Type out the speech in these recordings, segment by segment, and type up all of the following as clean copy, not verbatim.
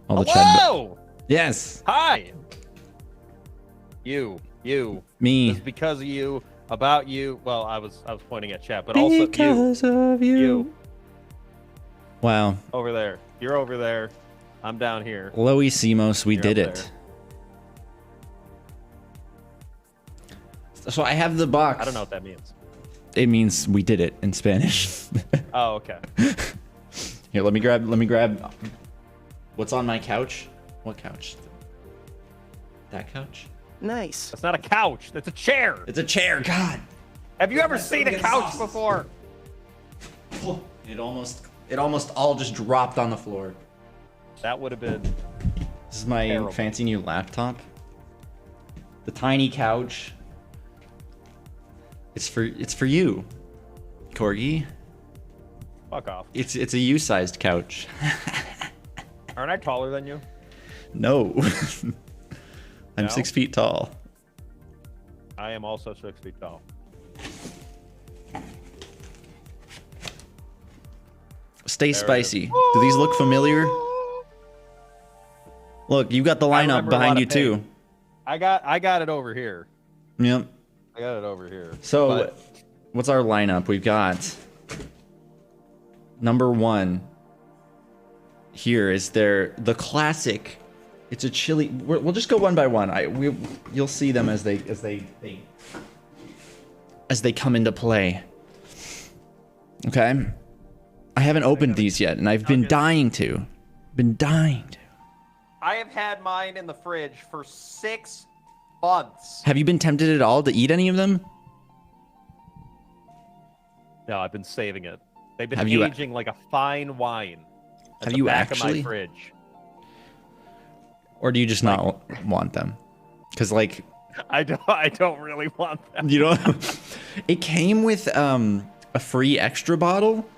All the Hello! Yes. Hi. You. Me. It's because of you, about you. Well, I was pointing at chat, but also Because of you. You. Wow. Over there. You're over there. I'm down here. Loisimos, we You're did up it. So I have the box. I don't know what that means. It means we did it in Spanish. Oh, okay. Here, let me grab what's on my couch. What couch? That couch? Nice. That's not a couch. That's a chair. It's a chair. God. Have you ever seen a couch before? It almost all just dropped on the floor. That would have been. This is my terrible. fancy new laptop. The tiny couch. It's for you, Corgi. Fuck off. It's a you-sized couch. Aren't I taller than you? No. I'm No? 6 feet tall. I am also 6 feet tall. Stay There it spicy. Do these look familiar? Look, you got the lineup remember behind a you lot of too. pig. I got it over here. Yep. I got it over here. So, But what's our lineup? We've got number 1. Here is the classic. It's a chili. We'll just go one by one. You'll see them as they come into play. Okay. I haven't opened these yet, and I've been dying to. I have had mine in the fridge for 6 months. Have you been tempted at all to eat any of them? No, I've been saving it. They've been Have you- aging like a fine wine. At Have the you back actually? of my fridge. Or do you just not want them? Because like I don't really want that. you know, it came with a free extra bottle,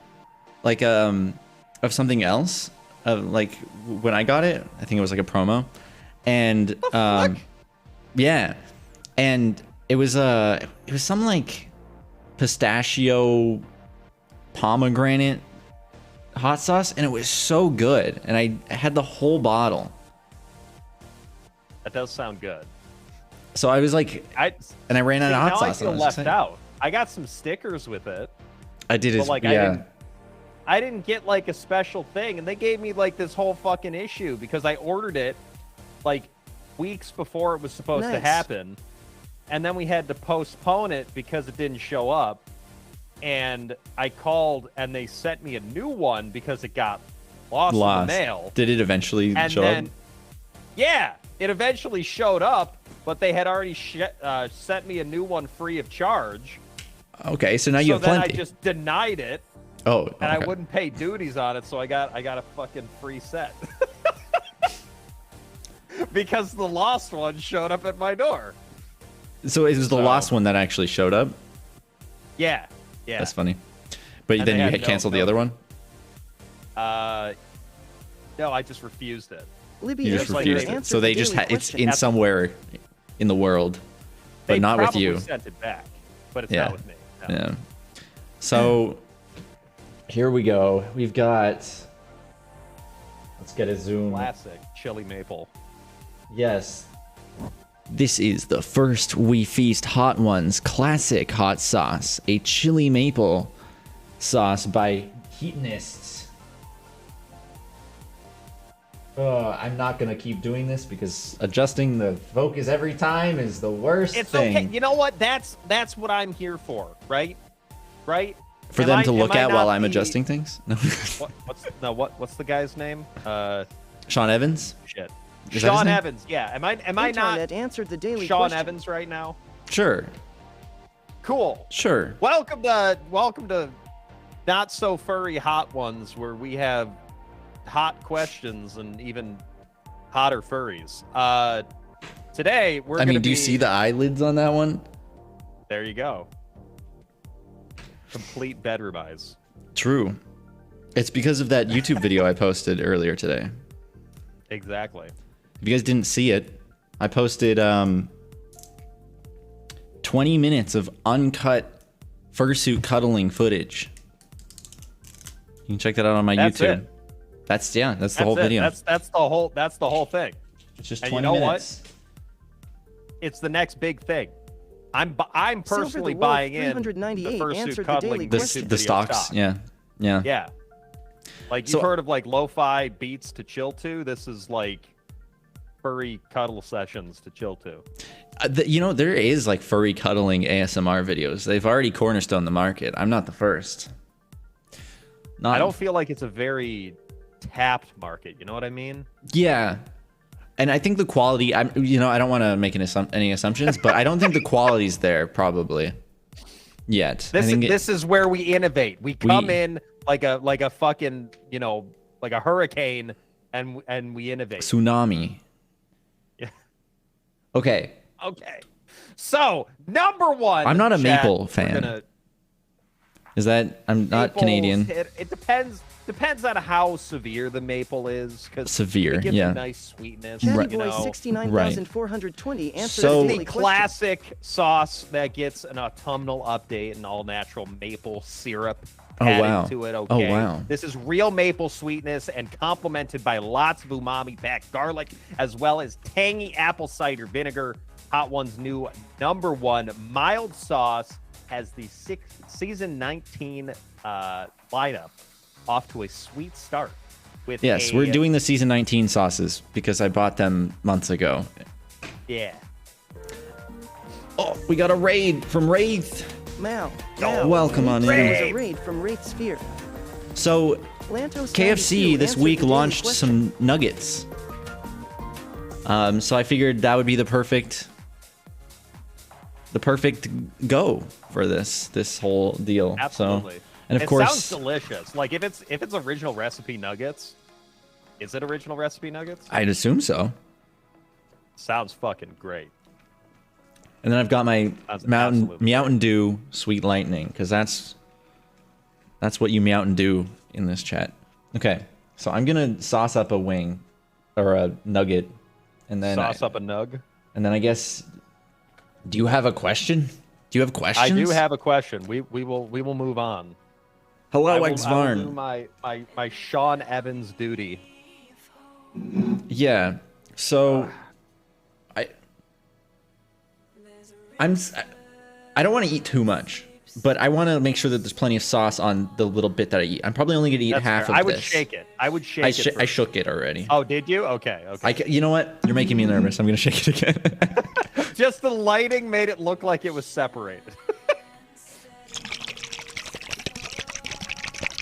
like of something else. Like when I got it, I think it was like a promo, and yeah, and it was some like pistachio pomegranate hot sauce, and it was so good, and I had the whole bottle. That does sound good. So I was like, I ran out of hot now sauce. I feel and left excited. out. I got some stickers with it. I did But as like yeah. I didn't get like a special thing, and they gave me like this whole fucking issue because I ordered it like weeks before it was supposed to Nice. happen, and then we had to postpone it because it didn't show up. And I called, and they sent me a new one because it got lost in the mail. Did it eventually And show then, up? yeah, it eventually showed up, but they had already sent me a new one free of charge. Okay, so now you have then plenty. I just denied it. Oh, And I okay. wouldn't pay duties on it, so I got a fucking free set. Because the lost one showed up at my door. So it was the last one that actually showed up. Yeah, yeah. That's funny. But And then they you had had canceled the no- other one. No, I just refused it. Libby You just like refused they it. So they just had it's in At the- somewhere in the world, but They not with probably you. sent it back, but it's Yeah. not with me. No. Yeah. So here we go. We've got. Let's get a zoom. Classic chili maple. Yes. This is the first We Feast Hot Ones classic hot sauce, a chili maple sauce by Heatonists. I'm not gonna keep doing this because adjusting the focus every time is the worst It's thing. okay. You know what? That's what I'm here for, right? Right? For Am them I- to look am I at while not I'm the- adjusting things. No. What's the guy's name? Sean Evans. Shit. Is that his Sean name? Evans. Yeah. Am I not Internet answered the daily Sean question. Evans right now? Sure. Cool. Sure. Welcome to Not So Furry Hot Ones, where we have hot questions and even hotter furries. Today we're I mean, gonna do you be- see the eyelids on that one? There you go. Complete bedroom eyes. True. It's because of that YouTube video I posted earlier today. Exactly. If you guys didn't see it, I posted 20 minutes of uncut fursuit cuddling footage. You can check that out on my That's YouTube. it. That's the whole video. That's the whole thing. It's just And 20 you know minutes. what? It's the next big thing. I'm personally Silver the Wolf buying in 398 the fursuit answered the cuddling daily The, question. the stocks, yeah. Yeah. Like, you've So- heard of like lo-fi beats to chill to. This is like furry cuddle sessions to chill to. You know, there is like furry cuddling ASMR videos. They've already cornerstoned the market. I'm not the first. I don't feel like it's a very tapped market. You know what I mean? Yeah. And I think the quality, I don't want to make any assumptions, but I don't think the quality's there probably yet. This is where we innovate. We come in like a fucking, like a hurricane, and we innovate. Tsunami. Yeah. Okay. Okay. So, number one. I'm not a chat, Maple fan. Is that I'm not Maples, Canadian? It depends on how severe the maple is. Severe, it gives yeah. a nice sweetness. Chatty You Boy know. 69,420 answered So- the The daily question. classic sauce that gets an autumnal update and all natural maple syrup Oh, added wow. to it. Oh, Okay. wow. This is real maple sweetness and complemented by lots of umami-packed garlic, as well as tangy apple cider vinegar. Hot One's new number one mild sauce has the season 19 lineup off to a sweet start. With Yes, we're doing the season 19 sauces because I bought them months ago. Yeah. Oh, we got a raid from Wraith. Mal. Welcome on in. There was a raid from Wraith Sphere. So Lantos KFC 92 this answered week the daily launched question. some nuggets. So I figured that would be the perfect go for this whole deal. Absolutely. So, and of it course, sounds delicious. Like if it's original recipe nuggets, is it original recipe nuggets? I'd assume so. Sounds fucking great. And then I've got my Sounds Mountain absolutely Dew Sweet Lightning because that's what you Mountain Dew in this chat. Okay, so I'm gonna sauce up a wing or a nugget, and then Sauce up a nug. and then I guess. Do you have a question? Do you have questions? I do have a question. We will move on. Hello, I will Xvarn. do my Sean Evans duty. Yeah. So I don't want to eat too much, but I want to make sure that there's plenty of sauce on the little bit that I eat. I'm probably only going to eat That's half fair. of I would this. shake it. I would shake I it. shook it already. Oh, did you? Okay. You know what? You're making me nervous. I'm going to shake it again. Just the lighting made it look like it was separated.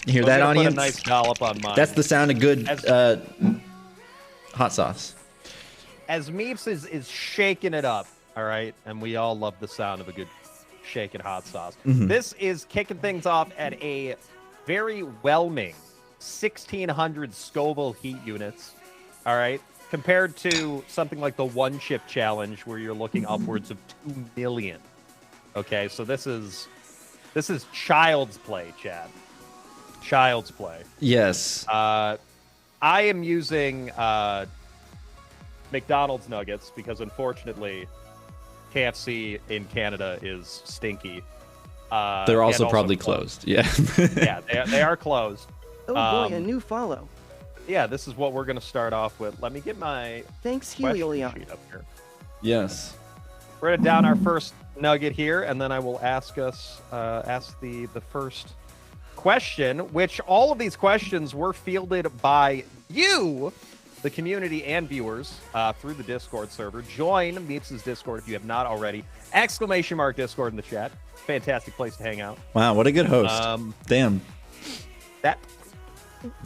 You hear I'm that, gonna put audience? a nice dollop on mine. That's the sound of good hot sauce. As Meeps is shaking it up, all right, and we all love the sound of a good shaken hot sauce. Mm-hmm. This is kicking things off at a very whelming 1,600 Scoville heat units, all right, compared to something like the one chip challenge where you're looking upwards of 2 million. Okay, so this is child's play, Chad. Child's play. Yes. I am using McDonald's nuggets because unfortunately KFC in Canada is stinky. They're and also probably closed. Yeah. Yeah, they are closed. Oh boy, a new follow. Yeah, this is what we're going to start off with. Let me get my Thanks, question Heliolion. sheet up here. Yes. We're going to down our first nugget here, and then I will ask the first question, which all of these questions were fielded by you, the community and viewers, through the Discord server. Join Meeps' Discord if you have not already. ! Discord in the chat. Fantastic place to hang out. Wow, what a good host. Damn. That.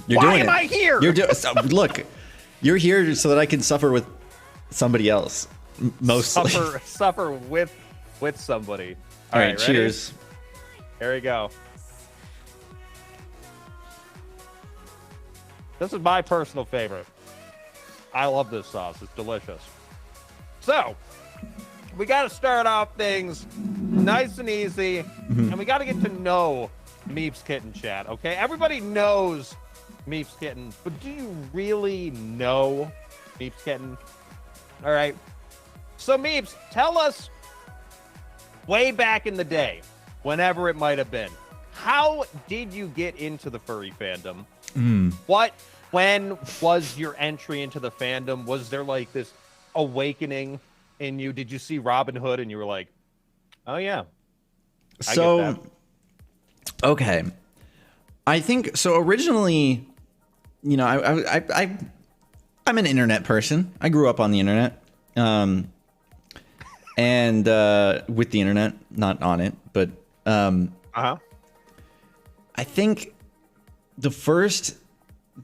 You're Why doing am it. I here? You're doing. Look, you're here so that I can suffer with somebody else. Mostly. Suffer with somebody. All right, ready? cheers. Here we go. This is my personal favorite. I love this sauce. It's delicious. So, we got to start off things nice and easy, and we got to get to know MeepsKitten, chat, okay? Everybody knows MeepsKitten, but do you really know MeepsKitten? All right. So, Meeps, tell us, way back in the day, whenever it might have been, how did you get into the furry fandom? What when was your entry into the fandom? Was there like this awakening in you? Did you see Robin Hood and you were like, oh yeah, I get that. Okay, I think so. Originally, you know, I'm an internet person. I grew up on the internet, and with the internet, not on it, but I think the first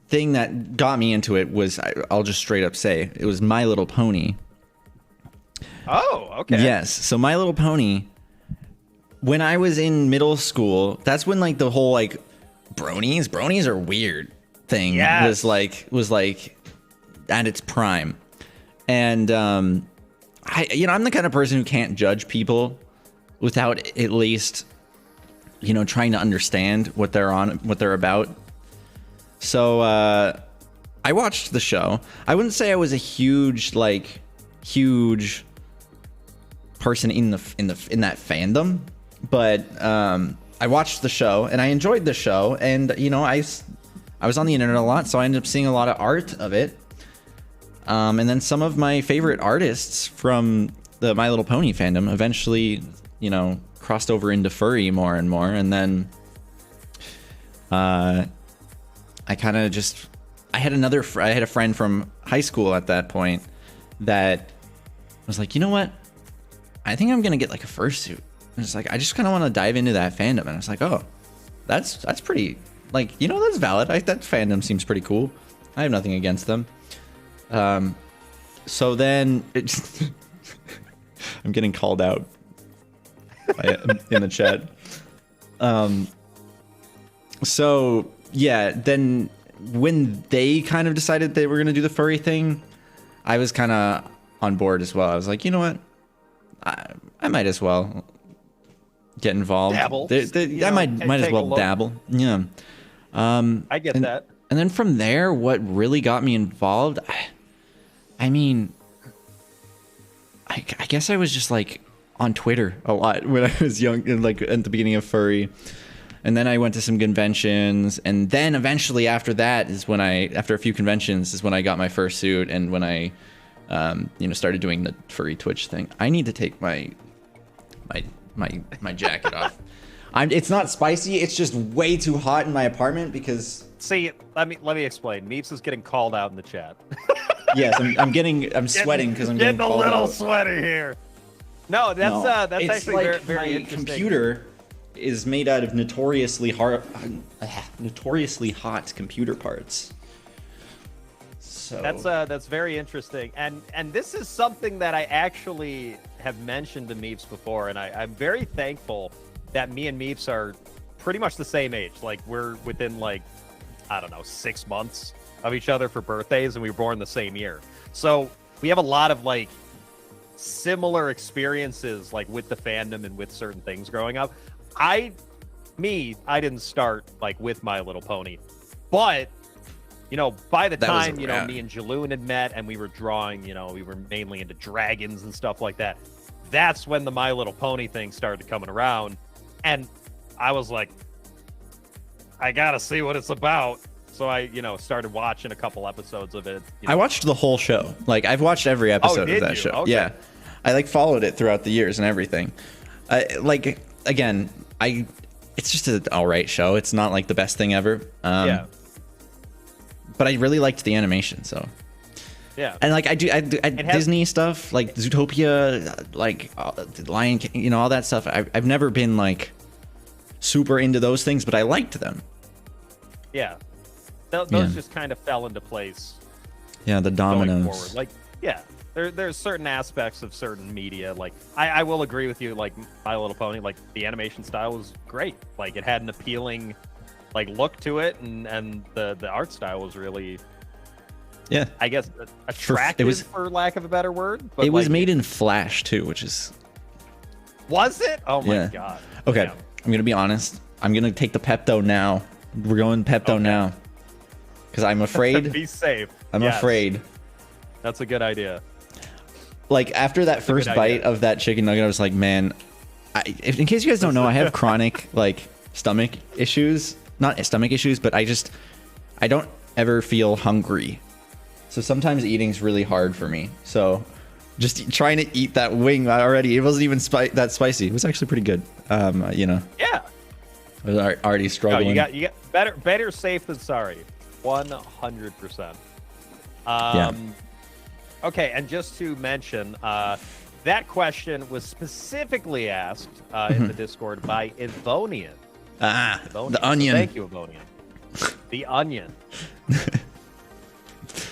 thing that got me into it was, I'll just straight up say, it was My Little Pony. Oh, okay. Yes, so My Little Pony. When I was in middle school, that's when like the whole like bronies are weird thing was like at its prime. And I'm the kind of person who can't judge people without at least, you know, trying to understand what they're about. So I watched the show. I wouldn't say I was a huge person in that fandom, but I watched the show and I enjoyed the show, and you know, I was on the internet a lot, so I ended up seeing a lot of art of it. And then some of my favorite artists from the My Little Pony fandom eventually, you know, crossed over into furry more and more, and then I had a friend from high school at that point that was like, you know what? I think I'm gonna get like a fursuit. And it's like, I just kind of want to dive into that fandom. And I was like, oh, that's pretty, like, you know, that's valid. That fandom seems pretty cool. I have nothing against them. So then I'm getting called out in the chat. So yeah, then when they kind of decided they were going to do the furry thing, I was kind of on board as well. I was like, you know what? I might as well get involved. Dabble. I might as well dabble. Yeah. I get that. And then from there, what really got me involved, I mean, I guess I was just like on Twitter a lot when I was young, and like at the beginning of furry. And then I went to some conventions, and then eventually after that is when after a few conventions is when I got my first suit, and when I started doing the furry Twitch thing. I need to take my jacket off. It's not spicy, it's just way too hot in my apartment because... See, let me explain. Meeps is getting called out in the chat. Yes, I'm sweating because I'm getting a called little out. sweaty here. No, that's actually like very my interesting. computer is made out of notoriously hot computer parts. So That's very interesting, and this is something that I actually have mentioned to Meeps before, and I'm very thankful that me and Meeps are pretty much the same age. Like, we're within, like, I don't know, 6 months of each other for birthdays, and we were born the same year. So we have a lot of like similar experiences, like with the fandom and with certain things growing up. I didn't start like with My Little Pony, but you know, by the time, you know, me and Jaloon had met and we were drawing, you know, we were mainly into dragons and stuff like that. That's when the My Little Pony thing started coming around. And I was like, I gotta see what it's about. So I, you know, started watching a couple episodes of it. You know. I watched the whole show. Like, I've watched every episode of that show. Okay. Yeah. I like followed it throughout the years and everything. Like, again, it's just an all right show. It's not like the best thing ever. Yeah. But I really liked the animation, so. Yeah. And like I Disney stuff, like Zootopia, like Lion King, you know, all that stuff. I've never been like super into those things, but I liked them. Yeah. Those just kind of fell into place. Yeah, the dominoes. Going forward. Like, yeah, there's certain aspects of certain media. Like, I will agree with you. Like, My Little Pony, like the animation style was great. Like, it had an appealing, like, look to it, and the art style was really, yeah, I guess attractive, for lack of a better word. But it was made in Flash too, which is. Was it? Oh my god. Okay, Damn. I'm gonna be honest. I'm gonna take the Pepto now. We're going Pepto now. Because I'm afraid. Be safe. I'm afraid. That's a good idea. Like, after that first bite of that chicken nugget, I was like, man, in case you guys don't know, I have chronic, like, stomach issues. Not stomach issues, but I ever feel hungry. So sometimes eating's really hard for me. So just trying to eat that wing already, it wasn't even that spicy. It was actually pretty good. You know. Yeah. I was already struggling. No, you got better safe than sorry. 100%. Yeah. Okay, and just to mention, that question was specifically asked in the Discord by Evonian. Evonian. The onion. So thank you, Evonian. The onion.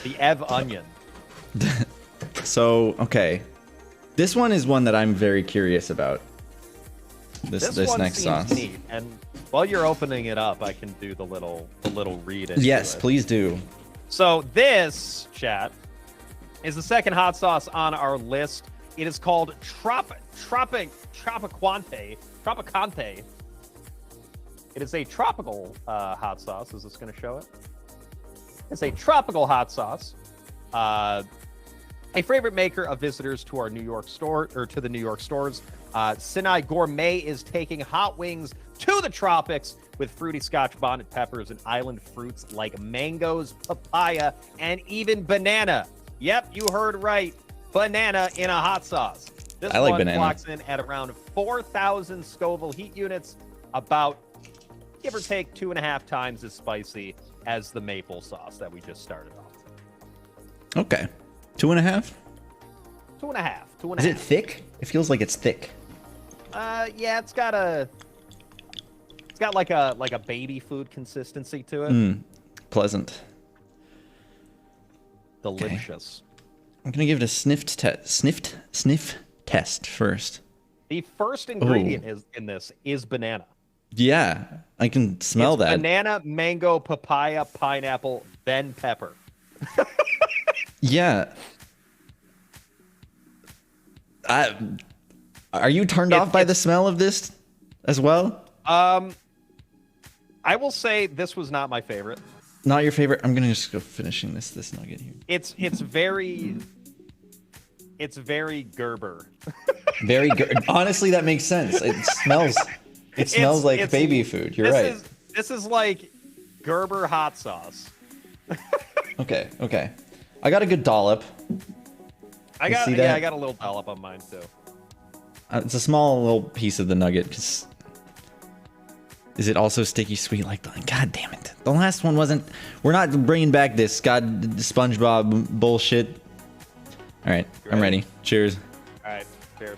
The Ev onion. So, okay. This one is one that I'm very curious about. This one next seems sauce. Neat. And while you're opening it up, I can do the little read into Yes, it. please do. So this, chat, is the second hot sauce on our list. It is called Tropicuante. It is a tropical hot sauce. Is this going to show it? It's a tropical hot sauce. A favorite maker of visitors to our New York store, or to the New York stores. Sinai Gourmet is taking hot wings to the tropics with fruity Scotch bonnet peppers and island fruits like mangoes, papaya, and even banana. Yep, you heard right. Banana in a hot sauce. This I like one banana. clocks in at around 4,000 Scoville heat units, about, give or take, 2.5 times as spicy as the maple sauce that we just started off. Okay. 2.5? 2.5. Is it thick? It feels like it's thick. Yeah, it's got like a baby food consistency to it. Pleasant. Delicious. Okay. I'm gonna give it a sniff test first. The first ingredient in this is banana. Yeah, I can smell that. Banana, mango, papaya, pineapple, then pepper. Yeah. Are you turned off by the smell of this as well? I will say this was not my favorite. Not your favorite? I'm gonna just go finishing this nugget here. It's very Gerber. Very good. Honestly, that makes sense. It smells like baby food. You're right. This is like Gerber hot sauce. Okay. I got a good dollop. I got a little dollop on mine too. It's a small little piece of the nugget. Cause is it also sticky sweet like the? God damn it! The last one wasn't. We're not bringing back this SpongeBob bullshit. All right, I'm ready. Cheers. All right, cheers.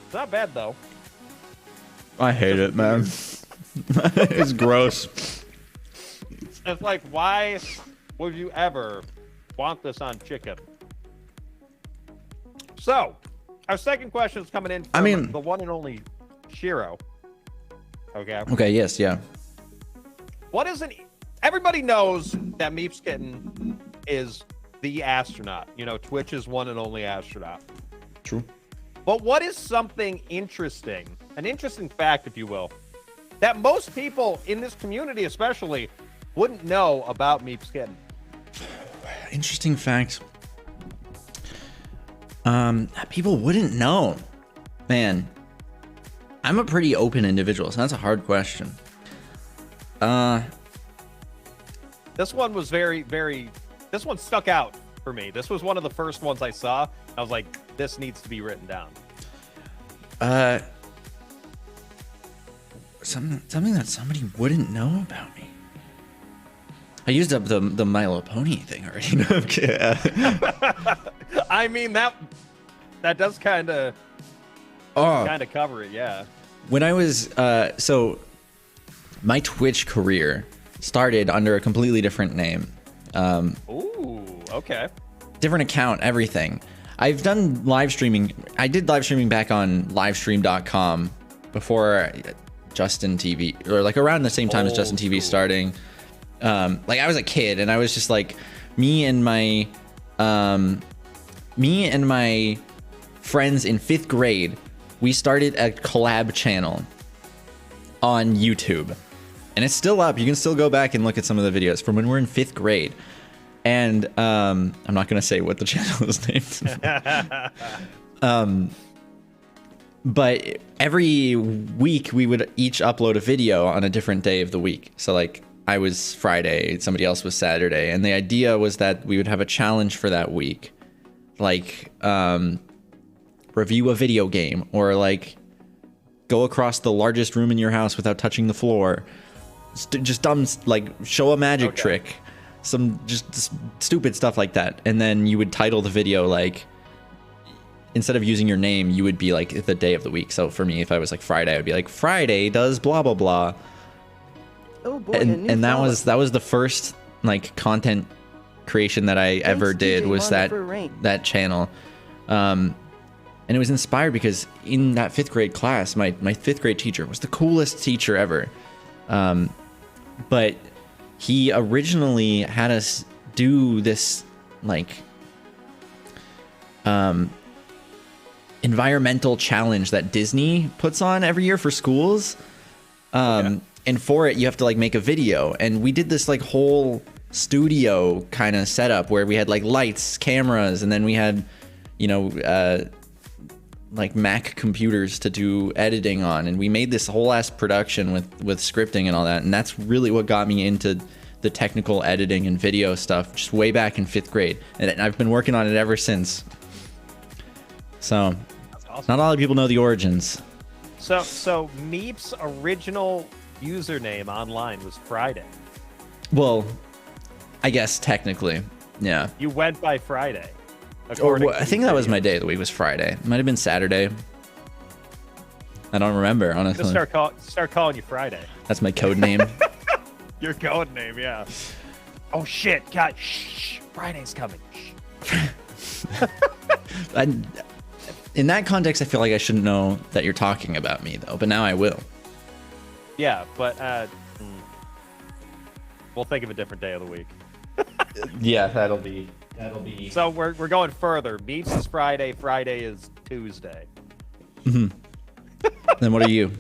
It's not bad though. I hate it, man. It's gross. It's like, why would you ever want this on chicken? So, our second question is coming in from the one and only Shiro. Okay. Okay, yes, yeah. What is everybody knows that MeepsKitten is the astronaut. You know, Twitch's one and only astronaut. True. But what is something interesting, an interesting fact, if you will, that most people in this community especially wouldn't know about MeepsKitten? Interesting fact. People wouldn't know. Man, I'm a pretty open individual, so that's a hard question. This one was this one stuck out for me. This was one of the first ones I saw. I was like, this needs to be written down. Something that somebody wouldn't know about me. I used up the My Little Pony thing already. No, I'm kidding. I mean, that does kind of cover it, yeah. When I was so my Twitch career started under a completely different name. Ooh, okay. Different account, everything. I've done live streaming. I did live streaming back on livestream.com before Justin TV, or like around the same time as Justin TV starting. Like I was a kid and I was just like me and my friends in 5th grade, we started a collab channel on YouTube. And it's still up. You can still go back and look at some of the videos from when we're in 5th grade. And I'm not going to say what the channel is named. But every week we would each upload a video on a different day of the week. So like I was Friday, somebody else was Saturday, and the idea was that we would have a challenge for that week, like review a video game, or like go across the largest room in your house without touching the floor. Just dumb, like show a magic trick, some just stupid stuff like that. And then you would title the video like, instead of using your name, you would be like the day of the week. So for me, if I was like Friday, I would be like Friday does blah blah blah. Oh boy, And that was the first like content creation that I ever did, was that channel. And it was inspired because in that 5th grade class, my 5th grade teacher was the coolest teacher ever. But he originally had us do this like environmental challenge that Disney puts on every year for schools. And for it, you have to like make a video. And we did this like whole studio kind of setup where we had like lights, cameras, and then we had, you know, like Mac computers to do editing on. And we made this whole ass production with scripting and all that. And that's really what got me into the technical editing and video stuff just way back in 5th grade. And I've been working on it ever since. So That's awesome. Not a lot of people know the origins. So Meep's original username online was Friday. Well, I guess technically, yeah. You went by Friday. Or I think that was my day of the week, was Friday. It might have been Saturday. I don't remember, honestly. Just start calling you Friday. That's my code name. Your code name, yeah. Oh shit! God, shh! Friday's coming. In that context, I feel like I shouldn't know that you're talking about me, though. But now I will. Yeah, but we'll think of a different day of the week. Yeah, that'll be. So we're going further. Meeps is Friday. Friday is Tuesday. Mm-hmm. Then what are you?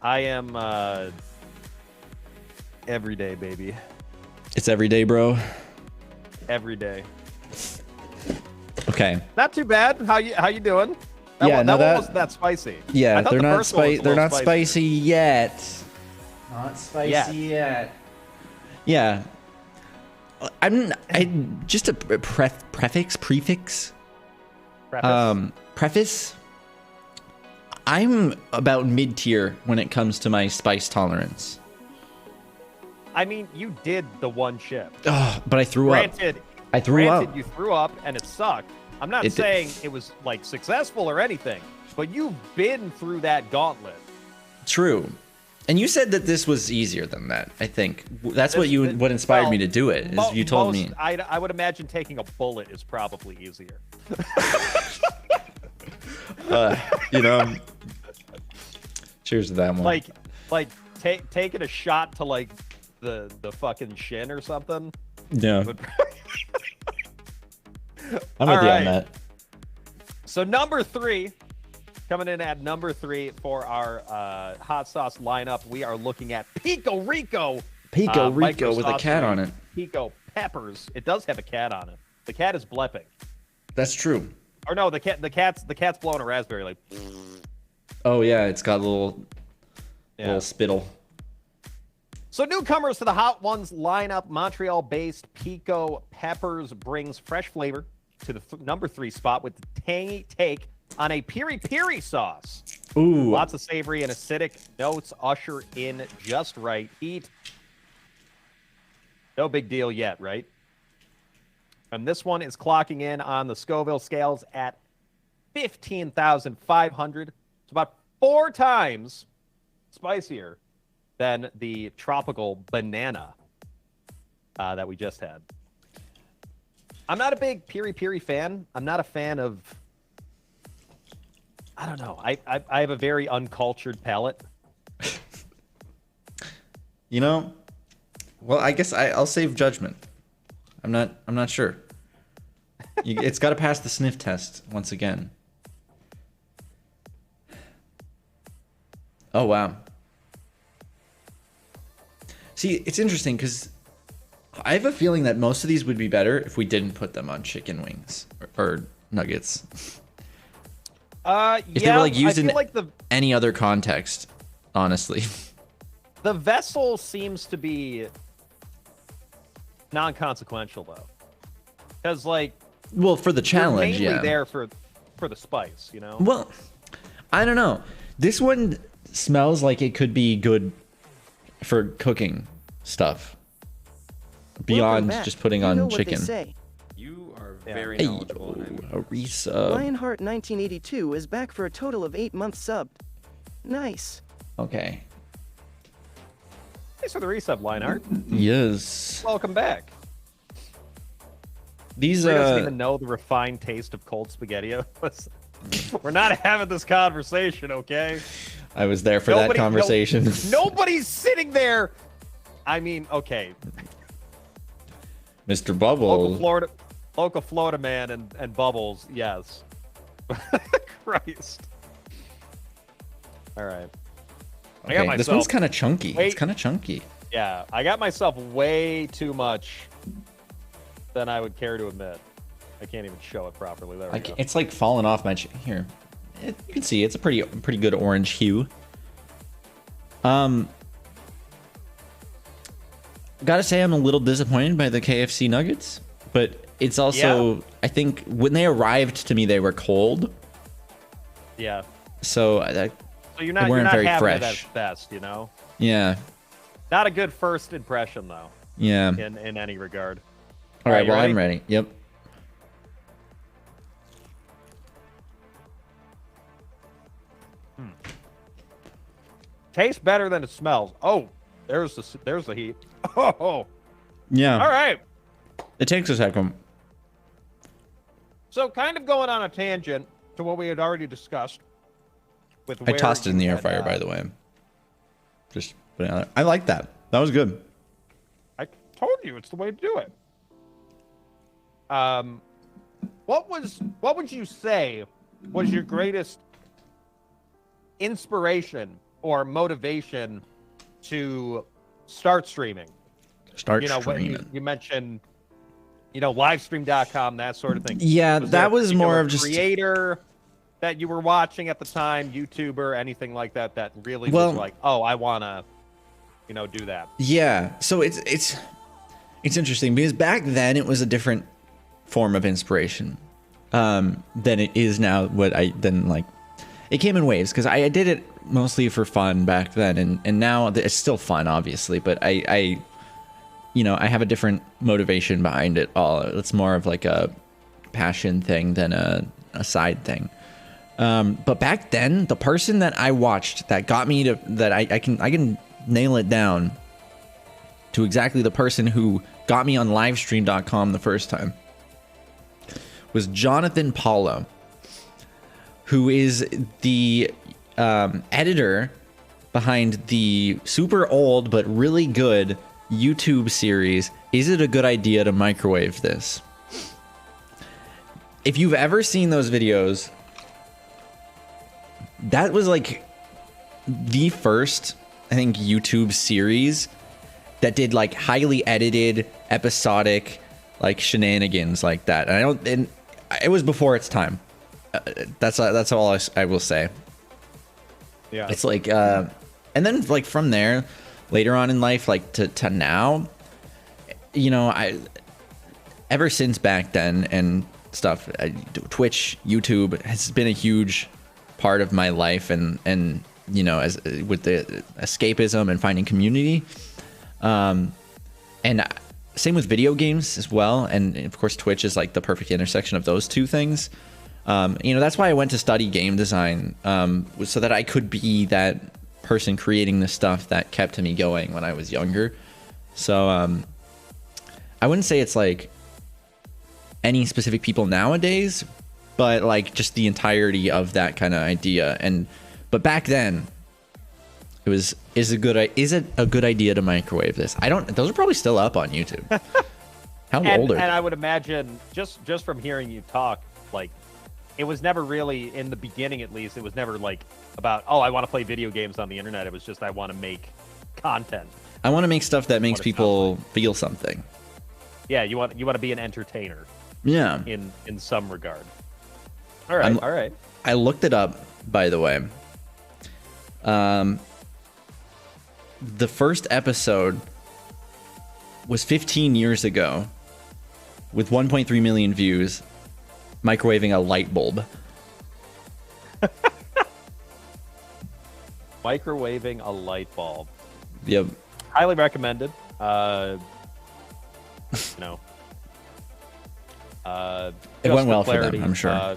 I am every day, baby. It's every day, bro. Every day. Okay. Not too bad. How you doing? That one wasn't that spicy. Yeah, they're not they're not spicy yet. Not spicy yet. Yeah. I just a prefix. Preface. I'm about mid-tier when it comes to my spice tolerance. I mean, you did the one chip. But I threw up. I threw up. You threw up and it sucked. I'm not saying it was like successful or anything, but you've been through that gauntlet. True. And you said that this was easier than that. I think that's what inspired me to do it. Is you told me. I would imagine taking a bullet is probably easier. You know. Cheers to that one. Like taking a shot to like the fucking shin or something. Yeah. I'm with you on that. So number 3, coming in at number 3 for our hot sauce lineup, we are looking at Pico Rico. Pico Rico with a cat on it. Pico Peppers. It does have a cat on it. The cat is blepping. That's true. Or no, the cat's blowing a raspberry like. Oh yeah, it's got a little spittle. So newcomers to the Hot Ones lineup, Montreal-based Pico Peppers brings fresh flavor to the number 3 spot with the tangy take on a piri-piri sauce. Ooh. Lots of savory and acidic notes usher in just right heat. No big deal yet, right? And this one is clocking in on the Scoville scales at 15,500. It's about 4 times spicier than the tropical banana that we just had. I'm not a big piri-piri fan. I'm not a fan of... I don't know. I have a very uncultured palate. You know, well, I guess I'll save judgment. I'm not sure. It's got to pass the sniff test once again. Oh wow. See, it's interesting because I have a feeling that most of these would be better if we didn't put them on chicken wings or nuggets. If they were like used I in feel like any other context, honestly. the vessel seems to be non-consequential though, because like, Well, for the challenge, you're mainly yeah. there for the spice, you know. Well, I don't know. This one smells like it could be good for cooking stuff beyond back. just putting You know on what they chicken. say. You are very Hey, knowledgeable. and a resub. Lionheart 1982 is back for a total of 8 months subbed. Nice. Okay. Thanks for the resub, Lionheart. Yes. Welcome back. These He doesn't even know the refined taste of cold spaghettios. We're not having this conversation, okay? I was there for that conversation. Nobody's sitting there. I mean, okay. Mr. Bubble. Local Florida man and Bubbles, yes. Christ. All right. I got Okay, this one's myself. kind of chunky. Wait. It's kind of chunky. Yeah, I got myself way too much than I would care to admit. I can't even show it properly. There we go. It's like falling off my here. You can see it's a pretty good orange hue. Gotta say I'm a little disappointed by the KFC nuggets, but it's also I think when they arrived to me they were cold, Yeah. so So you're they not weren't very having it fresh. at best, you know. yeah, Not a good first impression though, yeah. in any regard. All right, you well ready? I'm ready. Yep. Tastes better than it smells. Oh, there's the heat. Oh, Yeah. all right. It takes a second. So kind of going on a tangent to what we had already discussed. With I where tossed it in the you air had, fryer, by the way. Just putting it out there. I like that. That was good. I told you it's the way to do it. What would you say was your greatest inspiration or motivation to start streaming? Start You know, when streaming. you mentioned, livestream.com, that sort of thing. Yeah, there that a was more particular of just creator that you were watching at the time, YouTuber, anything like that, that really Well- was like, oh, I wanna, do that. Yeah, so it's interesting because back then it was a different form of inspiration than it is now. It came in waves because I did it mostly for fun back then, and now it's still fun, obviously, but I have a different motivation behind it all. It's more of like a passion thing than a side thing. But back then, the person that I watched that got me to that I can nail it down to exactly the person who got me on livestream.com the first time was Jonathan Paulo, who is the editor behind the super old but really good YouTube series, Is It a Good Idea to Microwave This? If you've ever seen those videos, that was like the first, I think, YouTube series that did like highly edited, episodic, like shenanigans like that. And it was before its time. That's all I will say. Yeah. It's like, and then like from there, later on in life, like to now, ever since back then and stuff, Twitch, YouTube has been a huge part of my life, and as with the escapism and finding community, and same with video games as well, and of course Twitch is like the perfect intersection of those two things. That's why I went to study game design, so that I could be that person creating the stuff that kept me going when I was younger. So I wouldn't say it's like any specific people nowadays, but like just the entirety of that kind of idea. But back then, it was is it a good idea to microwave this? Those are probably still up on YouTube. How old are they? And I would imagine just from hearing you talk, like, it was never really, in the beginning at least, it was never like about, oh, I want to play video games on the internet. It was just, I want to make content. I want to make stuff that makes What it people sounds feel something. Yeah, you want to be an entertainer Yeah. in some regard. All right, all right. I looked it up, by the way. The first episode was 15 years ago with 1.3 million views, microwaving a light bulb. Microwaving a light bulb. Yep. Highly recommended. You know. It went well for them, I'm sure.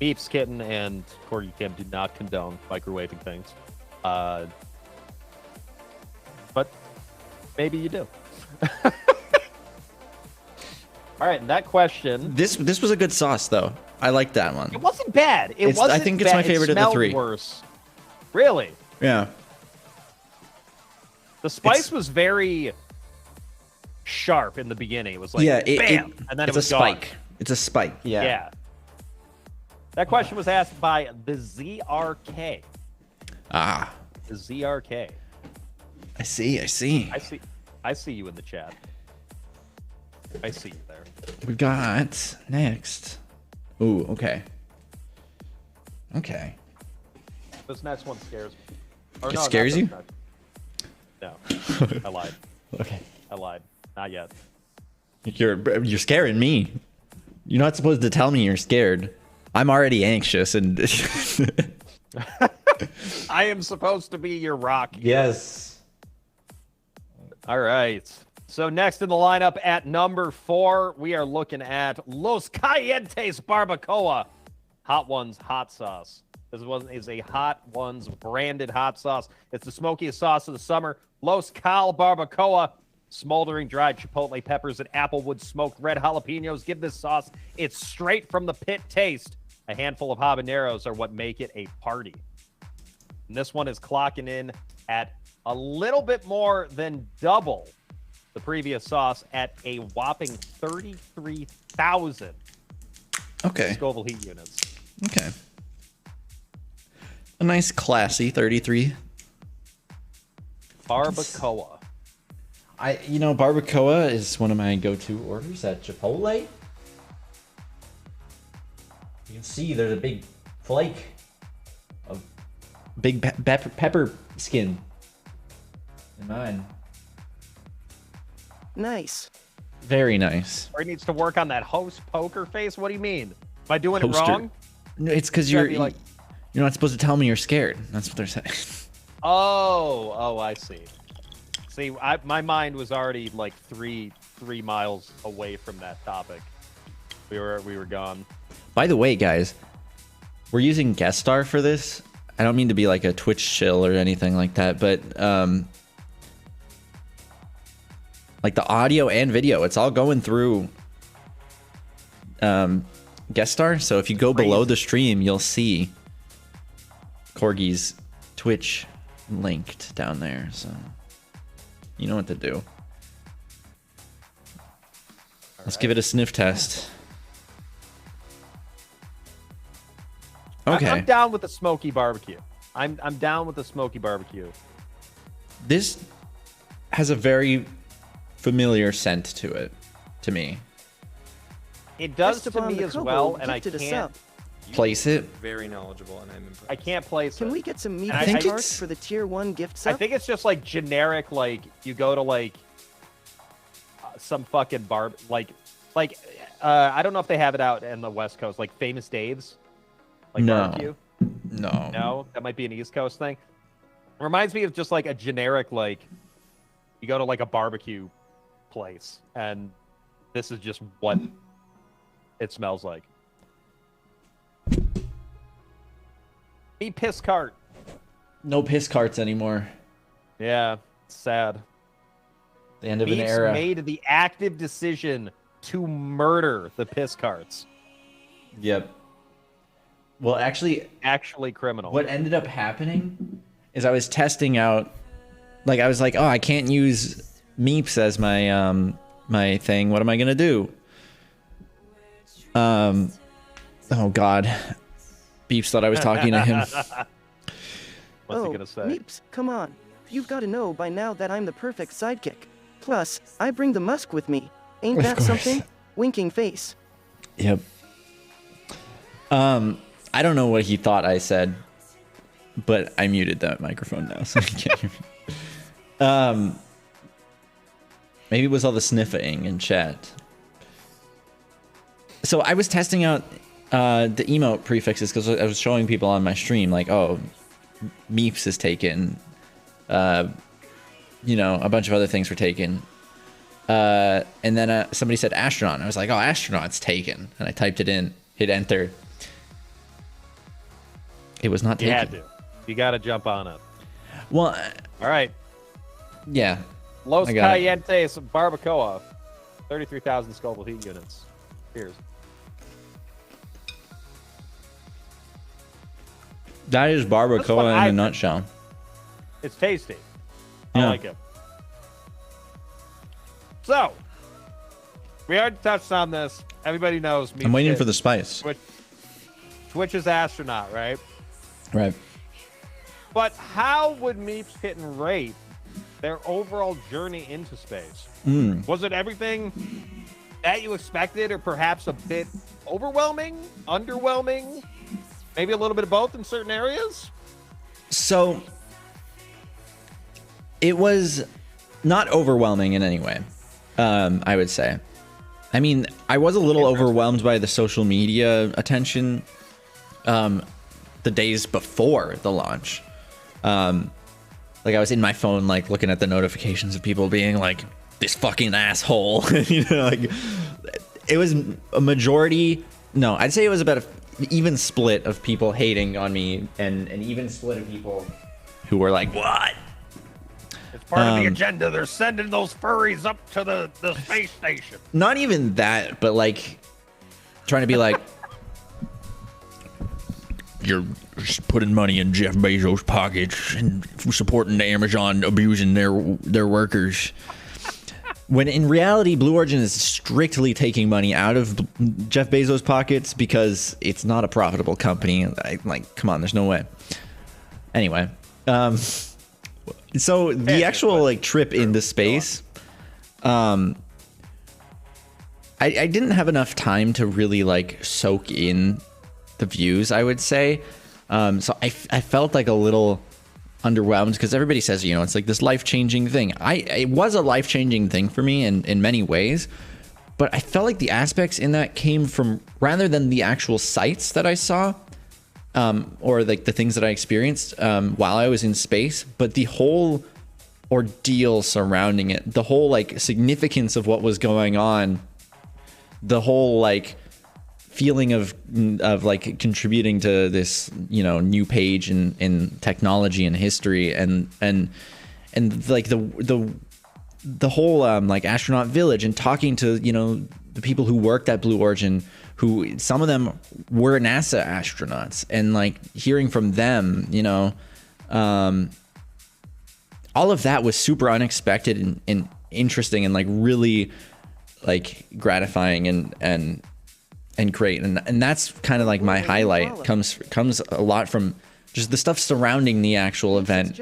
MeepsKitten and CorgiCam do not condone microwaving things. But maybe you do. All right, and that question. This was a good sauce, though. I liked that one. It wasn't bad. It wasn't I think it's bad. my favorite It of the three. Worse. Really? Yeah. The spice was very sharp in the beginning. It was like, bam, and then it's it was a spike. gone. It's a spike. Yeah. Yeah. That question was asked by the ZRK. Ah. The ZRK. I see. I see you in the chat. I see you there. We got next. Ooh, okay. Okay. This next one scares me. Or It no, scares you? No. I lied. Okay. I lied. Not yet. You're scaring me. You're not supposed to tell me you're scared. I'm already anxious and I am supposed to be your rock. Yes. All right. So next in the lineup at number 4, we are looking at Los Calientes Barbacoa. Hot Ones hot sauce. This one is a Hot Ones branded hot sauce. It's the smokiest sauce of the summer. Los Cal Barbacoa. Smoldering dried chipotle peppers and applewood smoked red jalapenos give this sauce its straight from the pit taste. A handful of habaneros are what make it a party. And this one is clocking in at a little bit more than double the previous sauce at a whopping 33,000 Okay. Scoville heat units. Okay. A nice classy 33. Barbacoa. Barbacoa is one of my go-to orders at Chipotle. You can see there's a big flake of big pepper skin in mine. Nice. Very nice. Or he needs to work on that host poker face. What do you mean? Am I doing Poster. it wrong? No, it's because Gotta you're be like- you're not supposed to tell me you're scared. That's what they're saying. Oh, I see. See, my mind was already like three miles away from that topic. We were gone. By the way, guys, we're using guest star for this. I don't mean to be like a Twitch shill or anything like that, but like the audio and video, it's all going through guest star. So if you go below the stream, you'll see Corgi's Twitch linked down there. So you know what to do. Let's give it a sniff test. Okay. I'm down with the smoky barbecue. I'm down with the smoky barbecue. This has a very familiar scent to it, to me. It does to Esteban me the as Kobo well, and I gifted a can't. sub. Place it. Very knowledgeable, and I'm impressed. I can't place Can it. we get some meat I think tarts it's- for the tier 1 gift I sub? think it's just like generic, like you go to like some fucking bar, like I don't know if they have it out in the West Coast, like Famous Dave's, like No. barbecue. No. No, that might be an East Coast thing. Reminds me of just like a generic, like you go to like a barbecue place, and this is just what it smells like. Be piss cart. No piss carts anymore. Yeah, it's sad. The end of an Meeps era. made the active decision to murder the piss carts. Yep. Well, actually, Criminal. what ended up happening is I was testing out, like I was like, oh, I can't use Meeps as my my thing. What am I gonna do? Oh God, Beeps thought I was talking to him. What's he gonna say? Meeps, come on. You've got to know by now that I'm the perfect sidekick. Plus, I bring the musk with me. Ain't Of that course. something? Winking face. Yep. I don't know what he thought I said, but I muted that microphone now, so he can't hear me. Maybe it was all the sniffing in chat. So I was testing out the emote prefixes because I was showing people on my stream, like, oh, Meeps is taken. You know, a bunch of other things were taken. And then somebody said astronaut. I was like, oh, astronaut's taken. And I typed it in, hit enter. It was not taken. You had to. You got to jump on it. Well, all right. Yeah. Los Calientes Barbacoa, 33,000 Scoville heat units. Cheers. That is barbacoa in a nutshell. It's tasty. I like it. So, we already touched on this. Everybody knows me. I'm waiting for the spice. Twitch's astronaut, right? Right. But how would MeepsKitten rate their overall journey into space? Was it everything that you expected, or perhaps a bit overwhelming, underwhelming, maybe a little bit of both in certain areas? So it was not overwhelming in any way, I would say. I mean, I was a little overwhelmed by the social media attention the days before the launch. Like, I was in my phone, like, looking at the notifications of people being like, this fucking asshole. You know, like, it was a majority. No, I'd say it was about an even split of people hating on me and an even split of people who were like, what? It's part of the agenda. They're sending those furries up to the space station. Not even that, but, like, trying to be like, you're putting money in Jeff Bezos' pockets and supporting Amazon abusing their workers. When in reality, Blue Origin is strictly taking money out of Jeff Bezos' pockets because it's not a profitable company. Like, come on, there's no way. Anyway, so the actual like trip into space, I didn't have enough time to really like soak in the views, I would say. So I felt like a little underwhelmed because everybody says, you know, it's like this life-changing thing. It was a life-changing thing for me in many ways, but I felt like the aspects in that came from, rather than the actual sights that I saw, or like the things that I experienced while I was in space, but the whole ordeal surrounding it, the whole like significance of what was going on, the whole like feeling of like contributing to this, you know, new page in technology and history, and like the whole like astronaut village, and talking to, you know, the people who worked at Blue Origin, who some of them were NASA astronauts, and like hearing from them, you know, all of that was super unexpected and interesting, and like really like gratifying and great, and that's kind of like my highlight. Comes a lot from just the stuff surrounding the actual event.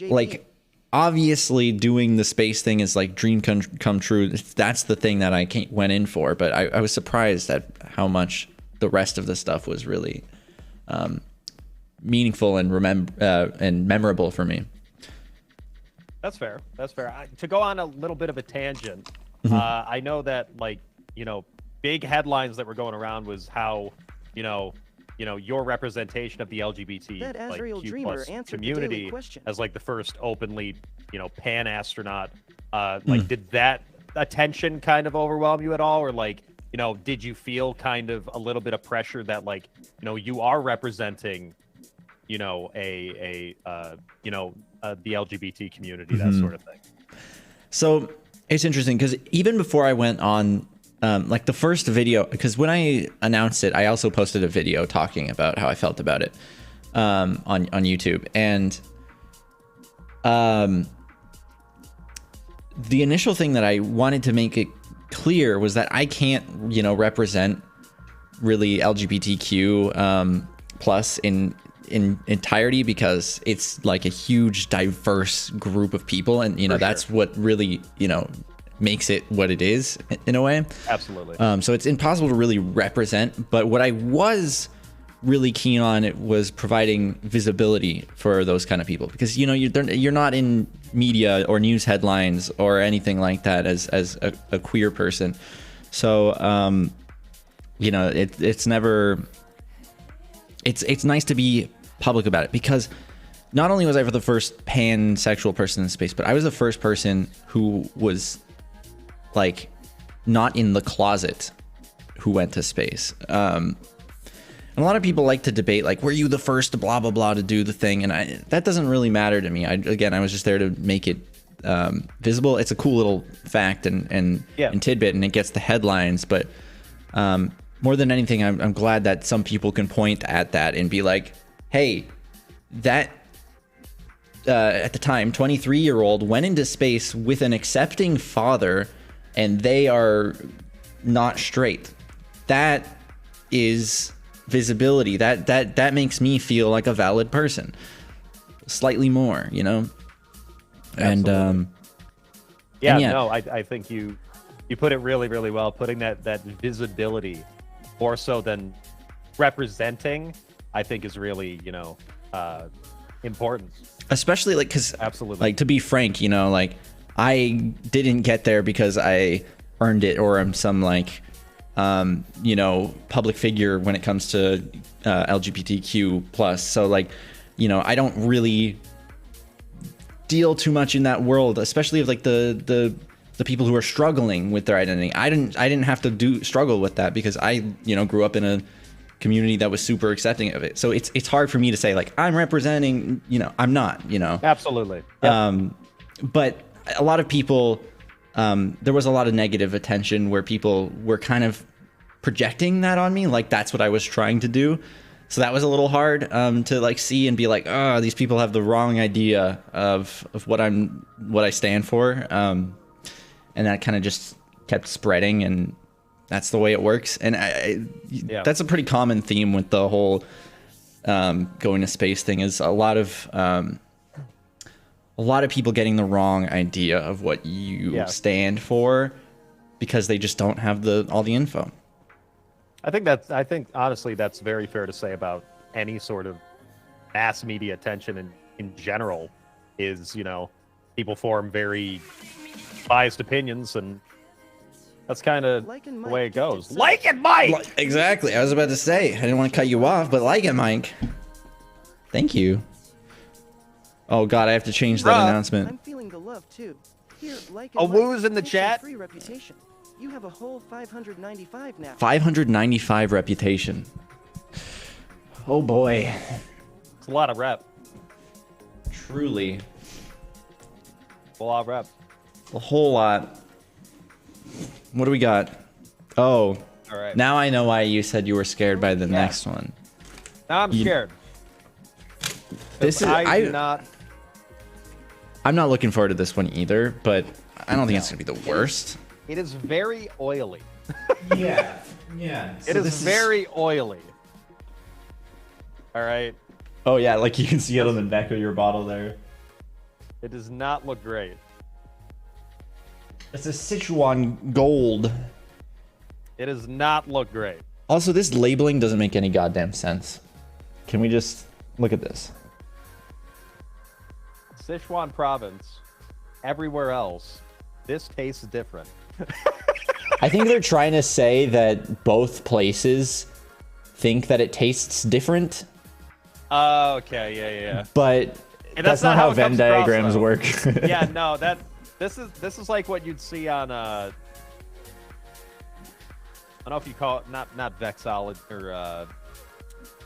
Like, obviously doing the space thing is like dream come true. That's the thing that I went in for, but I was surprised at how much the rest of the stuff was really meaningful and memorable for me. That's fair. To go on a little bit of a tangent, I know that, like, you know, big headlines that were going around was how, you know, your representation of the LGBT like Q+ community as like the first openly, you know, pan astronaut. Like, did that attention kind of overwhelm you at all, or like, you know, did you feel kind of a little bit of pressure that, like, you know, you are representing, you know, the LGBT community, that sort of thing? So it's interesting because even before I went on, like the first video, because when I announced it, I also posted a video talking about how I felt about it on YouTube. And the initial thing that I wanted to make it clear was that I can't, you know, represent really LGBTQ plus in entirety, because it's like a huge diverse group of people, and, you know, that's what really, you know, makes it what it is in a way. Absolutely. So it's impossible to really represent, but what I was really keen on it was providing visibility for those kind of people, because you know you're not in media or news headlines or anything like that as a queer person. So you know, it's never, it's nice to be public about it, because not only was I the first pansexual person in space, but I was the first person who was like not in the closet who went to space. And a lot of people like to debate, like, were you the first blah blah blah to do the thing? And that doesn't really matter to me. I was just there to make it visible. It's a cool little fact and tidbit, and it gets the headlines. But more than anything, I'm glad that some people can point at that and be like, hey, that at the time 23-year-old went into space with an accepting father, and they are not straight. That is visibility. That makes me feel like a valid person, slightly more, you know. Absolutely. And no, I think you put it really, really well, putting that visibility more so than representing, I think is really, you know, important. Especially like, because absolutely, like, to be frank, you know, like, I didn't get there because I earned it, or I'm some like you know, public figure when it comes to LGBTQ plus. So like, you know, I don't really deal too much in that world, especially of like the people who are struggling with their identity. I didn't have to struggle with that, because I, you know, grew up in a community that was super accepting of it. So it's hard for me to say like I'm representing, you know, I'm not, you know. Absolutely. Yep. But a lot of people, there was a lot of negative attention where people were kind of projecting that on me, like that's what I was trying to do. So that was a little hard to like see and be like, oh, these people have the wrong idea of what I stand for, and that kind of just kept spreading, and that's the way it works. And that's a pretty common theme with the whole going to space thing, is a lot of people getting the wrong idea of what you stand for, because they just don't have all the info. I think honestly that's very fair to say about any sort of mass media attention in general, is, you know, people form very biased opinions, and that's kind of the way it goes. Like it, Mike! Exactly. I was about to say, I didn't want to cut you off, but like it, Mike. Thank you. Oh God, I have to change that announcement. I'm feeling the love too. Here, like a woo's in the chat. Free reputation. You have a whole 595 now. 595 reputation. Oh boy. It's a lot of rep. Truly. A lot of rep. A whole lot. What do we got? Oh. All right. Now I know why you said you were scared by the next one. Now I'm scared. This is I'm not looking forward to this one either, but I don't think it's gonna be the worst. It is very oily. Yeah. It is very oily. All right. Oh yeah, like you can see it on the back of your bottle there. It does not look great. It's a Sichuan gold. It does not look great. Also, this labeling doesn't make any goddamn sense. Can we just look at this? Sichuan province. Everywhere else, this tastes different. I think they're trying to say that both places think that it tastes different. Oh, okay, yeah. But that's not how Venn diagrams work. Yeah, no, this is like what you'd see on I don't know if you call it not Vexolid or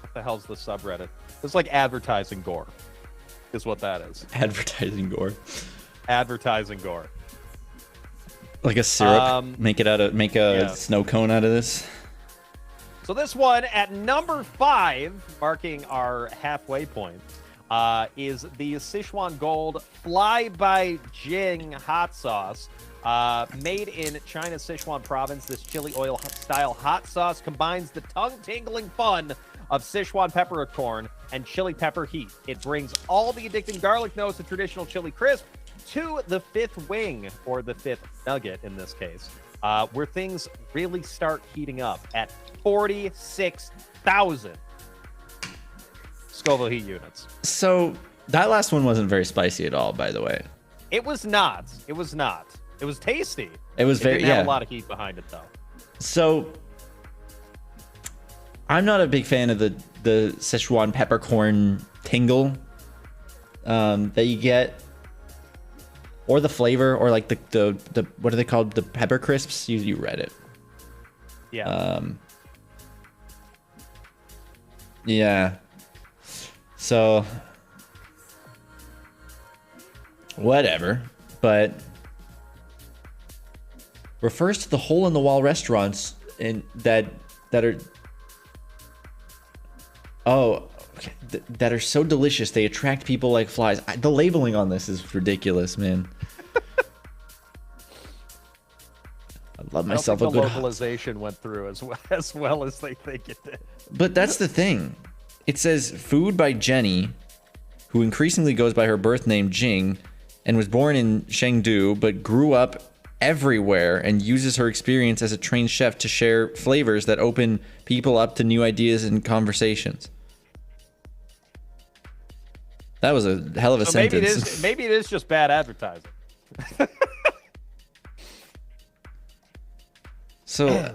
what the hell's the subreddit? It's like advertising gore, is what that is. Advertising gore. Advertising gore. Like a syrup. Make a snow cone out of this. So this one at number 5, marking our halfway point, is the Sichuan Gold Fly by Jing hot sauce. Made in China's Sichuan province, this chili oil style hot sauce combines the tongue-tingling fun of Sichuan peppercorn and chili pepper heat. It brings all the addicting garlic notes of traditional chili crisp to the 5th wing, or the 5th nugget in this case, where things really start heating up at 46,000 Scoville heat units. So that last one wasn't very spicy at all, by the way. It was not. It was not. It was tasty. It was very, didn't have a lot of heat behind it, though. So I'm not a big fan of the Sichuan peppercorn tingle that you get, or the flavor, or like the what are they called? The pepper crisps. You read it. Yeah. Yeah. So whatever, but refers to the hole in the wall restaurants in that are that are so delicious they attract people like flies. The labeling on this is ridiculous, man. I love myself a good localization went through as well as they think it did. But that's the thing. It says food by Jenny, who increasingly goes by her birth name Jing, and was born in Chengdu but grew up everywhere and uses her experience as a trained chef to share flavors that open people up to new ideas and conversations. That was a hell of a sentence. Maybe it is just bad advertising. So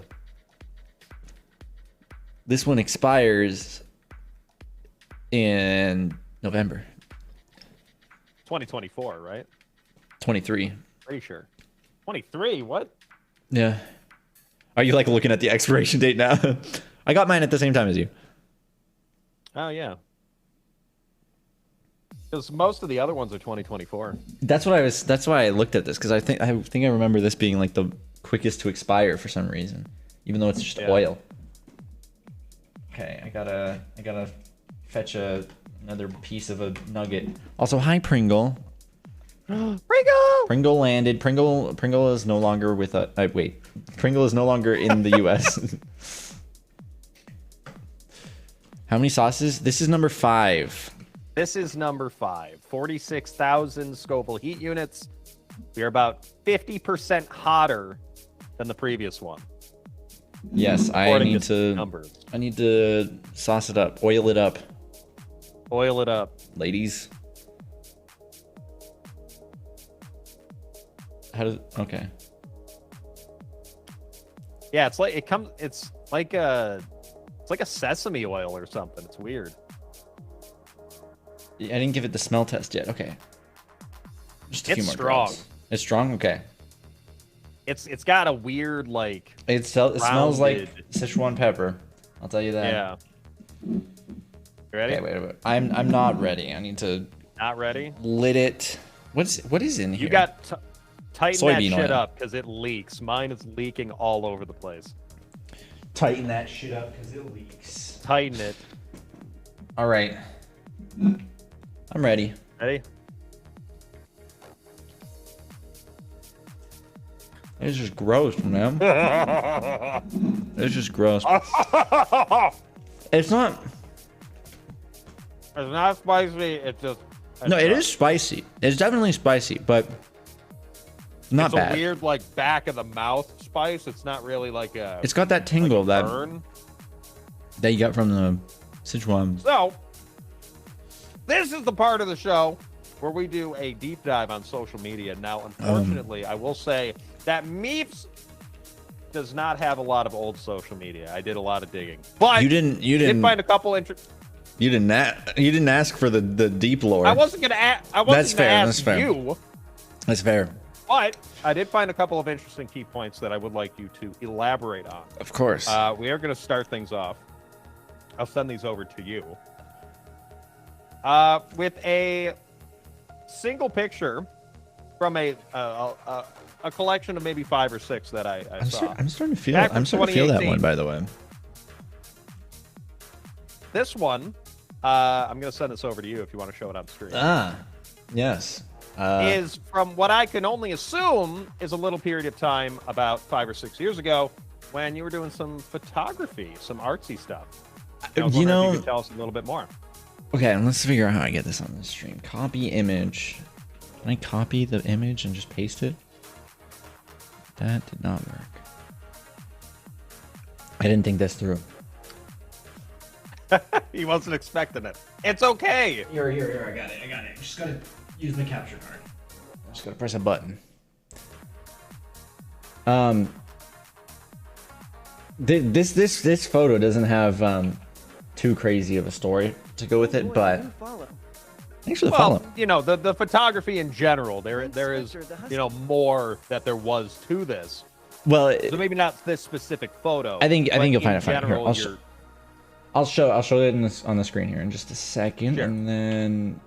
this one expires in November 2024, right? 23. Pretty sure. 23? What? Yeah. Are you like looking at the expiration date now? I got mine at the same time as you. Oh yeah. Because most of the other ones are 2024. That's why I looked at this, because I think I remember this being like the quickest to expire for some reason, even though it's just oil. Okay, I gotta fetch another piece of a nugget. Also, hi Pringle. Pringle landed. Pringle is no longer with a. Wait, Pringle is no longer in the U.S. How many sauces? This is number 5. This is number 5. 46,000 Scoville heat units. We are about 50% hotter than the previous one. Yes, I need to sauce it up, oil it up. Oil it up, ladies. Okay. Yeah, it's like a sesame oil or something. It's weird. I didn't give it the smell test yet. Okay. Just a few more strong. drops. It's strong. Okay. It's got a weird like. It smells like Sichuan pepper. I'll tell you that. Yeah. You ready? Okay, wait. I'm not ready. I need to. Not ready. Lit it. What is in here? You got tighten soybean that shit oil up because it leaks. Mine is leaking all over the place. Tighten that shit up because it leaks. Tighten it. All right. I'm ready. Ready? It's just gross, man. It's just gross. It's not. It's not spicy. It's just. No, it is spicy. It's definitely spicy, but not bad. It's a weird, like, back of the mouth spice. It's not really like a. It's got that tingle like burn. that you got from the Sichuan. So, this is the part of the show where we do a deep dive on social media. Now, unfortunately, I will say that Meeps does not have a lot of old social media. I did a lot of digging, but you didn't find a couple You didn't ask for the deep lore. I wasn't gonna ask. I wasn't gonna ask you. That's fair. But I did find a couple of interesting key points that I would like you to elaborate on. Of course. We are going to start things off. I'll send these over to you. With a single picture from a collection of maybe 5 or 6 that I saw. I'm starting to feel that one, by the way. This one, I'm going to send this over to you if you want to show it on screen. Yes. Is from what I can only assume is a little period of time about 5 or 6 years ago when you were doing some photography, some artsy stuff. You know, if you could tell us a little bit more. Okay, let's figure out how I get this on the stream. Copy image. Can I copy the image and just paste it? That did not work. I didn't think this through. He wasn't expecting it. It's okay. Here, I got it. I'm just gonna use my capture card. I'm just gonna press a button. This photo doesn't have too crazy of a story to go with it, but thanks for the follow. You know, the photography in general, there is, you know, more that there was to this. Well, so maybe not this specific photo. I think you'll find it fine. Here, I'll show it on the screen here in just a second, sure. And then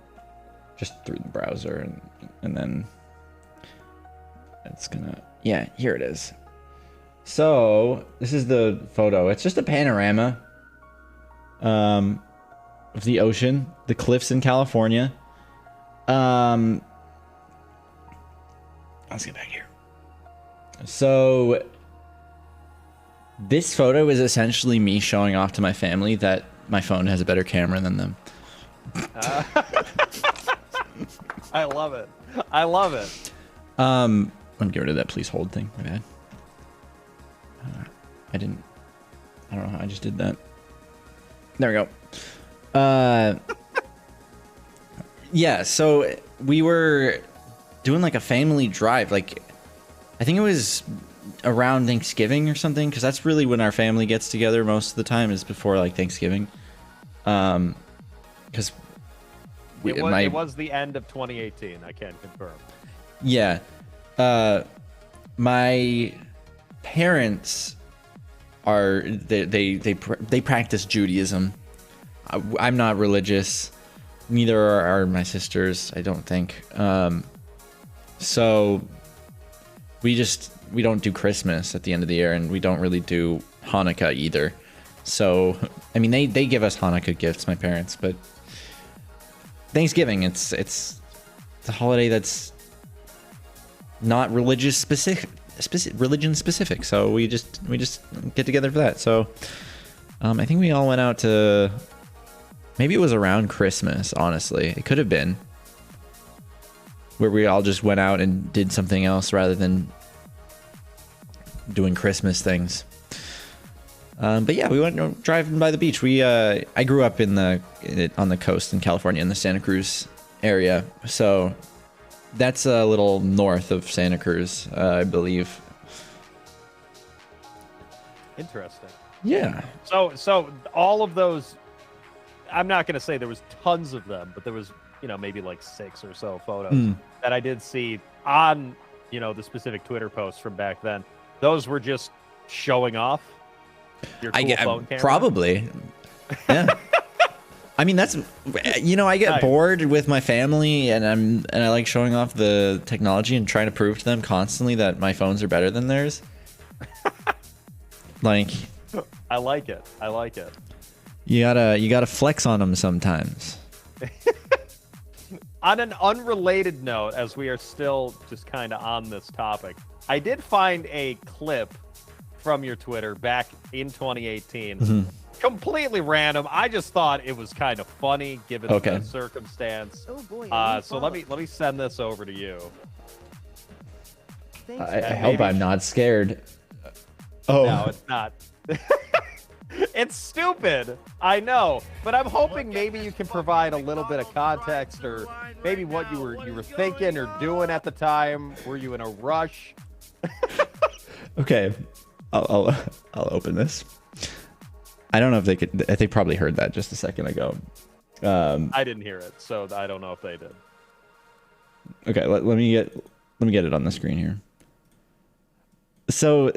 just through the browser, and then it's gonna, yeah, here it is. So this is the photo. It's just a panorama of the ocean, the cliffs in California. Let's get back here. So this photo is essentially me showing off to my family that my phone has a better camera than them. I love it. I love it. I'm gonna get rid of that please hold thing. My bad. I don't know how I just did that. There we go. Yeah, so we were doing like a family drive. Like, I think it was around Thanksgiving or something, because that's really when our family gets together most of the time, is before like Thanksgiving. Because it was the end of 2018. I can confirm. Yeah, my parents are they practice Judaism. I'm not religious. Neither are my sisters, I don't think. So we don't do Christmas at the end of the year, and we don't really do Hanukkah either. So, I mean, they give us Hanukkah gifts, my parents, but Thanksgiving, it's a holiday that's not religion specific. So we just get together for that. So, I think we all went out to, maybe it was around Christmas, honestly. It could have been, where we all just went out and did something else rather than doing Christmas things. But yeah, we went driving by the beach. I grew up on the coast in California, in the Santa Cruz area. So that's a little north of Santa Cruz, I believe. Interesting. Yeah. So all of those, I'm not going to say there was tons of them, but there was, maybe like 6 or so photos that I did see on, the specific Twitter posts from back then. Those were just showing off your cool phone camera. Probably. Yeah. I mean, that's, I get bored with my family, and I like showing off the technology and trying to prove to them constantly that my phones are better than theirs. Like, I like it. I like it. You gotta flex on them sometimes. On an unrelated note, as we are still just kind of on this topic, I did find a clip from your Twitter back in 2018. Mm-hmm. Completely random. I just thought it was kind of funny given the circumstance. Oh boy, so let me send this over to you. I hope I'm not scared. Oh no, it's not. It's stupid. I know, but I'm hoping maybe you can provide a little bit of context, or maybe what you were thinking or doing at the time. Were you in a rush? Okay, I'll open this. I don't know if they could. They probably heard that just a second ago. I didn't hear it, so I don't know if they did. Okay, let me get it on the screen here. So,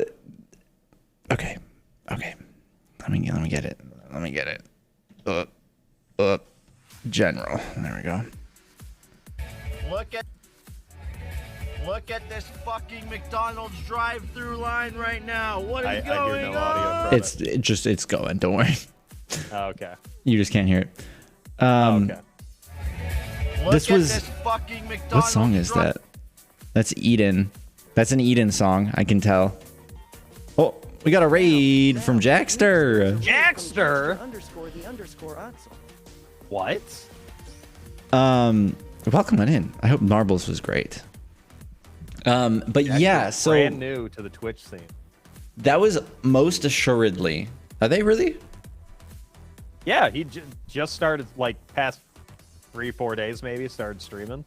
okay. Let me get it. General. There we go. Look at this fucking McDonald's drive-through line right now. What is going I hear no audio from It's going. Don't worry. Oh, okay. You just can't hear it. Okay. This fucking McDonald's. What song is that? That's Eden. That's an Eden song. I can tell. Oh, we got a raid from Jackster. Jackster. What? Welcome on in. I hope Marbles was great. But Jackster's yeah, so brand new to the Twitch scene. That was most assuredly. Are they really? Yeah, he just started like past 3-4 days maybe started streaming,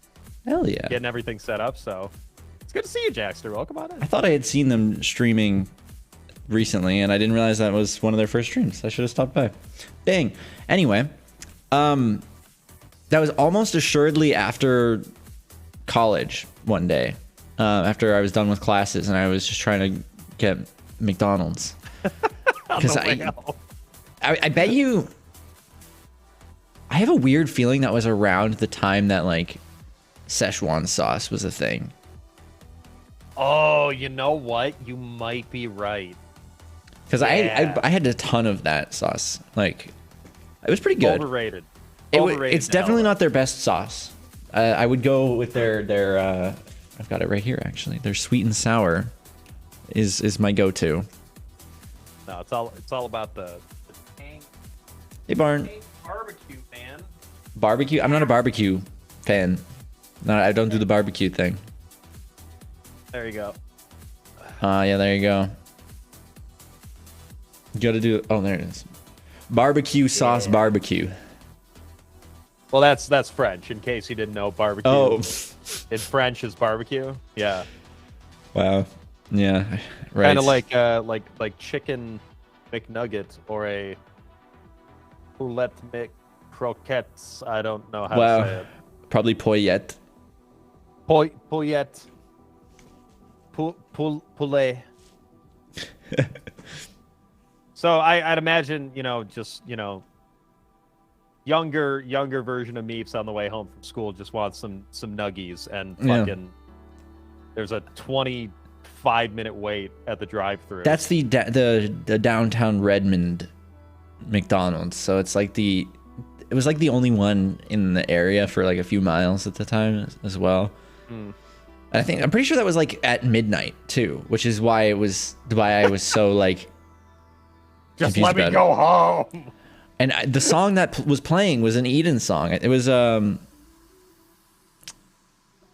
Hell yeah. getting everything set up. So it's good to see you, Jackster. Welcome on in. I thought I had seen them streaming recently, and I didn't realize that was one of their first streams. I should have stopped by. Dang. Anyway, that was almost assuredly after college one day, after I was done with classes, and I was just trying to get McDonald's. Because I bet you, I have a weird feeling that was around the time that like Sichuan sauce was a thing. Oh, you know what? You might be right. Because I had a ton of that sauce. Like, it was pretty good. Overrated. It's definitely not their best sauce. I would go with their I've got it right here actually. Their sweet and sour is my go-to. No, it's all about the tank. Hey Barn. Barbecue, man. Barbecue? I'm not a barbecue fan. No, I don't do the barbecue thing. There you go. Yeah, there you go. You gotta do. Oh, there it is. Barbecue sauce barbecue. Well, that's French. In case you didn't know, barbecue. Oh, in French is barbecue. Yeah. wow. Yeah, right. Kind of like chicken McNugget or a poulet McCroquettes. I don't know how to say it. Probably poyette. Poulet. Poulet. So I'd imagine, just, younger version of Meeps on the way home from school just wants some nuggies and fucking there's a 25-minute wait at the drive-thru. That's the downtown Redmond McDonald's. So it's like it was like the only one in the area for like a few miles at the time as well. I'm pretty sure that was like at midnight too, which is why I was so like just let me go home. And the song that was playing was an Eden song. It was oh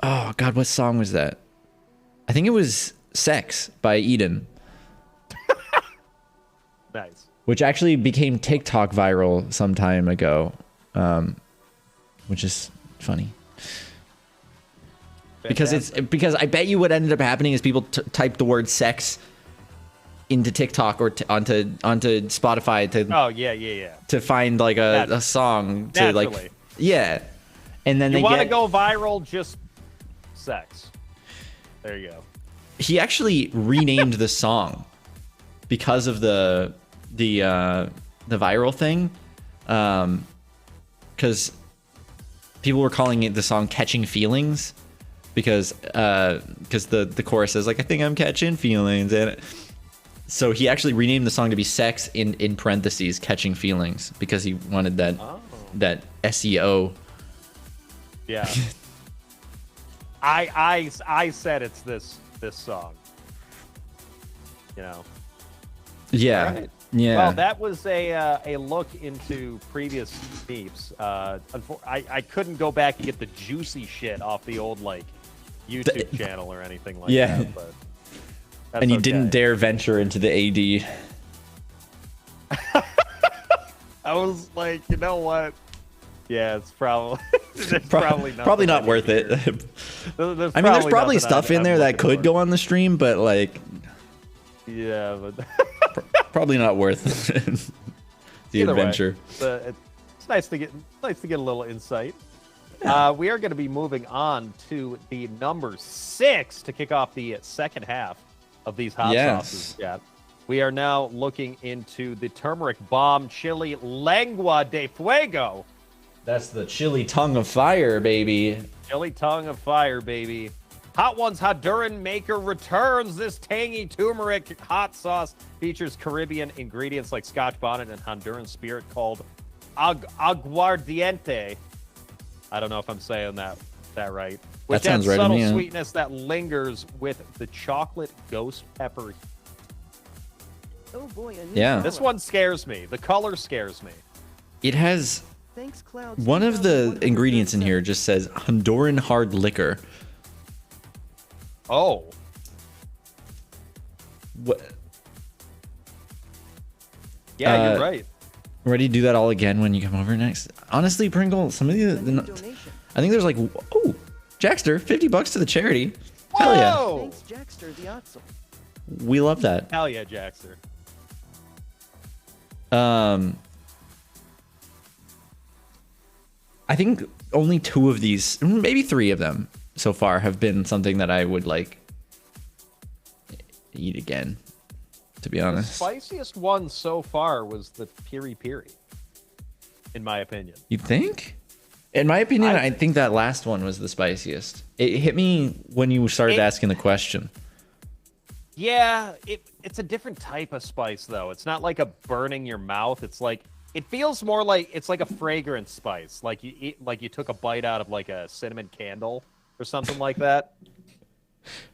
god, what song was that? I think it was Sex by Eden. Nice. Which actually became TikTok viral some time ago, which is funny. Fantastic. Because I bet you what ended up happening is people typed the word sex into TikTok or onto Spotify to find like a song to Naturally. and then you they want to go viral, just sex. There you go. He actually renamed the song because of the viral thing, because people were calling it the song "Catching Feelings" because the chorus says like I think I'm catching feelings, and so he actually renamed the song to be "Sex" in parentheses "Catching Feelings" because he wanted that SEO. Yeah. I said it's this song. Yeah. Right. Yeah. Well, that was a look into previous Meeps. I couldn't go back and get the juicy shit off the old like YouTube channel or anything like that. But and you didn't dare venture into the AD. I was like, you know what? Yeah, it's probably probably not worth it. There's probably stuff in there that could go on the stream, but like, yeah, but probably not worth the either adventure. Way, it's nice to get a little insight. Yeah. We are going to be moving on to the number 6 to kick off the second half of these hot sauces. Yeah, we are now looking into the turmeric bomb chili lengua de fuego. That's the chili tongue of fire, baby. Chili tongue of fire, baby. Hot Ones Honduran Maker returns. This tangy turmeric hot sauce features Caribbean ingredients like Scotch bonnet and Honduran spirit called aguardiente. I don't know if I'm saying that right. Which that sounds right subtle to me, yeah. sweetness that lingers with the chocolate ghost pepper. Oh boy, This one scares me. The color scares me. It has... Thanks, Clouds. One of the ingredients in here just says Honduran hard liquor. Oh. What? Yeah, you're right. Ready to do that all again when you come over next? Honestly, Pringle, some of I think there's like, oh, Jackster, $50 to the charity. Hell yeah. Whoa! Thanks, Jackster the Otzel. We love that. Hell yeah, Jackster. I think only 2 of these, maybe 3 of them so far have been something that I would like eat again, to be honest. The spiciest one so far was the piri piri, in my opinion. You think? In my opinion, I think that last one was the spiciest. It hit me when you started asking the question. Yeah, it's a different type of spice though. It's not like a burning your mouth. It's like it feels more like it's like a fragrance spice. Like you took a bite out of like a cinnamon candle or something like that.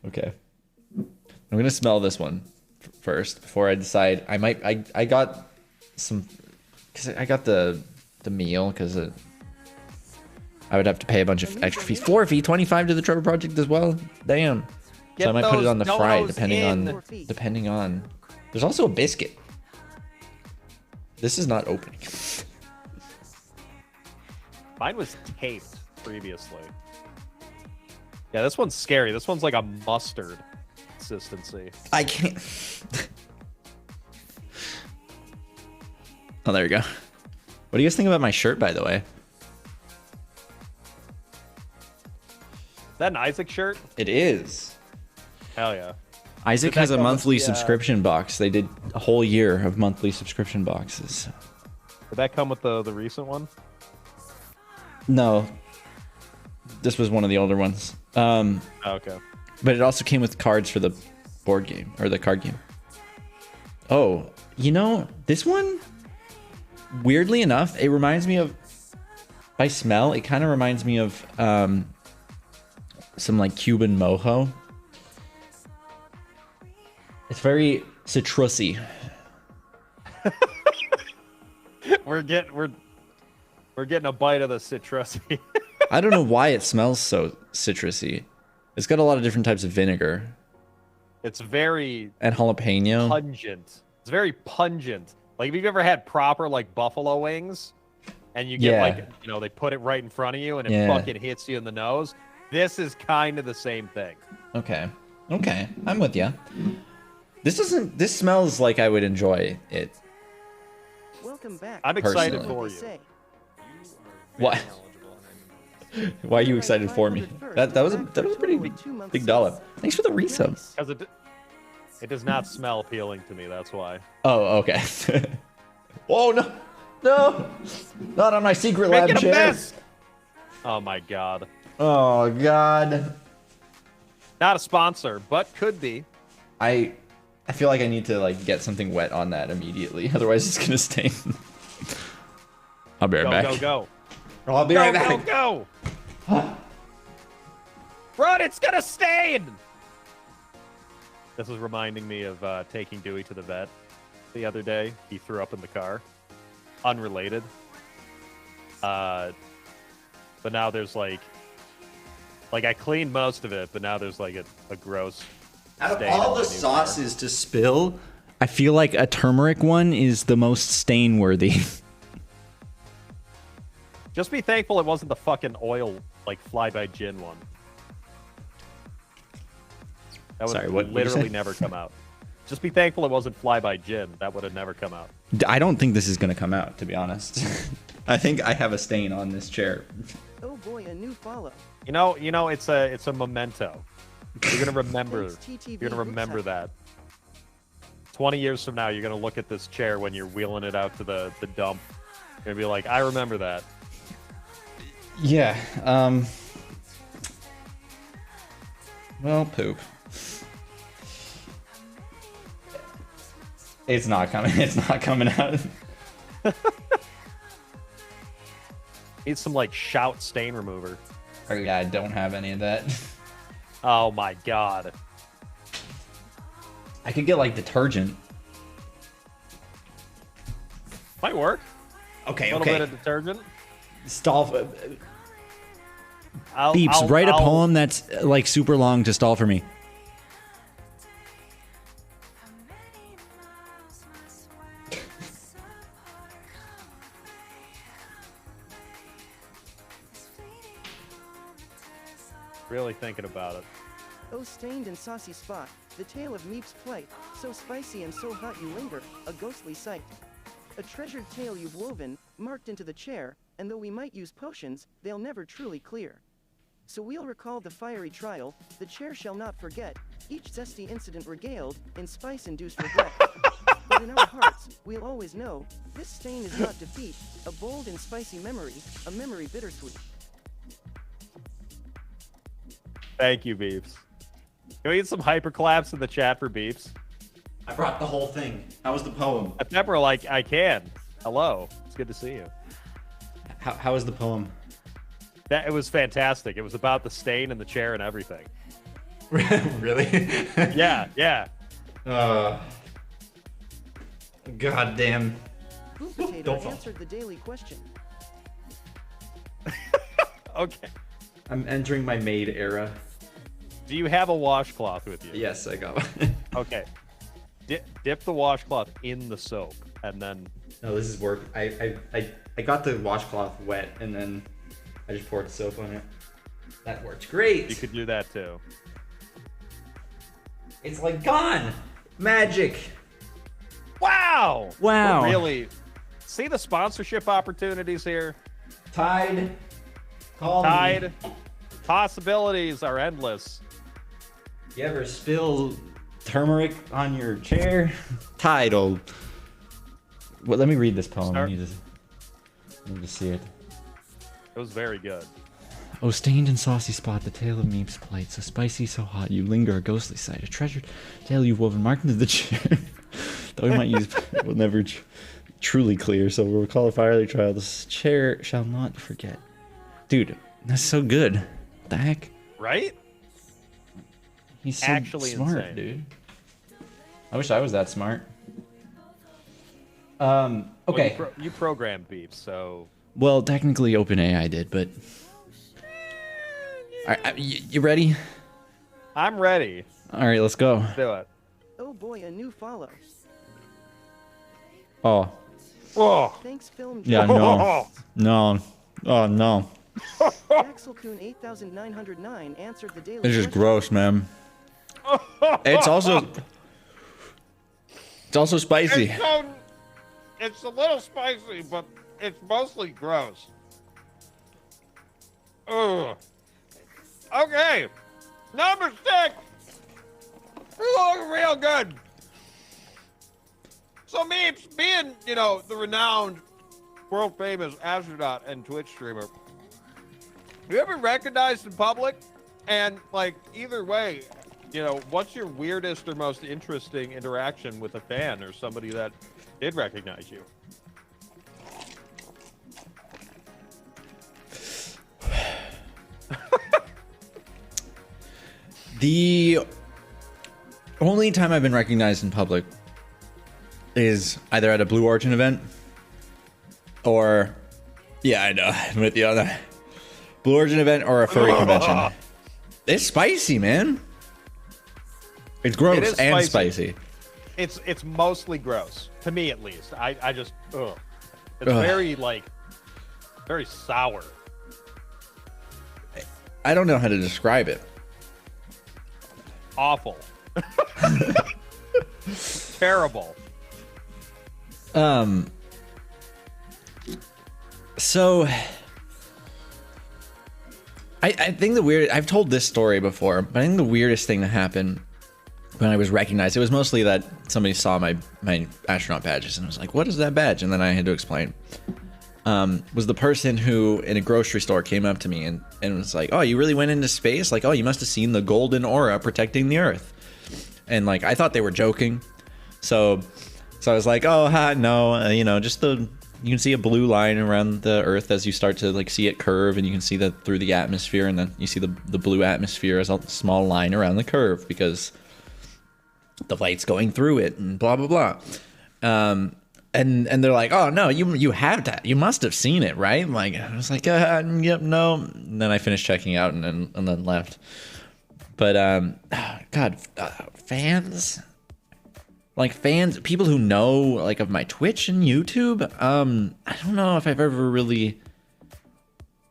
Okay. I'm gonna smell this one first before I decide. I got some because I got the meal because I would have to pay a bunch of extra fees. 4 fee, 25 to the Trevor Project as well. Damn. So I might put it on the fry depending on. There's also a biscuit. This is not opening. Mine was taped previously. Yeah, this one's scary. This one's like a mustard consistency. I can't. Oh, there you go. What do you guys think about my shirt, by the way? Is that an Isaac shirt? It is. Hell yeah. Isaac has a monthly subscription box. They did a whole year of monthly subscription boxes. Did that come with the recent one? No. This was one of the older ones. Okay. But it also came with cards for the board game, or the card game. Oh, you know, this one, weirdly enough, it reminds me of, by smell, it kind of reminds me of some like Cuban mojo. It's very citrusy. We're getting a bite of the citrusy. I don't know why it smells so citrusy. It's got a lot of different types of vinegar. It's very and jalapeno. Pungent. It's very pungent. Like, have you ever had proper like buffalo wings, and you get like, you know, they put it right in front of you and it fucking hits you in the nose? This is kind of the same thing. Okay. Okay, I'm with you. This smells like I would enjoy it. Welcome back. I'm excited Personally. for you. Why? Why are you excited for me? That was a pretty big dollop. Thanks for the resub. Because it does not smell appealing to me. That's why. Oh, okay. Oh no, no, not on my secret lab Making a chair. mess. Oh my god. Oh god. Not a sponsor, but could be. I feel like I need to like get something wet on that immediately, otherwise it's gonna stain. I'll be right back. Go, go, go. I'll be right back. Go, go. Run, it's gonna stain! This is reminding me of taking Dewey to the vet the other day. He threw up in the car. Unrelated. But now there's like I cleaned most of it, but now there's like a gross Out of stain all in the new sauces to spill, I feel like a turmeric one is the most stain worthy. Just be thankful it wasn't the fucking oil, like, fly-by gin one. That would literally never come out. Just be thankful it wasn't fly-by gin. That would have never come out. I don't think this is going to come out, to be honest. I think I have a stain on this chair. Oh boy, a new follow. You know, it's a memento. You're gonna remember. You're gonna remember that. 20 years from now, you're gonna look at this chair when you're wheeling it out to the dump. You're gonna be like, I remember that. Yeah. Well, poop. It's not coming. It's not coming out. Need some like shout stain remover. Oh, yeah, I don't have any of that. Oh my god. I could get like detergent. Might work. Okay, A little bit of detergent. Stall. Beeps, write a poem that's like super long to stall for me. Really thinking about it. Oh, stained and saucy spot, the tale of Meep's plight, so spicy and so hot you linger, a ghostly sight. A treasured tale you've woven, marked into the chair, and though we might use potions, they'll never truly clear. So we'll recall the fiery trial, the chair shall not forget, each zesty incident regaled, in spice-induced regret. But in our hearts, we'll always know, this stain is not defeat, a bold and spicy memory, a memory bittersweet. Thank you, Beeps. Can we get some hyperclaps in the chat for Beeps? I brought the whole thing. How was the poem? At Pepper, like, I can. Hello. It's good to see you. How was the poem? It was fantastic. It was about the stain and the chair and everything. Really? Yeah. God damn. Food Potato answered the daily question. Okay. I'm entering my maid era. Do you have a washcloth with you? Yes, I got one. Okay. Dip the washcloth in the soap, and then... No, this is work. I got the washcloth wet, and then I just poured soap on it. That worked great. You could do that, too. It's like gone. Magic. Wow! Wow. We're really... See the sponsorship opportunities here? Tide. Call Tide. me. Possibilities are endless. You ever spill turmeric on your chair? Title. Well, let me read this poem. I need to see it. It was very good. Oh, stained and saucy spot, the tale of Meep's plight, so spicy, so hot, you linger a ghostly sight, a treasured tale you've woven, marked into the chair. Though we might use, will never truly clear, so we'll recall a fiery trial. This chair shall not forget. Dude, that's so good. What the heck? Right? He's so actually smart, insane. dude. I wish I was that smart. Okay. Well, you programmed Beeps, so... Well, technically OpenAI did, but... Alright, you ready? I'm ready. Alright, let's go. Let's do it. Oh boy, a new follow. Oh. Oh. Thanks, film. Yeah, no. No. Oh, no. Axelcoon 8909 answered the daily This is question. gross, man. It's also spicy. It's a little spicy, but it's mostly gross. Ugh. Okay. Number 6. You're looking real good. So Meeps, being, the renowned, world famous astronaut and Twitch streamer, you ever recognized in public? And either way, what's your weirdest or most interesting interaction with a fan or somebody that did recognize you? The only time I've been recognized in public is either at a Blue Origin event or, yeah, I know, I'm with you on that. Blue Origin event or a furry convention. It's spicy, man. It's gross It is and spicy. It's mostly gross, to me at least. I just, ugh. It's very, very sour. I don't know how to describe it. Awful. Terrible. So I think I've told this story before, but I think the weirdest thing that happened when I was recognized, it was mostly that somebody saw my astronaut badges and was like, what is that badge? And then I had to explain. Was the person who in a grocery store came up to me and was like, oh, you really went into space? Like, oh, you must have seen the golden aura protecting the Earth. And I thought they were joking. So I was like, oh, no, just you can see a blue line around the Earth as you start to see it curve, and you can see that through the atmosphere, and then you see the blue atmosphere as a small line around the curve because the light's going through it, and blah blah blah. And they're like, oh no, you have that, you must have seen it, right? I was like, yep, no. And then I finished checking out and then left. But God, fans. Fans, people who know of my Twitch and YouTube, I don't know if I've ever really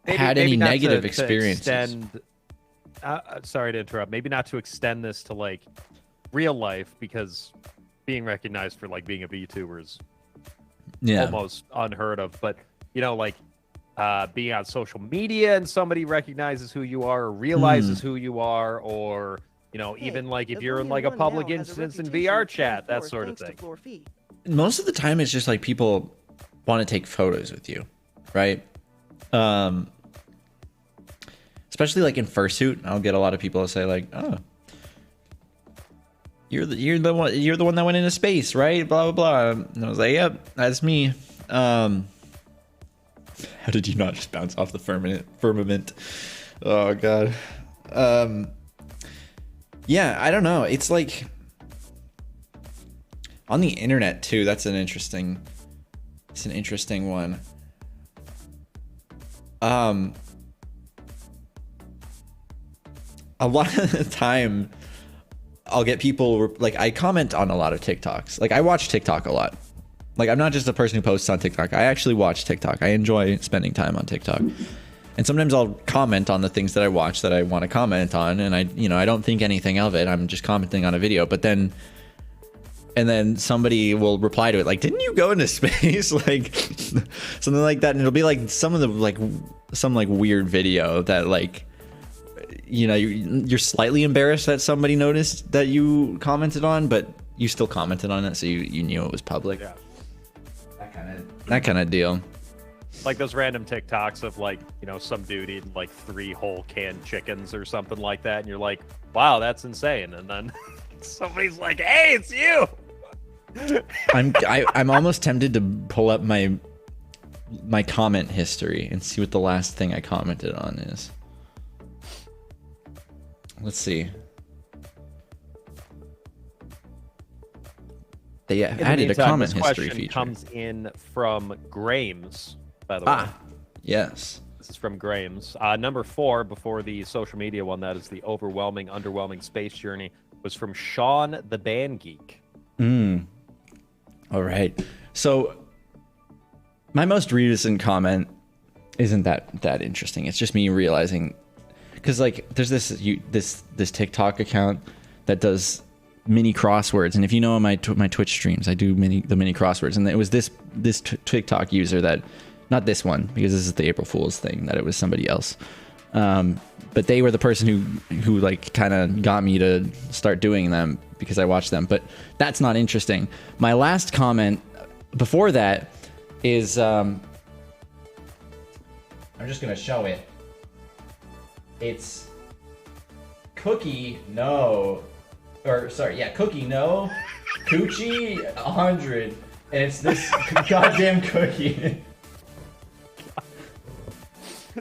had any negative experiences. sorry to interrupt. Maybe not to extend this to like real life, because being recognized for like being a VTuber is almost unheard of. But you know, like being on social media and somebody recognizes who you are or realizes who you are, or you know, even like if you're in like a public instance in VR chat, that sort of thing. Most of the time, it's just like people want to take photos with you, right? Especially like in fursuit, I'll get a lot of people to say like, "Oh, you're the one that went into space, right?" Blah blah blah. And I was like, "Yep, that's me." How did you not just bounce off the firmament? Oh god. Yeah, I don't know. It's like on the internet too. It's an interesting one. A lot of the time I'll get people like, I comment on a lot of TikToks. Like I watch TikTok a lot. Like I'm not just a person who posts on TikTok. I actually watch TikTok. I enjoy spending time on TikTok. And sometimes I'll comment on the things that I watch that I want to comment on, and I don't think anything of it. I'm just commenting on a video, but then somebody will reply to it like, "Didn't you go into space?" Like something like that, and it'll be like some weird video that like, you know, you're slightly embarrassed that somebody noticed that you commented on, but you still commented on it, so you knew it was public. Yeah. That kind of deal. Like those random TikToks of like, you know, some dude eating like 3 whole canned chickens or something like that, and you're like, "Wow, that's insane." And then somebody's like, "Hey, it's you." I'm almost tempted to pull up my comment history and see what the last thing I commented on is. Let's see. They added a comment history feature. Comes in from Grames, by the way. Yes. This is from Grames. Number 4 before the social media one, that is the underwhelming space journey, was from Sean the Band Geek. All right. So my most recent comment isn't that interesting. It's just me realizing, because like there's this TikTok account that does mini crosswords, and if you know my Twitch streams, I do the mini crosswords, and it was this TikTok user that, not this one because this is the April Fool's thing, that it was somebody else, but they were the person who like kind of got me to start doing them because I watched them. But that's not interesting. My last comment before that is I'm just gonna show it. It's Cookie No. Or sorry, yeah, Cookie No, Coochie 100, and it's this goddamn cookie.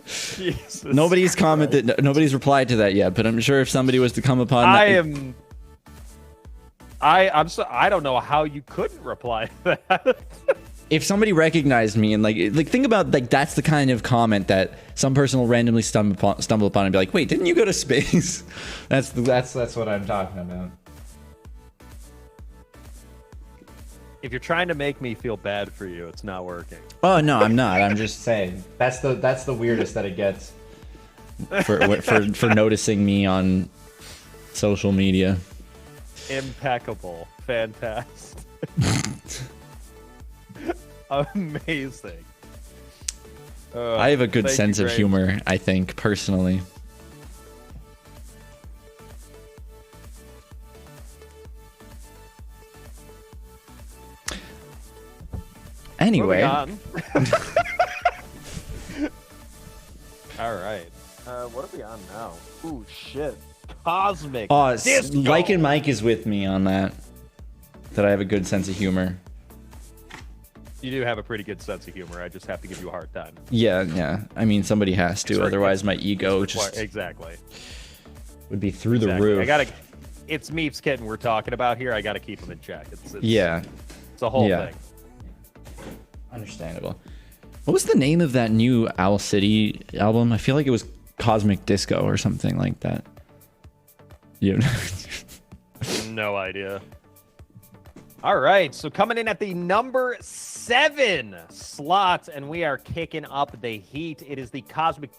Jesus nobody's Christ. commented, nobody's replied to that yet, but I'm sure if somebody was to come upon that, I don't know how you couldn't reply to that. if somebody recognized me and like think about, like, that's the kind of comment that some person will randomly stumble upon and be like, "Wait, didn't you go to space?" That's what I'm talking about. If you're trying to make me feel bad for you, it's not working. Oh no, I'm not. I'm just saying that's the weirdest that it gets for noticing me on social media. Impeccable, fantastic. Amazing. I have a good sense of humor, I think, personally. Anyway. All right. What are we on now? Ooh, shit. Cosmic Disco. Like and Mike is with me on that I have a good sense of humor. You do have a pretty good sense of humor. I just have to give you a hard time. Yeah. I mean, somebody has to. Otherwise, my ego just exactly would be through the roof. It's MeepsKitten we're talking about here. I gotta keep them in check. It's a whole thing. Understandable. What was the name of that new Owl City album? I feel like it was Cosmic Disco or something like that. You no idea. All right, so coming in at the number 7 slot, and we are kicking up the heat. It is the Cosmic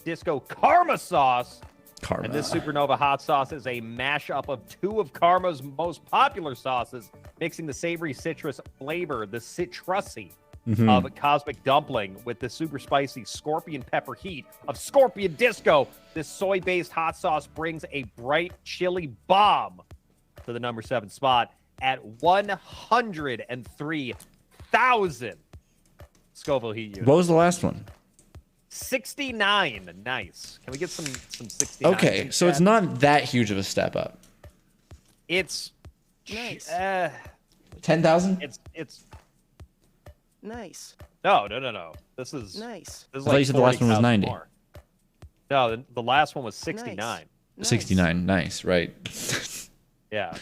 Disco Karma Sauce Karma. And this Supernova hot sauce is a mashup of two of Karma's most popular sauces, mixing the savory citrus flavor, the citrusy of Cosmic Dumpling, with the super spicy scorpion pepper heat of Scorpion Disco. This soy-based hot sauce brings a bright chili bomb to the number 7 spot at 103,000 Scoville heat units. What was the last one? 69. Nice. Can we get some 69? Okay, so it's not that huge of a step up. It's Nice. 10,000? It's Nice. no. This is Nice. This is I thought you said the last one was 90. more. No, the last one was 69. Nice. 69. Nice, right. Yeah.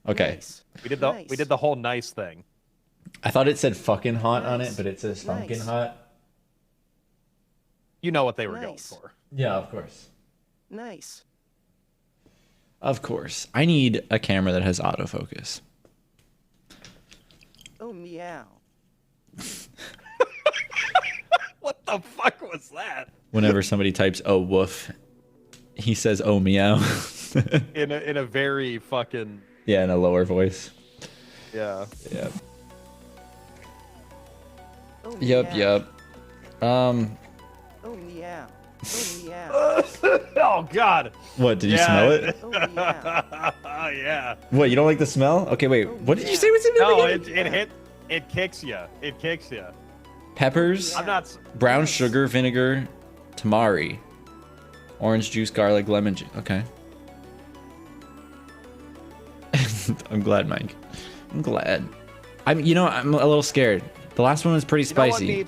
Okay. Nice. We did Nice. the whole nice thing. I thought it said fucking hot on it, Nice. but it says funkin' Nice. hot. You know what they were going Nice. for. Yeah, of course. Nice. Of course. I need a camera that has autofocus. Oh, meow. What the fuck was that? Whenever somebody types "oh woof," he says "oh meow." In a very fucking Yeah, in a lower voice. yeah. Yeah. Oh, Yep. meow. Yep. Oh, meow. Oh, meow. Oh God. What? Did you Yeah. smell it? Oh, meow. Oh yeah. What? You don't like the smell? Okay, wait. What did you say was in the No, beginning? it kicks you. It kicks you. Peppers, I'm not. brown sugar, vinegar, tamari, orange juice, garlic, lemon juice. Okay. I'm glad, Mike. I'm glad. I'm a little scared. The last one was pretty spicy. You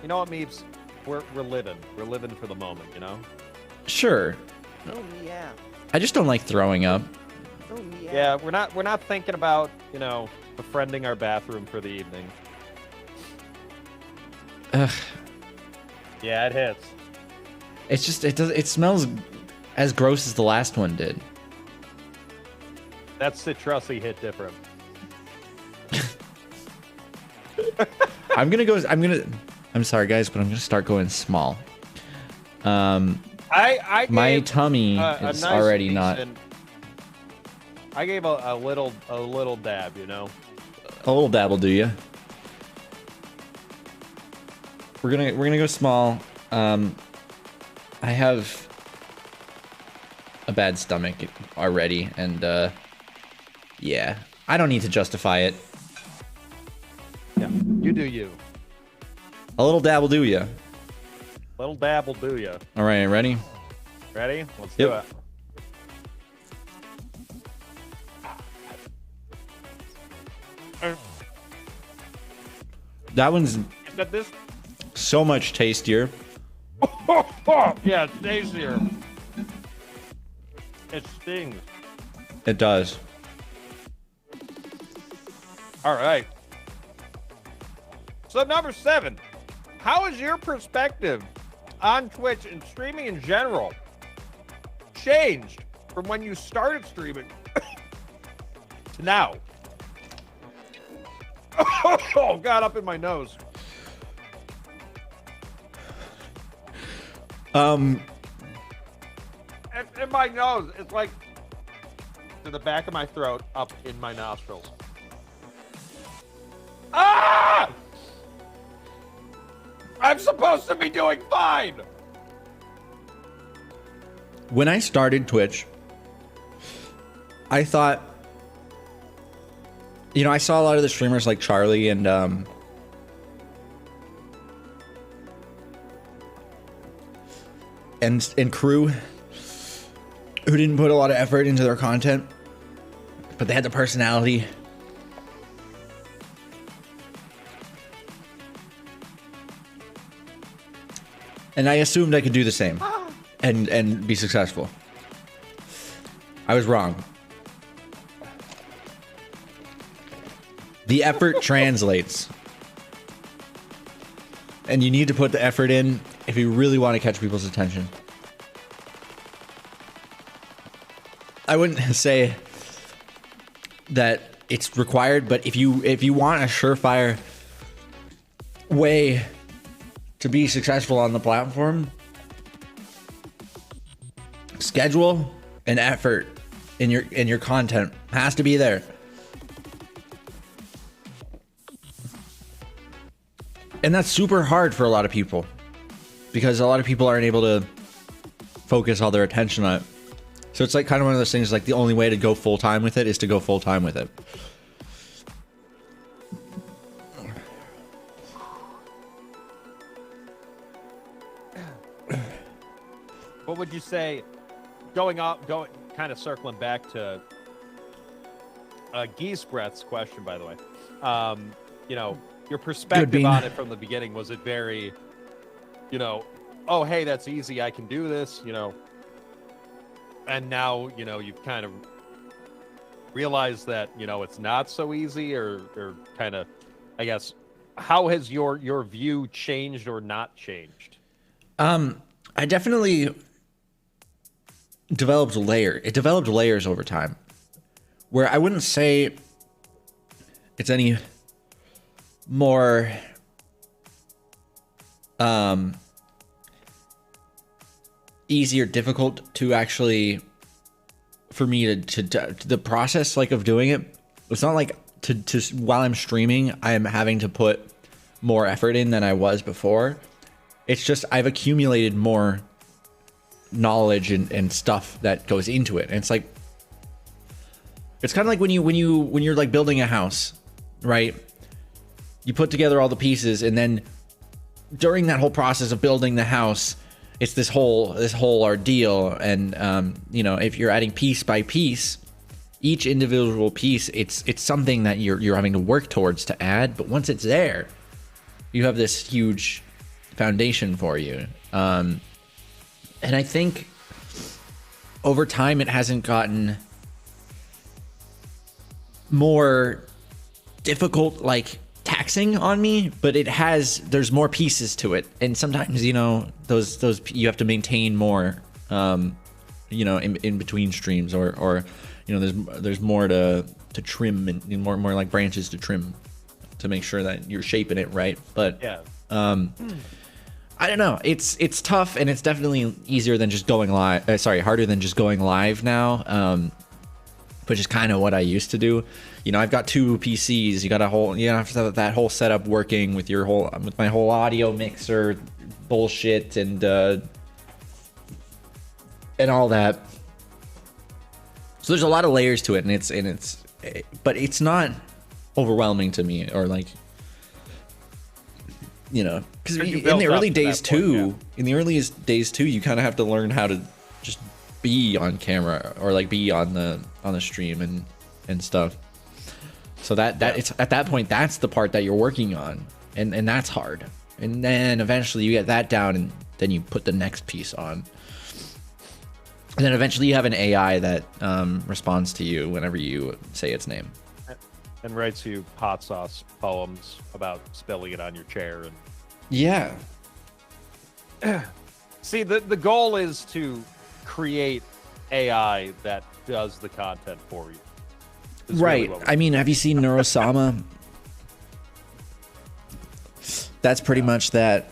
know what, Meeps? We're living. We're living for the moment, you know? Sure. Oh, meow. I just don't like throwing up. Oh, meow. Yeah, we're not thinking about, befriending our bathroom for the evening. Ugh. Yeah, it hits. It's just it smells as gross as the last one did. That citrusy hit different. I'm sorry guys, but I'm gonna start going small. I My gave tummy a is nice already not decent- I gave a little dab, you know. a little dabble, do you? We're gonna go small. I have a bad stomach already, and yeah, I don't need to justify it. Yeah, you do you. A little dabble, do ya? Little dab will do you. All right, ready? Ready? Let's Yep. do it. That one's That this so much tastier. yeah, it's tastier. It stings. It does. All right. So number 7, how has your perspective on Twitch and streaming in general changed from when you started streaming to now? Oh, got up in my nose. In my nose, it's like to the back of my throat, up in my nostrils. Ah! I'm supposed to be doing fine. When I started Twitch, I thought, I saw a lot of the streamers like Charlie and crew who didn't put a lot of effort into their content, but they had the personality. And I assumed I could do the same and be successful. I was wrong. The effort translates. And you need to put the effort in if you really want to catch people's attention. I wouldn't say that it's required, but if you want a surefire way to be successful on the platform, schedule and effort in your content has to be there. And that's super hard for a lot of people because a lot of people aren't able to focus all their attention on it. So it's like kind of one of those things, like the only way to go full time with it is to go full time with it. What would you say, going kind of circling back to Geese Breath's question, by the way, you know, your perspective on it from the beginning, was it very, you know, oh, hey, that's easy, I can do this, you know, and now, you know, you've kind of realized that, you know, it's not so easy, or kind of, I guess, how has your view changed or not changed? I definitely developed layers over time, where I wouldn't say it's any more easy or difficult to actually, for me to the process like of doing it. It's not like to while I'm streaming I am having to put more effort in than I was before. It's just I've accumulated more knowledge and stuff that goes into it. And it's like, it's kind of like when you're like building a house, right? You put together all the pieces, and then during that whole process of building the house, it's this whole ordeal. And you know, if you're adding piece by piece, each individual piece, it's something that you're having to work towards to add. But once it's there, you have this huge foundation for you. And I think over time it hasn't gotten more difficult, like taxing on me, but there's more pieces to it. And sometimes, you know, those you have to maintain more, you know, in between streams, or you know, there's more to trim, and more like branches to trim to make sure that you're shaping it right. But yeah, I don't know. It's tough, and it's definitely easier than just going live. Harder than just going live now. Which is kind of what I used to do. You know, I've got 2 PCs. You have to have that whole setup working with my whole audio mixer bullshit and all that. So there's a lot of layers to it, but it's not overwhelming to me, or like, you know, because in the early days too, in the earliest days too, you kind of have to learn how to just be on camera, or like be on the stream and stuff. So it's at that point, that's the part that you're working on, and that's hard. And then eventually you get that down, and then you put the next piece on. And then eventually you have an AI that responds to you whenever you say its name. And writes you hot sauce poems about spilling it on your chair. And yeah. See, the goal is to create AI that does the content for you. Right. Really, I mean, have you seen Neurosama? That's pretty much that.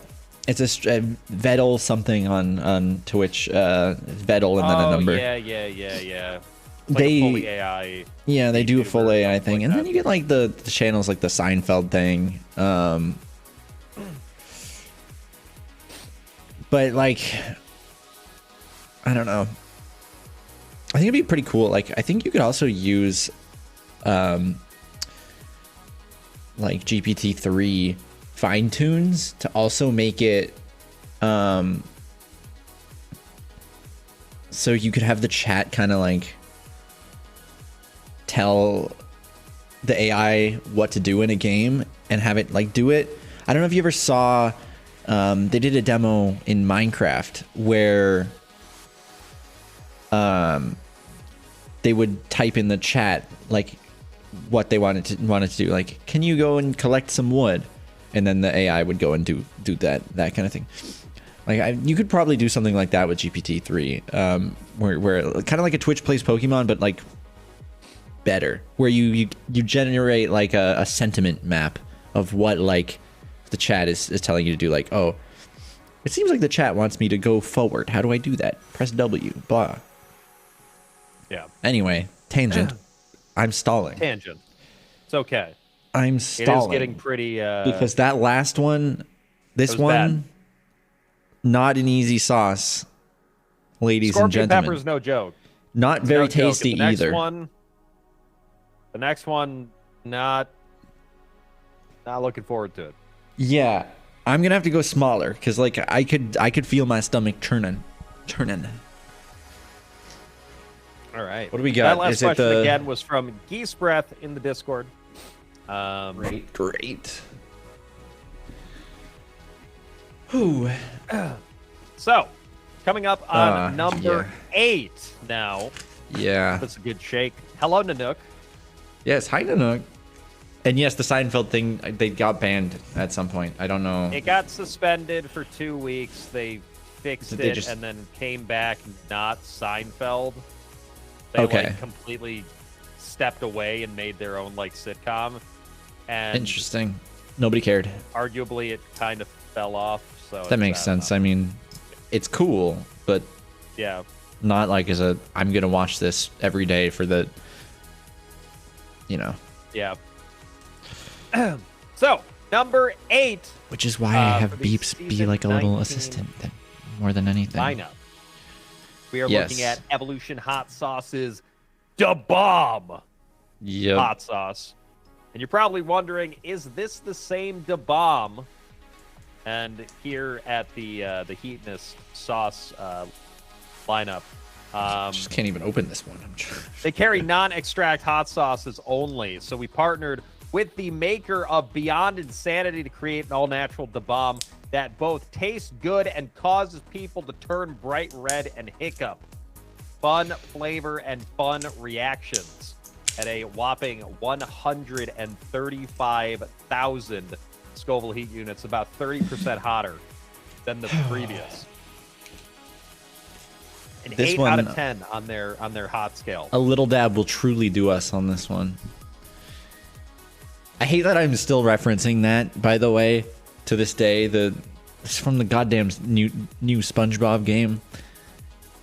It's a Vettel something on Twitch. Vettel and then a number. Yeah. Like a fully AI. Yeah, they do a full AI thing, and then you get like the channels like the Seinfeld thing. But like, I don't know. I think it'd be pretty cool. Like, I think you could also use like GPT-3 fine tunes to also make it so you could have the chat kind of like tell the AI what to do in a game and have it like do it. I don't know if you ever saw they did a demo in Minecraft where they would type in the chat like what they wanted to do, like, can you go and collect some wood, and then the AI would go and do that kind of thing. Like, you could probably do something like that with GPT-3, where kind of like a Twitch plays Pokemon, but like better, where you generate like a sentiment map of what like the chat is telling you to do. Like, oh, It seems like the chat wants me to go forward. How do I do that? Press W. Blah. Yeah. Anyway, tangent. I'm stalling. Tangent. It's okay. I'm It stalling. is getting pretty. Because that last one, this was one, bad. not an easy sauce, ladies and Scorpion gentlemen. pepper is no joke. Not It's very no joke. tasty And the next either. The next one, not looking forward to it. Yeah, I'm gonna have to go smaller because like I could feel my stomach churning. All right. What do we got? That last Is it question the- again was from Geese Breath in the Discord. Great. Whew. So, coming up on number yeah. 8 now. Yeah. That's a good shake. Hello, Nanook. Yes, hi Nanook. And yes, the Seinfeld thing, they got banned at some point. I don't know. It got suspended for 2 weeks. They fixed Did they it just- and then came back not Seinfeld. They Okay. like completely stepped away and made their own like sitcom. And Interesting. Nobody cared. arguably it kind of fell off. So That makes sense. I mean, it's cool, but yeah. not like as a I'm gonna watch this every day for the, you know. Yeah. So, number 8 Which is why I have for the Beeps be season like a little 19 assistant more than anything. lineup. We are Yes. looking at Evolution Hot Sauce's Da Bomb Yep. hot sauce. And you're probably wondering, is this the same Da Bomb? And here at the Heatness sauce lineup, Just can't even open this one. they carry non-extract hot sauces only. So we partnered with the maker of Beyond Insanity to create an all-natural Da Bomb that both tastes good and causes people to turn bright red and hiccup. Fun flavor and fun reactions at a whopping 135,000 Scoville heat units, about 30% hotter than the previous. An This 8 out one- of 10 on their hot scale. A little dab will truly do us on this one. I hate that I'm still referencing that, by the way, to this day. It's from the goddamn new SpongeBob game.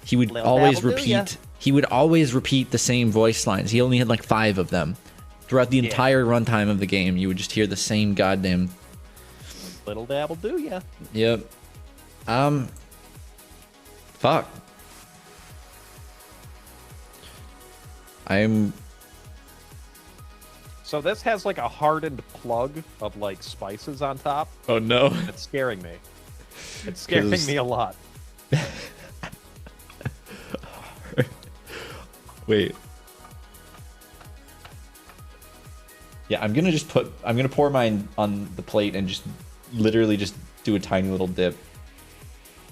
He would Little always dabble do ya. repeat. He would always repeat the same voice lines. He only had like 5 of them throughout the entire runtime of the game. You would just hear the same goddamn. Little dabble do ya. Yep. Fuck. So this has like a hardened plug of like spices on top. Oh no. It's scaring me. It's scaring 'Cause- me a lot. Wait. Yeah, I'm gonna pour mine on the plate and just literally just do a tiny little dip.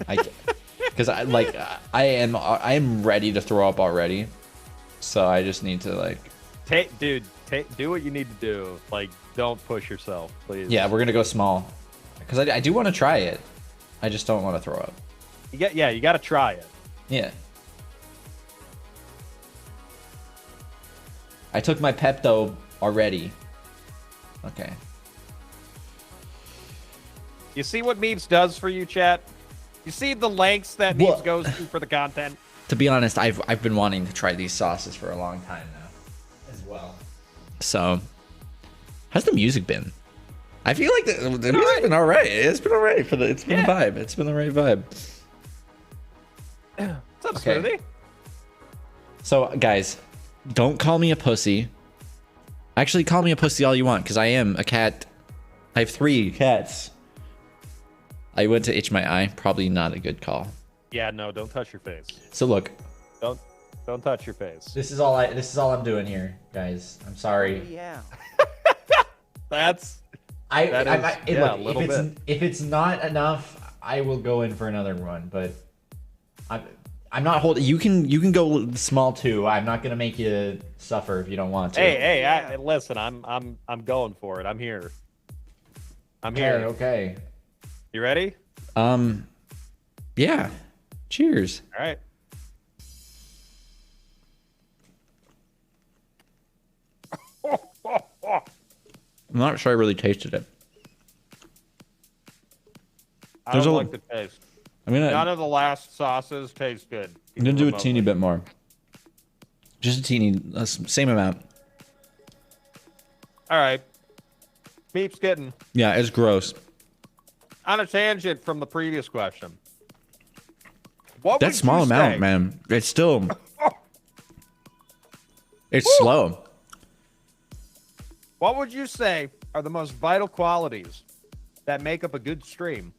Because I am ready to throw up already, so I just need to like. Do what you need to do. Like, don't push yourself, please. Yeah, we're gonna go small, because I do want to try it. I just don't want to throw up. You got to try it. Yeah. I took my Pepto already. Okay. You see what Meeps does for you, chat? You see the lengths that Well- Meeps goes to for the content? To be honest, I've been wanting to try these sauces for a long time now, as well. So, how's the music been? I feel like the music's been alright. It's been alright for the. It's been a vibe. It's been the right vibe. What's up, Okay. Smoothie? So, guys, don't call me a pussy. Actually, call me a pussy all you want, because I am a cat. I have 3 cats. I went to itch my eye. Probably not a good call. Yeah, no, don't touch your face. So look, Don't touch your face. this is all I'm doing here, guys. I'm sorry. Yeah. That's Look, a little bit. if it's not enough, I will go in for another one. But I'm not holding. You can go small too. I'm not gonna make you suffer if you don't want to. Hey, listen, I'm going for it. I'm here. I'm here. Okay. You ready? Yeah. Cheers. All right. I'm not sure I really tasted it. I There's don't a- like the taste. I'm gonna None of the last sauces taste good. I'm gonna do a remotely. teeny bit more. Just a teeny, same amount. All right. MeepsKitten. Yeah, it's gross. On a tangent from the previous question. What That would small you amount, say- man. It's still. It's slow. What would you say are the most vital qualities that make up a good stream?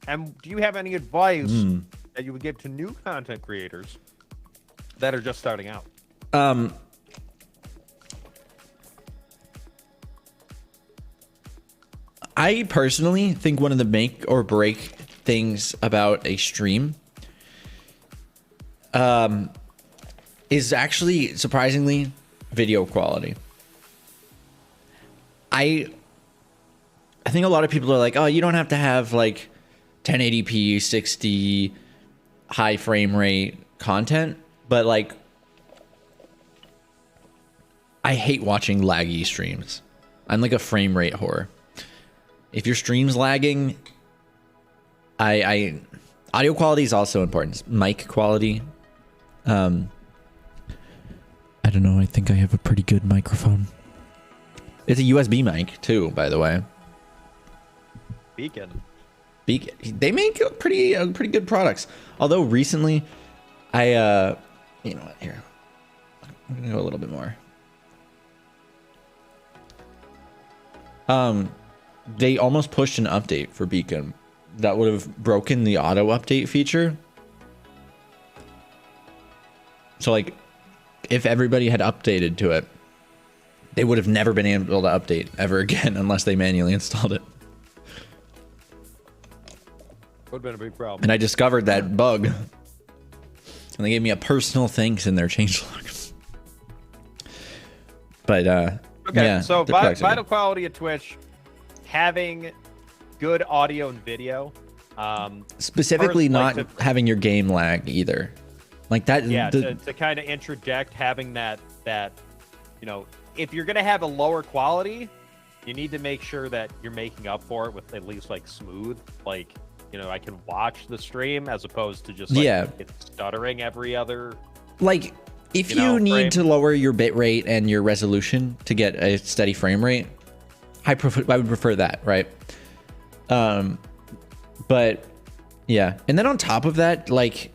And do you have any advice that you would give to new content creators that are just starting out? I personally think one of the make or break things about a stream is actually surprisingly video quality. I think a lot of people are like, oh, you don't have to have like 1080p 60 high frame rate content, but like I hate watching laggy streams. I'm like a frame rate whore. If your stream's lagging, audio quality is also important. Mic quality. I don't know. I think I have a pretty good microphone. It's a USB mic too, by the way. Beacon. They make pretty good products. Although recently, you know what? Here, I'm gonna go a little bit more. They almost pushed an update for Beacon that would have broken the auto update feature. So like, if everybody had updated to it, they would have never been able to update ever again unless they manually installed it. Would have been a big problem. And I discovered that bug. And they gave me a personal thanks in their changelog. But Okay, yeah, so the products are vital good. quality of Twitch, having good audio and video. Specifically first, like, not having your game lag either. Like that. Yeah, to kind of interject having that, you know, if you're going to have a lower quality, you need to make sure that you're making up for it with at least like smooth, like, you know, I can watch the stream as opposed to just like it's stuttering every other. Like if you know, you need frame. to lower your bit rate and your resolution to get a steady frame rate, I would prefer that, right? But yeah, and then on top of that, like,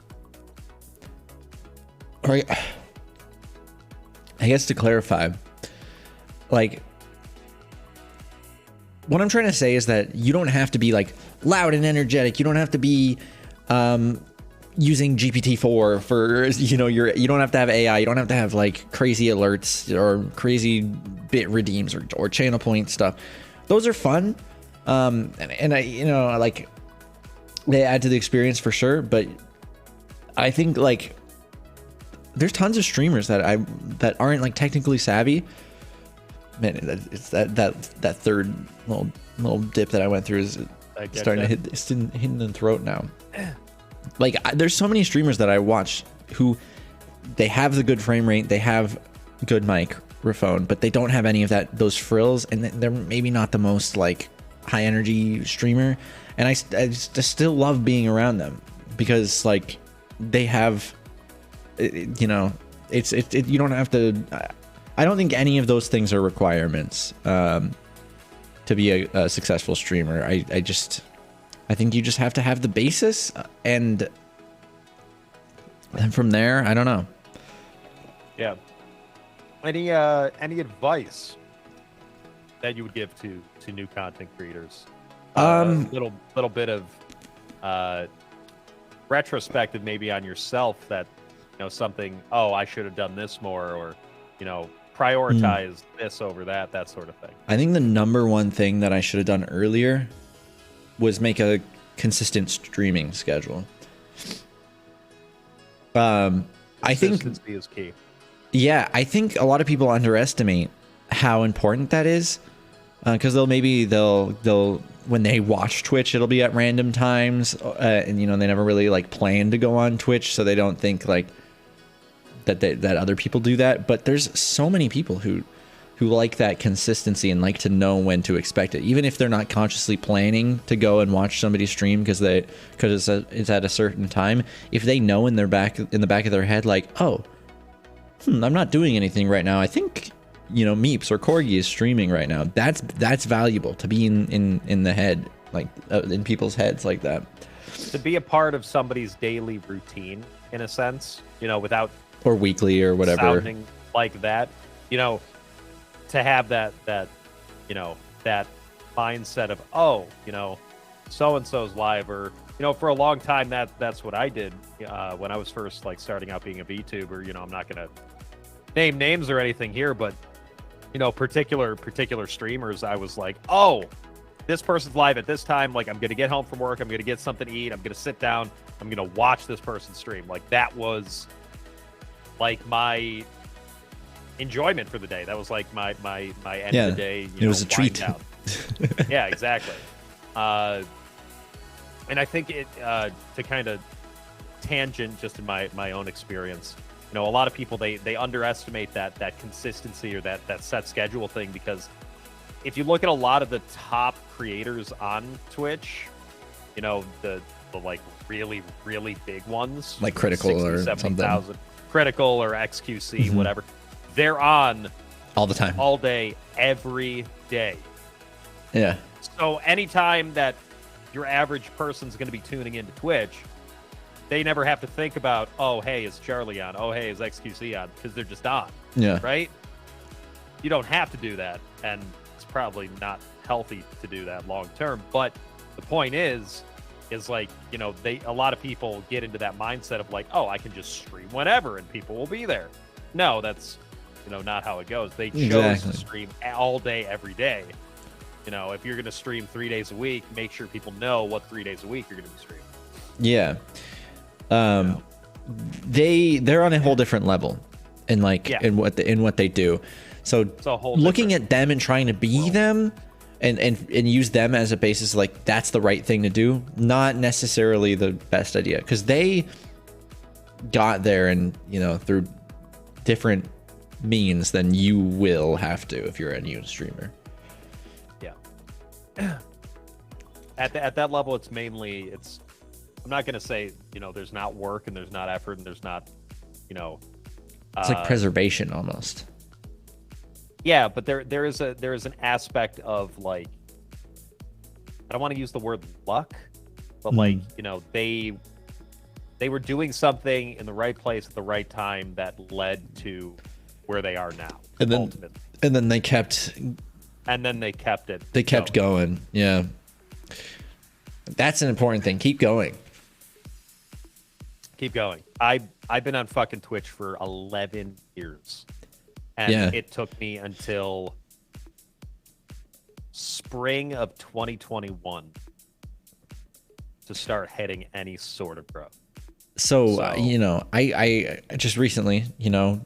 I guess to clarify, like, what I'm trying to say is that you don't have to be like loud and energetic. You don't have to be using GPT-4 for, you know, you don't have to have AI. You don't have to have like crazy alerts or crazy bit redeems or channel point stuff. Those are fun. And I, you know, like they add to the experience for sure. But I think like there's tons of streamers that aren't like technically savvy. Man, it's that third little dip that I went through is starting to hit. It's hitting the throat now. Like there's so many streamers that I watch who they have the good frame rate, they have good microphone, but they don't have any of those frills, and they're maybe not the most like high energy streamer. And I just still love being around them because like they have, you know, it's you don't have to. I don't think any of those things are requirements to be a successful streamer. I think you just have to have the basis, and then from there, I don't know. Yeah. Any advice that you would give to new content creators? Little bit of retrospective maybe on yourself that, you know, something, oh, I should have done this more, or, you know, prioritize this over that sort of thing. I think the number one thing that I should have done earlier was make a consistent streaming schedule. I think Consistency is key. Yeah, I think a lot of people underestimate how important that is, because they'll when they watch Twitch, it'll be at random times, and you know they never really like plan to go on Twitch, so they don't think like that other people do that. But there's so many people who who like that consistency and like to know when to expect it, even if they're not consciously planning to go and watch somebody stream because it's at a certain time. If they know in the back of their head, like, oh, I'm not doing anything right now, I think, you know, Meeps or Corgi is streaming right now. That's valuable to be in the head, like in people's heads like that. To be a part of somebody's daily routine, in a sense, you know, without or weekly or whatever sounding like that, you know, to have that you know, that mindset of, oh, you know, so and so's live, or, you know, for a long time that's what I did when I was first like starting out being a VTuber. You know, I'm not gonna name names or anything here, but, you know, particular streamers, I was like, oh, this person's live at this time, like, I'm gonna get home from work, I'm gonna get something to eat, I'm gonna sit down, I'm gonna watch this person stream. Like, that was like my enjoyment for the day. That was like my end of the day. It was a treat. Yeah, exactly. And I think it to kind of tangent just in my own experience, you know, a lot of people they underestimate that consistency or that set schedule thing, because if you look at a lot of the top creators on Twitch, you know, the like really big ones, like Critical 60, or 70,000, something, Critical or XQC, whatever, they're on all the time, all day, every day. Yeah. So anytime that your average person's going to be tuning into Twitch, they never have to think about, oh, hey, is Charlie on? Oh, hey, is XQC on? Because they're just on. Yeah. Right? You don't have to do that, and it's probably not healthy to do that long term. But the point is like, you know, a lot of people get into that mindset of like, oh, I can just stream whenever and people will be there. No, that's, you know, not how it goes. They chose to stream all day, every day. You know, if you're going to stream 3 days a week, make sure people know what 3 days a week you're going to be streaming. Yeah. They're on a whole different level in like in what they do. So looking at them and trying to be them and use them as a basis, like that's the right thing to do, not necessarily the best idea, because they got there and, you know, through different means than you will have to if you're a new streamer. Yeah. At that level, it's mainly, I'm not going to say, you know, there's not work and there's not effort and there's not, you know, it's like preservation almost. Yeah, but there is an aspect of like, I don't want to use the word luck, but like, you know, they were doing something in the right place at the right time that led to where they are now. And then they kept it. They kept going. Yeah. That's an important thing. Keep going. Keep going. I've been on fucking Twitch for 11 years. And it took me until spring of 2021 to start hitting any sort of growth. So you know, I just recently, you know,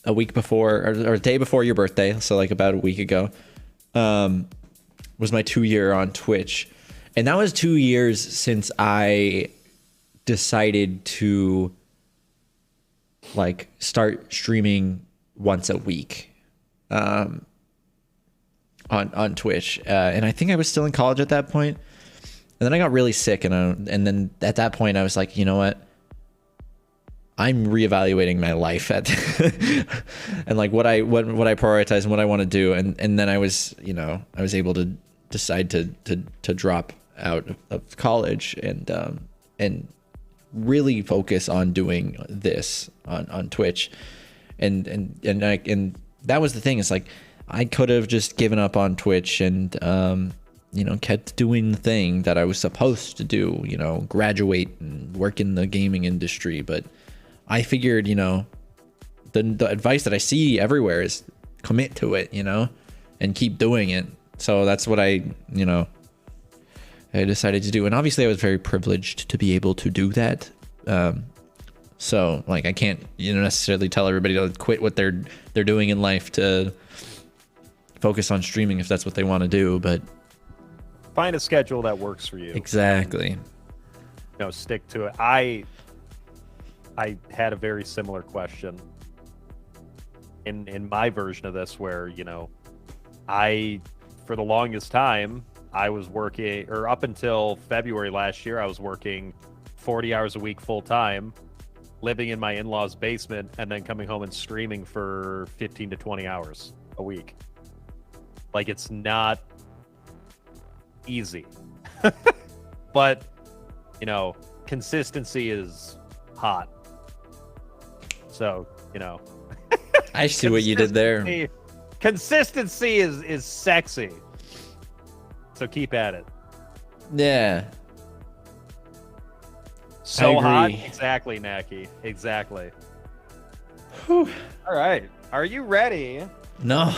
a week before or a day before your birthday, so like about a week ago, was my 2-year on Twitch. And that was 2 years since I decided to like start streaming once a week on Twitch. And I think I was still in college at that point. And then I got really sick, and then at that point I was like, you know what? I'm reevaluating my life and like what I prioritize and what I want to do. And then I was, you know, I was able to decide to drop out of college and really focus on doing this on Twitch. And that was the thing. It's like, I could have just given up on Twitch and, you know, kept doing the thing that I was supposed to do, you know, graduate and work in the gaming industry. But I figured, you know, the advice that I see everywhere is commit to it, you know, and keep doing it. So that's what I decided to do. And obviously I was very privileged to be able to do that. So like, I can't, you know, necessarily tell everybody to quit what they're doing in life to focus on streaming if that's what they want to do, but find a schedule that works for you. Exactly. You know, stick to it. I had a very similar question in my version of this, where for the longest time I was working, or up until February last year, I was working 40 hours a week full time, living in my in-laws' basement, and then coming home and streaming for 15 to 20 hours a week. Like, it's not easy. But, consistency is hot. So, I see what you did there. Consistency is sexy. So keep at it. Yeah. So hot. Exactly, Naki. Exactly. Whew. All right. Are you ready? No.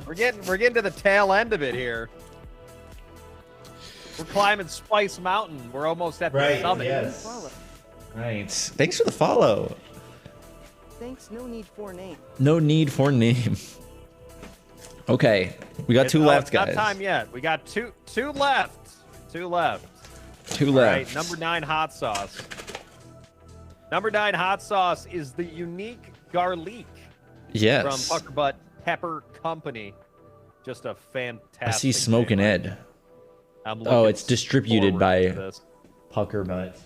We're getting to the tail end of it here. We're climbing Spice Mountain. We're almost at the summit. Yes. Right. Thanks for the follow. Thanks, no need for name. No need for name. Okay, we got two left, guys. Not time yet. We got two left. Two left. Two All left. right, number 9 hot sauce. Number 9 hot sauce is the unique garlic. Yes. From Pucker Butt Pepper Company. Just a fantastic. I see Smoking Ed. Oh, it's distributed by Pucker Butt.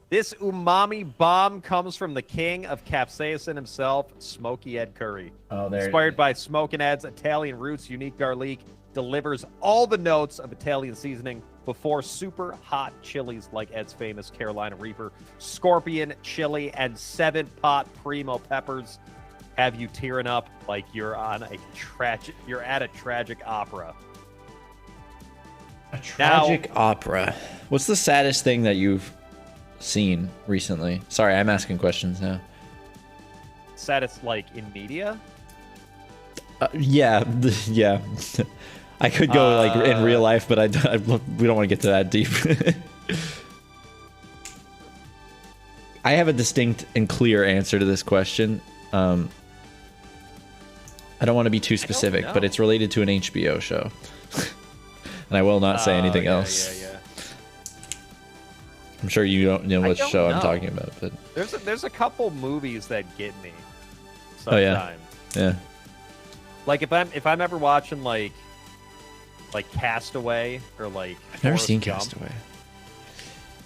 This umami bomb comes from the king of capsaicin himself, Smokey Ed Curry. Oh, there. Inspired by Smokin' Ed's Italian roots, unique garlic delivers all the notes of Italian seasoning before super hot chilies like Ed's famous Carolina Reaper, Scorpion chili, and 7-pot primo peppers have you tearing up like you're at a tragic opera. A tragic opera. What's the saddest thing that you've seen recently? Sorry, I'm asking questions now. Saddest, like, in media? Yeah. I could go like in real life, but we don't want to get to that deep. I have a distinct and clear answer to this question. I don't want to be too specific, but it's related to an HBO show. And I will not say anything else. Yeah. I'm sure you don't know which show I'm talking about, but there's a couple movies that get me sometimes. Oh yeah. Like if I'm ever watching like Castaway or like I've never seen Gump, Castaway.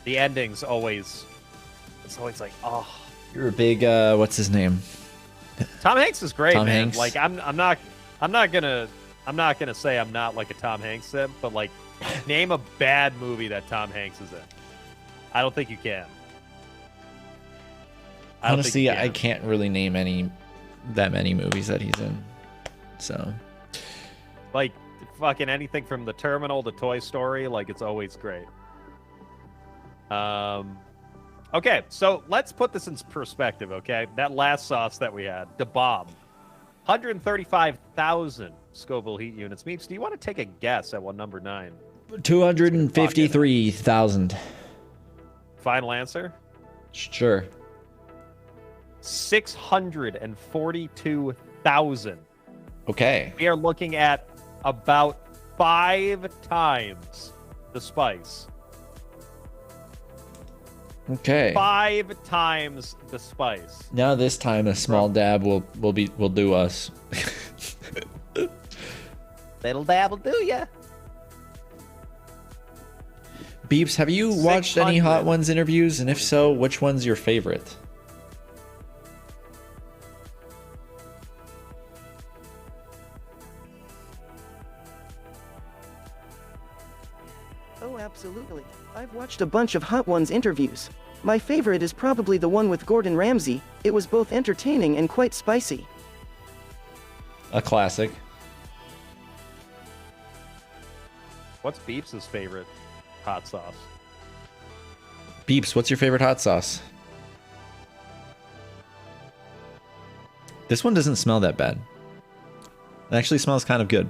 The ending's always like, oh. You're a big what's his name? Tom Hanks is great, Tom man. Hanks. Like I'm not gonna say I'm not like a Tom Hanks simp, but like name a bad movie that Tom Hanks is in. I don't think you can. Honestly, I can't really name that many movies that he's in. So, like, fucking anything from The Terminal to Toy Story, like, it's always great. Okay, so let's put this in perspective, okay? That last sauce that we had, the bomb, 135,000 Scoville heat units. Meeps, do you want to take a guess at what number 9? 253,000. Final answer? Sure. 642,000. Okay. We are looking at about 5 times the spice. Okay. 5 times the spice. Now this time a small dab will do us. Little dab will do ya. Beeps, have you watched any Hot Ones interviews? And if so, which one's your favorite? Oh, absolutely. I've watched a bunch of Hot Ones interviews. My favorite is probably the one with Gordon Ramsay. It was both entertaining and quite spicy. A classic. What's Beeps' favorite hot sauce? Beeps, what's your favorite hot sauce? This one doesn't smell that bad. It actually smells kind of good.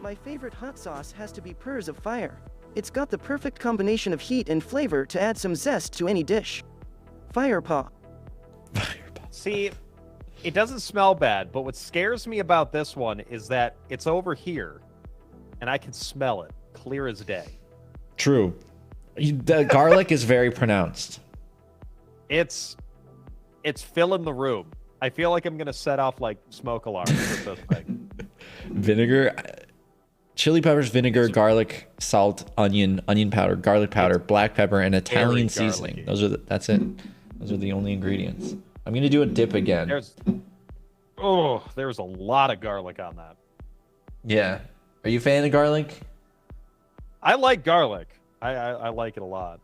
My favorite hot sauce has to be Purrs of Fire. It's got the perfect combination of heat and flavor to add some zest to any dish. Firepaw. See, it doesn't smell bad, but what scares me about this one is that it's over here, and I can smell it, clear as day. True. The garlic is very pronounced. It's filling the room. I feel like I'm gonna set off like smoke alarms with this thing. Vinegar, chili peppers, vinegar, garlic, salt, onion powder, garlic powder, black pepper, and Italian seasoning. garlicky. That's it. Those are the only ingredients. I'm gonna do a dip again. There's a lot of garlic on that. Yeah. Are you a fan of garlic? I like garlic. I like it a lot.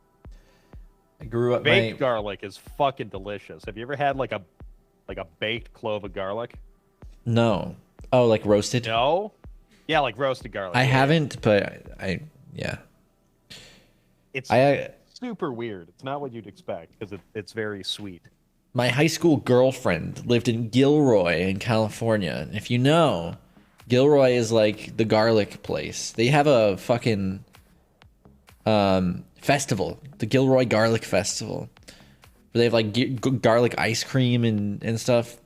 I grew up. Baked garlic is fucking delicious. Have you ever had like a baked clove of garlic? No. Oh, like roasted? No. Yeah, like roasted garlic. I haven't, but I yeah. It's I super weird. It's not what you'd expect because it's very sweet. my high school girlfriend lived in Gilroy in California. If you know, Gilroy is like the garlic place. They have a fucking festival, the Gilroy Garlic Festival, where they have like garlic ice cream and stuff.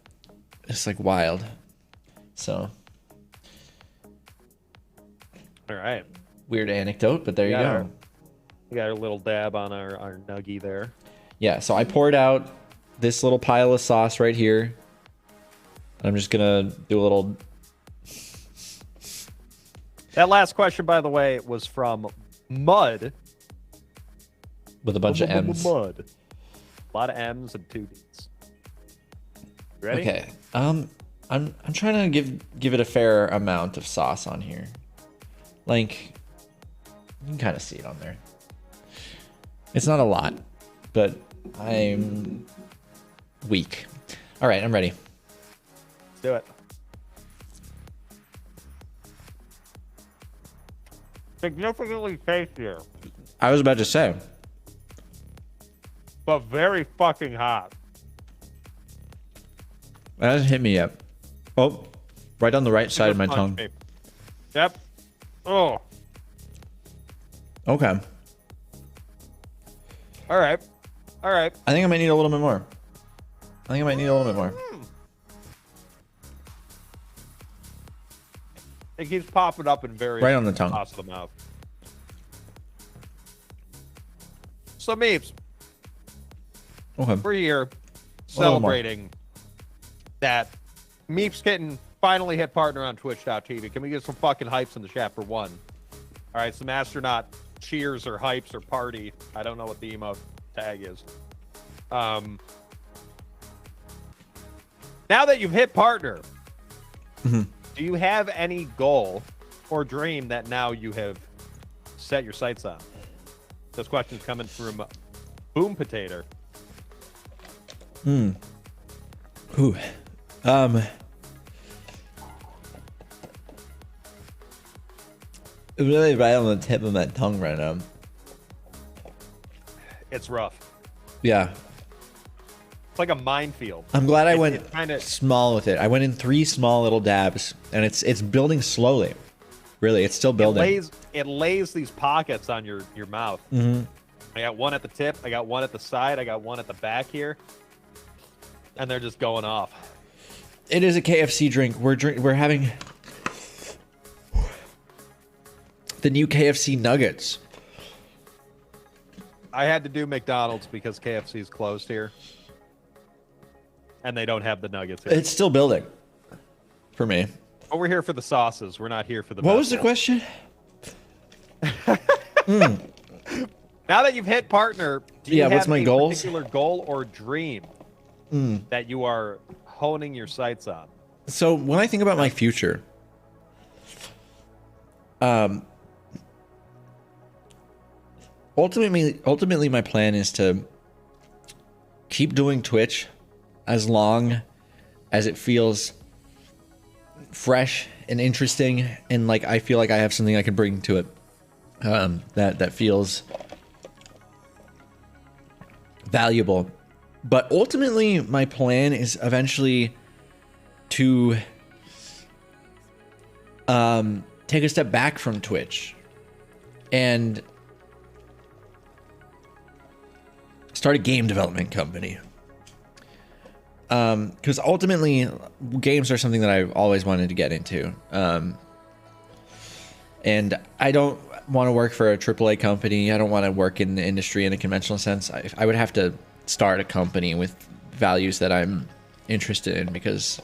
It's like wild. So All right. weird anecdote, but there you Yeah. go. We got a little dab on our nuggie there. Yeah, so I poured out this little pile of sauce right here. I'm just gonna do a little. That last question, by the way, was from Mud. With a bunch of M's. Mud. A lot of M's and 2 D's. You ready? Okay. I'm trying to give it a fair amount of sauce on here. Like, you can kind of see it on there. It's not a lot, but I'm weak. All right, I'm ready. Let's do it. Significantly tastier, I was about to say. but very fucking hot. It hasn't hit me yet. Oh, right on the right side of my tongue. Yep. Oh. Okay. All right. All right. I think I might need a little bit more. It keeps popping up in various Right on the tongue. spots of the mouth. So, Meeps, Okay. we're here little more. celebrating that MeepsKitten finally hit partner on Twitch.tv. Can we get some fucking hypes in the chat for one? All right, some astronaut cheers or hypes or party. I don't know what the emote tag is. Now that you've hit partner, Mm-hmm. do you have any goal or dream that now you have set your sights on? This question's coming from Boom Potato. Ooh. It's really right on the tip of my tongue right now. It's rough. Yeah. It's like a minefield. I'm glad I It's went kinda- small with it. I went in 3 small little dabs, and it's building slowly. Really, it's still building. It lays these pockets on your mouth. Mm-hmm. I got one at the tip. I got one at the side. I got one at the back here. And they're just going off. It is a KFC drink. We're having the new KFC nuggets. I had to do McDonald's because KFC's closed here. And they don't have the nuggets here. It's still building for me. But we're here for the sauces. We're not here for the What was the vegetables. question? Now that you've hit partner, do you Yeah, what's have my a goals? particular goal or dream that you are honing your sights on? So when I think about my future, ultimately my plan is to keep doing Twitch as long as it feels fresh and interesting, and like I feel like I have something I can bring to it that feels valuable. But ultimately my plan is eventually to take a step back from Twitch and start a game development company. Because ultimately, games are something that I've always wanted to get into. And I don't want to work for a AAA company. I don't want to work in the industry in a conventional sense. I would have to start a company with values that I'm interested in, because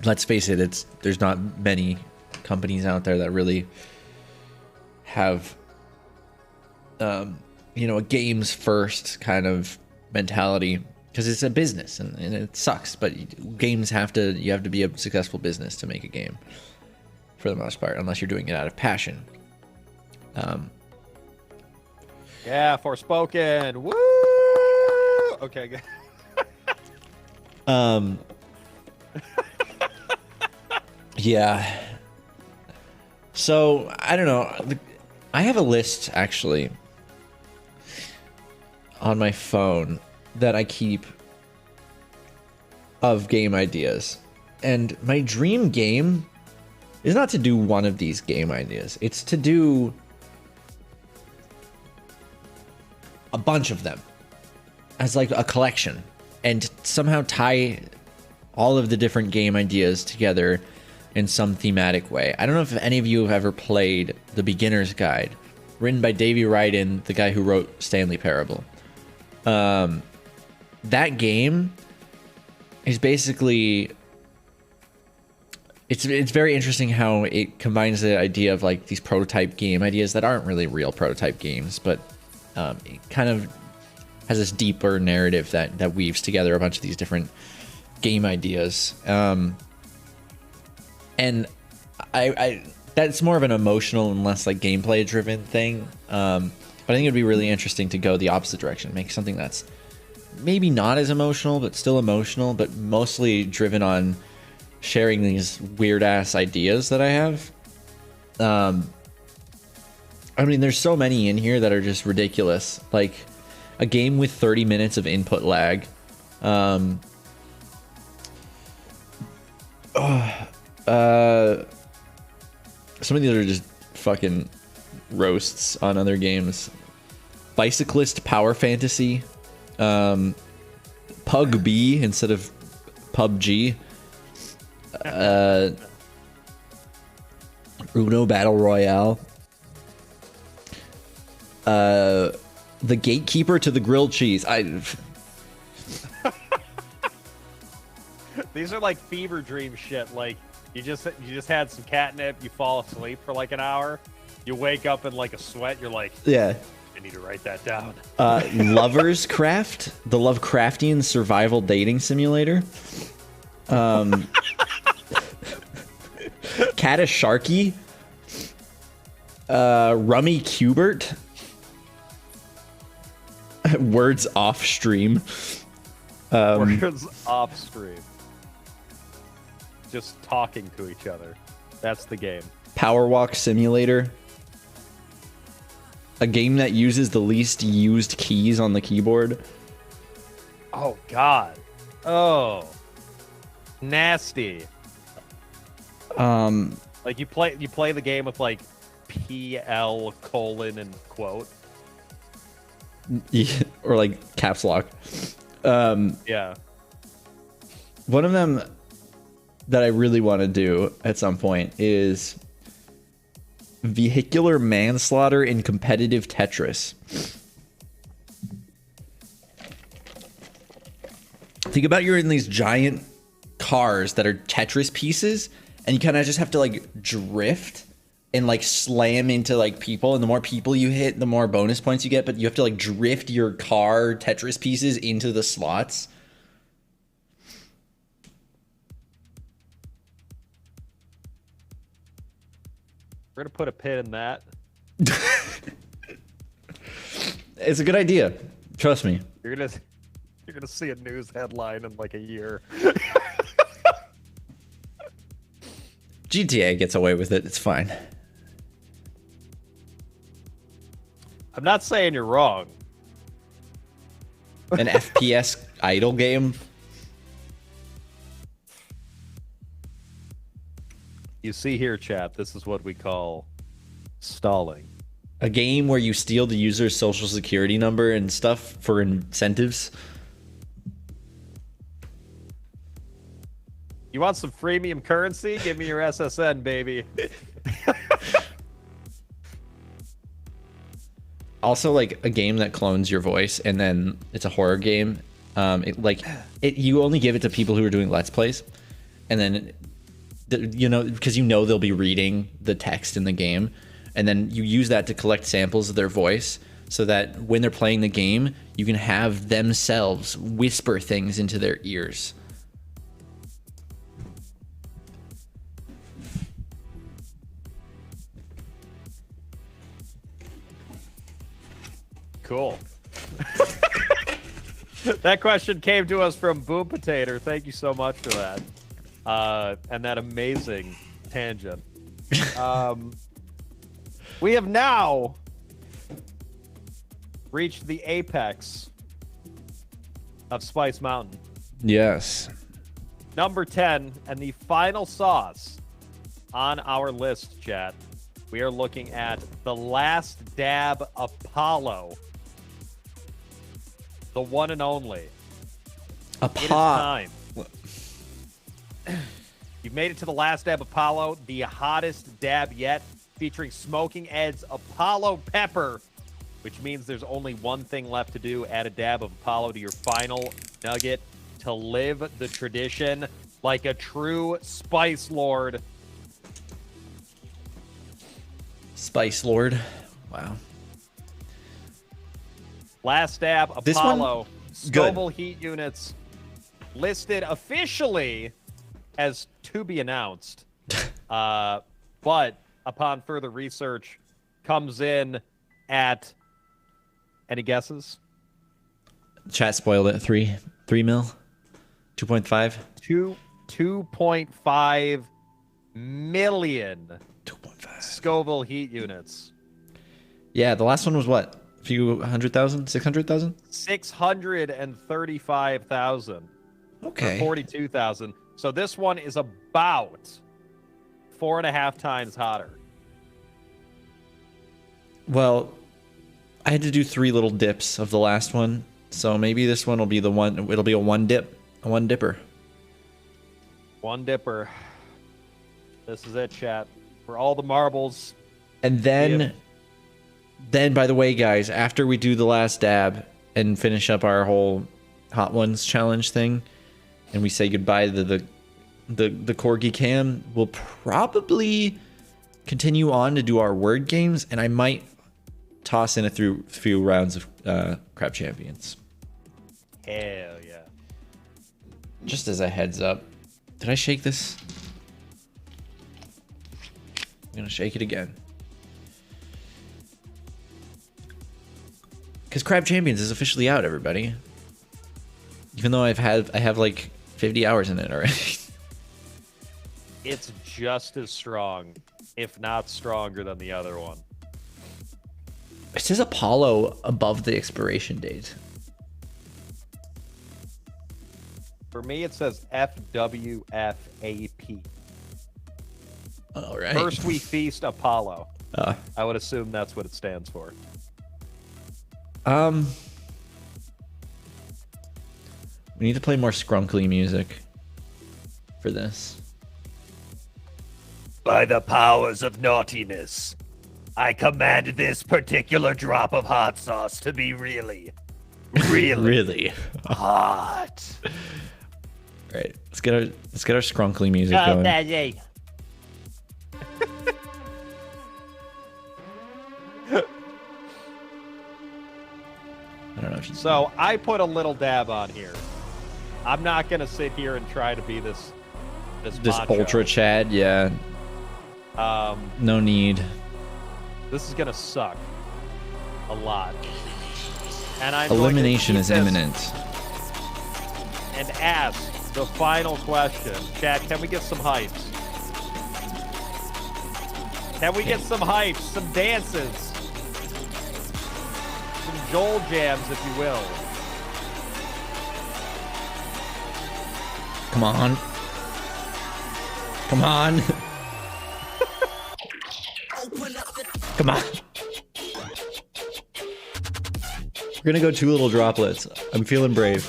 let's face it, there's not many companies out there that really have you know, a games first kind of mentality, because it's a business and it sucks, but games you have to be a successful business to make a game for the most part, unless you're doing it out of passion. Yeah, Forspoken. Woo! Okay, good. Yeah. So, I don't know. I have a list, actually, on my phone that I keep of game ideas. And my dream game is not to do one of these game ideas. It's to do a bunch of them as like a collection and somehow tie all of the different game ideas together in some thematic way. I don't know if any of you have ever played The Beginner's Guide, written by Davey Wrighton, the guy who wrote Stanley Parable. That game is basically, it's very interesting how it combines the idea of like these prototype game ideas that aren't really real prototype games, but it kind of has this deeper narrative that weaves together a bunch of these different game ideas. And I that's more of an emotional and less like gameplay driven thing. But I think it'd be really interesting to go the opposite direction, make something that's maybe not as emotional, but still emotional, but mostly driven on sharing these weird ass ideas that I have. I mean, there's so many in here that are just ridiculous. Like a game with 30 minutes of input lag. Some of these are just fucking roasts on other games. Bicyclist Power Fantasy. Pug B instead of PUBG. Uno Battle Royale. The Gatekeeper to the Grilled Cheese. These are like fever dream shit. Like you just had some catnip, you fall asleep for like an hour, you wake up in like a sweat, you're like, yeah, I need to write that down. Lovers Craft, the Lovecraftian survival dating simulator. Catasharky. Rummy Cubert. Words off stream. Words off stream. Just talking to each other. That's the game. Power Walk Simulator. A game that uses the least used keys on the keyboard. Oh God. Oh. Nasty. Like you play the game with like PL colon and quote. Yeah, or like caps lock. Yeah. One of them that I really want to do at some point is vehicular manslaughter in competitive Tetris. Think about you're in these giant cars that are Tetris pieces, and you kind of just have to like drift and like slam into like people, and the more people you hit, the more bonus points you get, but you have to like drift your car Tetris pieces into the slots. We're gonna put a pin in that. It's a good idea. Trust me. You're gonna see a news headline in like a year. GTA gets away with it. It's fine. I'm not saying you're wrong. An FPS idle game. You see here, chat, this is what we call stalling. A game where you steal the user's social security number and stuff for incentives. You want some freemium currency? Give me your SSN, baby. Also, like a game that clones your voice, and then it's a horror game, You only give it to people who are doing Let's Plays, and then because they'll be reading the text in the game, and then you use that to collect samples of their voice, so that when they're playing the game, you can have themselves whisper things into their ears. Cool. That question came to us from Boom Potato. Thank you so much for that. And that amazing tangent. We have now reached the apex of Spice Mountain. Yes. Number 10, and the final sauce on our list, chat. We are looking at the Last Dab Apollo. The one and only. It is time. You've made it to the Last Dab Apollo, the hottest dab yet, featuring Smoking Ed's Apollo Pepper, which means there's only one thing left to do: add a dab of Apollo to your final nugget to live the tradition like a true Spice Lord. Spice Lord. Wow. Last Dab This Apollo one? Scoville heat units listed officially as to be announced, but upon further research comes in at, any guesses? Chat spoiled it. 3 mil, 2.5, 2.5 million 2.5 Scoville heat units. Yeah, the last one was what? A few 100,000, 600,000. 635,000. Okay. 42,000. So this one is about 4.5 times hotter. Well, I had to do 3 little dips of the last one, so maybe this one will be the one. It'll be a one dipper. One dipper. This is it, chat. For all the marbles. And then, by the way, guys, after we do the last dab and finish up our whole Hot Ones challenge thing, and we say goodbye to the CorgiCam, we'll probably continue on to do our word games, and I might toss in a few rounds of Crab Champions. Hell yeah. Just as a heads up. Did I shake this? I'm gonna shake it again. Because Crab Champions is officially out, everybody. Even though I have like 50 hours in it already. It's just as strong, if not stronger than the other one. It says Apollo above the expiration date. For me, it says FWFAP. All right. First we feast Apollo. Uh, I would assume that's what it stands for. We need to play more scrunkly music for this. By the powers of naughtiness, I command this particular drop of hot sauce to be really Really? hot. All right. Let's get our scrunkly music going. Daddy. I don't know if you... So I put a little dab on here. I'm not gonna sit here and try to be this macho. ultra Chad, yeah. No need. This is gonna suck a lot. And I'm Elimination is going to keep imminent. this and ask the final question. Chad, can we get some hypes? Can we get some hypes, some dances, some Joel jams, if you will? Come on. Come on. Come on. We're gonna go 2 little droplets. I'm feeling brave.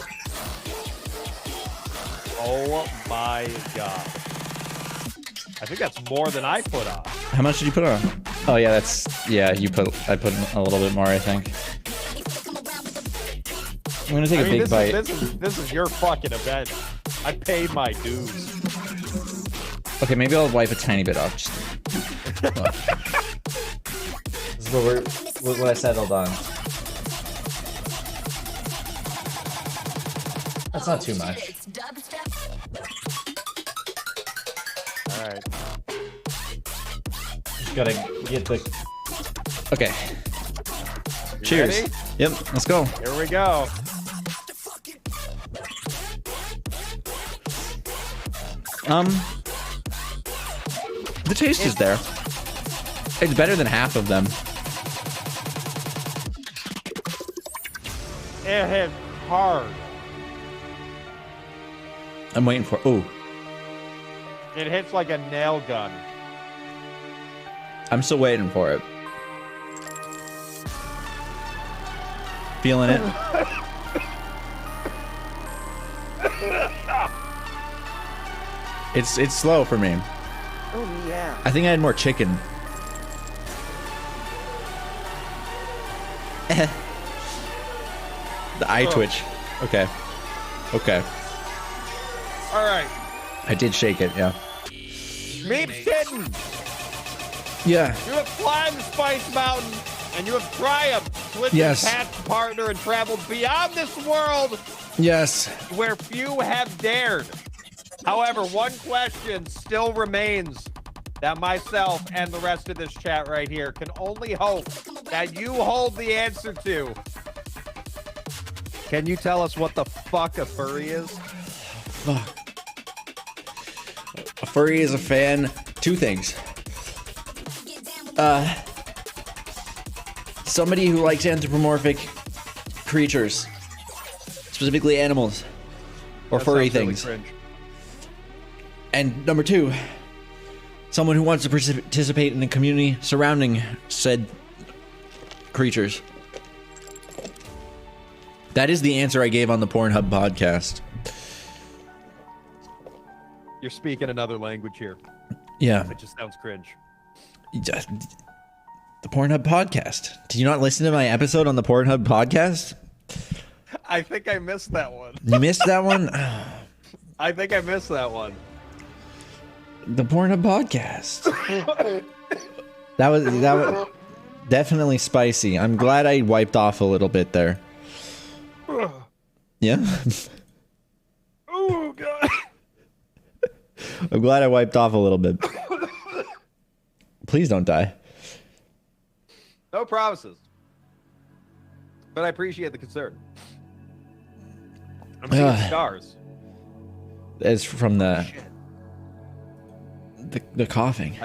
Oh my god. I think that's more than I put on. How much did you put on? Oh yeah, I put a little bit more, I think. I'm gonna take a big bite. This is your fucking event. I paid my dues. Okay, maybe I'll wipe a tiny bit off. Just... this is what I settled on. That's not too much. All right. Just gotta get the. Okay. You Cheers. ready? Yep. Let's go. Here we go. The taste is there. It's better than half of them. It hit hard. I'm waiting for. Oh, It hits like a nail gun. I'm still waiting for it. Feeling it. It's slow for me. Oh yeah. I think I had more chicken. The eye twitch. Okay. Okay. All right. I did shake it, yeah. MeepsKitten, Yeah. you have climbed the Spice Mountain and you have triumphed with Yes. your path partner and traveled beyond this world Yes. where few have dared. However, one question still remains that myself and the rest of this chat right here can only hope that you hold the answer to. Can you tell us what the fuck a furry is? Fuck. A furry is a fan. Two things. Somebody who likes anthropomorphic creatures, specifically animals or That furry sounds really things. cringe. And number two, someone who wants to participate in the community surrounding said creatures. That is the answer I gave on the Pornhub podcast. You're speaking another language here. Yeah. It just sounds cringe. The Pornhub podcast. Did you not listen to my episode on the Pornhub podcast? I think I missed that one. You missed that one? I think I missed that one. The Pornhub podcast. That was definitely spicy. I'm glad I wiped off a little bit there. Yeah? Oh, God. I'm glad I wiped off a little bit. Please don't die. No promises. But I appreciate the concern. I'm seeing stars. It's from the coughing. You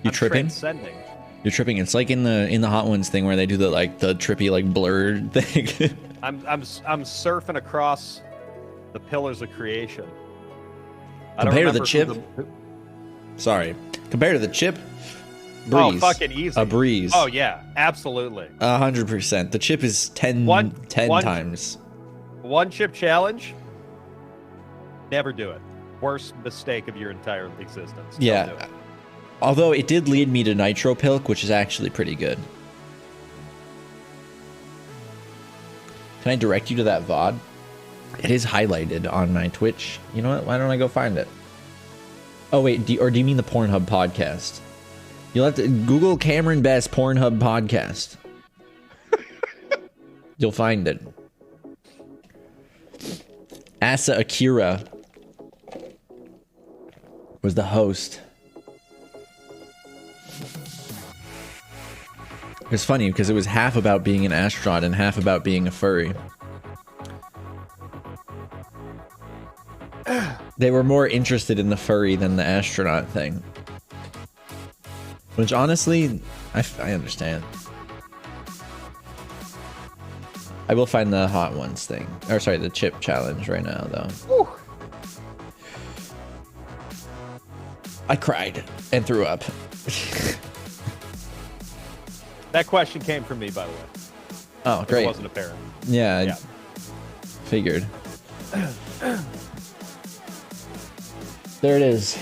I'm tripping? transcending. You're tripping. It's like in the Hot Ones thing where they do the trippy blurred thing. I'm surfing across the pillars of creation. I don't Compared to the remember chip. Sorry. Compared to the chip. Breeze. Oh, fucking easy. A breeze. Oh yeah, absolutely. 100%. The chip is 10 One- times. One chip challenge. Never do it. Worst mistake of your entire existence. Don't Yeah. do it. Although it did lead me to Nitro Pilk, which is actually pretty good. Can I direct you to that VOD? It is highlighted on my Twitch. You know what? Why don't I go find it? Oh, wait. Do you mean the Pornhub podcast? You'll have to Google Cameron Best Pornhub podcast. You'll find it. Asa Akira was the host. It was funny because it was half about being an astronaut and half about being a furry. They were more interested in the furry than the astronaut thing. Which honestly, I understand. I will find the Hot Ones thing. Or sorry, the chip challenge right now though. Whew. I cried and threw up. That question came from me, by the way. Oh, great. It wasn't apparent. Yeah, Yeah. figured. There it is.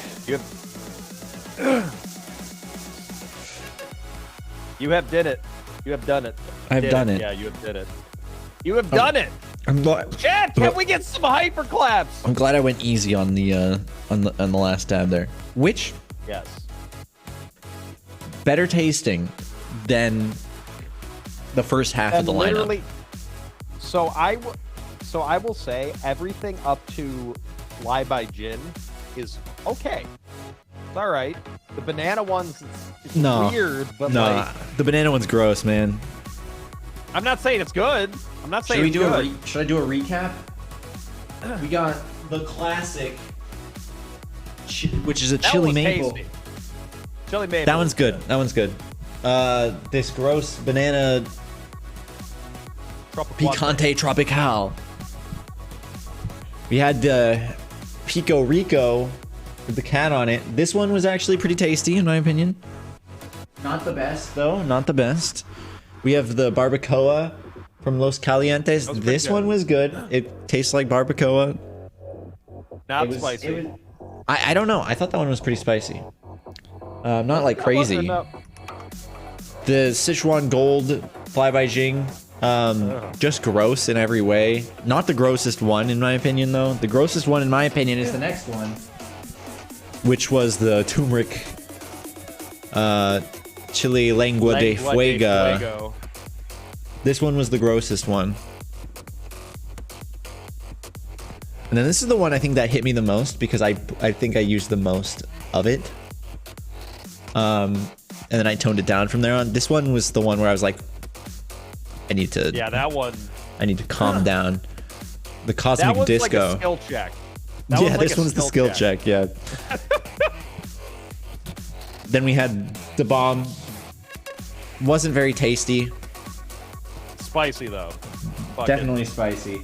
You have did it. You have done it. I've Did done it. Yeah, you have did it. You have done it. I'm glad. Chat, can we get some hyper claps? I'm glad I went easy on the last tab there. Which Yes. better tasting than the first half of the lineup. So I will say everything up to Fly by Jin is okay. It's all right. The banana one's it's weird, but like, the banana one's gross, man. I'm not saying it's good. I'm not saying Should we it's do good. should I do a recap? We got the classic, which is a That chili one was maple. tasty. Chili maple. That one's good. That one's good. This gross banana Picante Tropical. We had the Pico Rico with the cat on it. This one was actually pretty tasty, in my opinion. Not the best, though. Not the best. We have the Barbacoa from Los Calientes. This one was good. It tastes like Barbacoa. Not spicy. I don't know. I thought that one was pretty spicy. Not like crazy. No. The Sichuan Gold Fly by Jing. Just gross in every way. Not the grossest one, in my opinion, though. The grossest one, in my opinion, is the next one, which was the Turmeric Chile Lengua de Fuego. This one was the grossest one. And then this is the one I think that hit me the most because I think I used the most of it. And then I toned it down from there on. This one was the one where I was like, I need to. Yeah, that one. I need to calm down. The Cosmic That one's Disco. like a skill check. Yeah, this one's the skill check. Yeah. Then we had the bomb. Wasn't very tasty. Spicy though. Fucking Definitely spicy.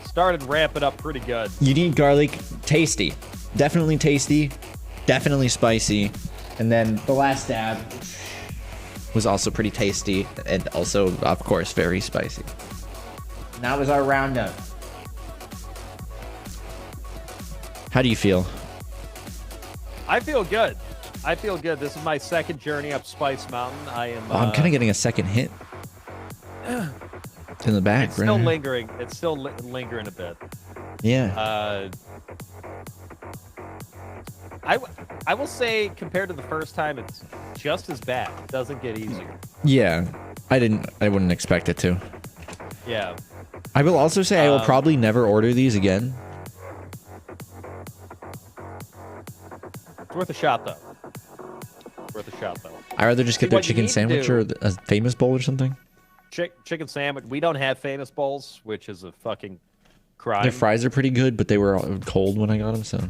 started ramping up pretty good. You need garlic. Tasty. Definitely tasty. Definitely spicy. And then the last dab was also pretty tasty and also, of course, very spicy. And that was our roundup. How do you feel? I feel good. I feel good. This is my second journey up Spice Mountain. I am. I'm kind of getting a second hit in the back. It's still lingering. It's still lingering a bit. Yeah. I will say compared to the first time, it's just as bad. It doesn't get easier. Yeah. I wouldn't expect it to. Yeah. I will also say I will probably never order these again. It's worth a shot though. Worth a shot though. I'd rather just get their What you chicken need to sandwich do- or a famous bowl or something. Chicken sandwich. We don't have famous bowls, which is a fucking crime. Their fries are pretty good, but they were cold when I got them. So, do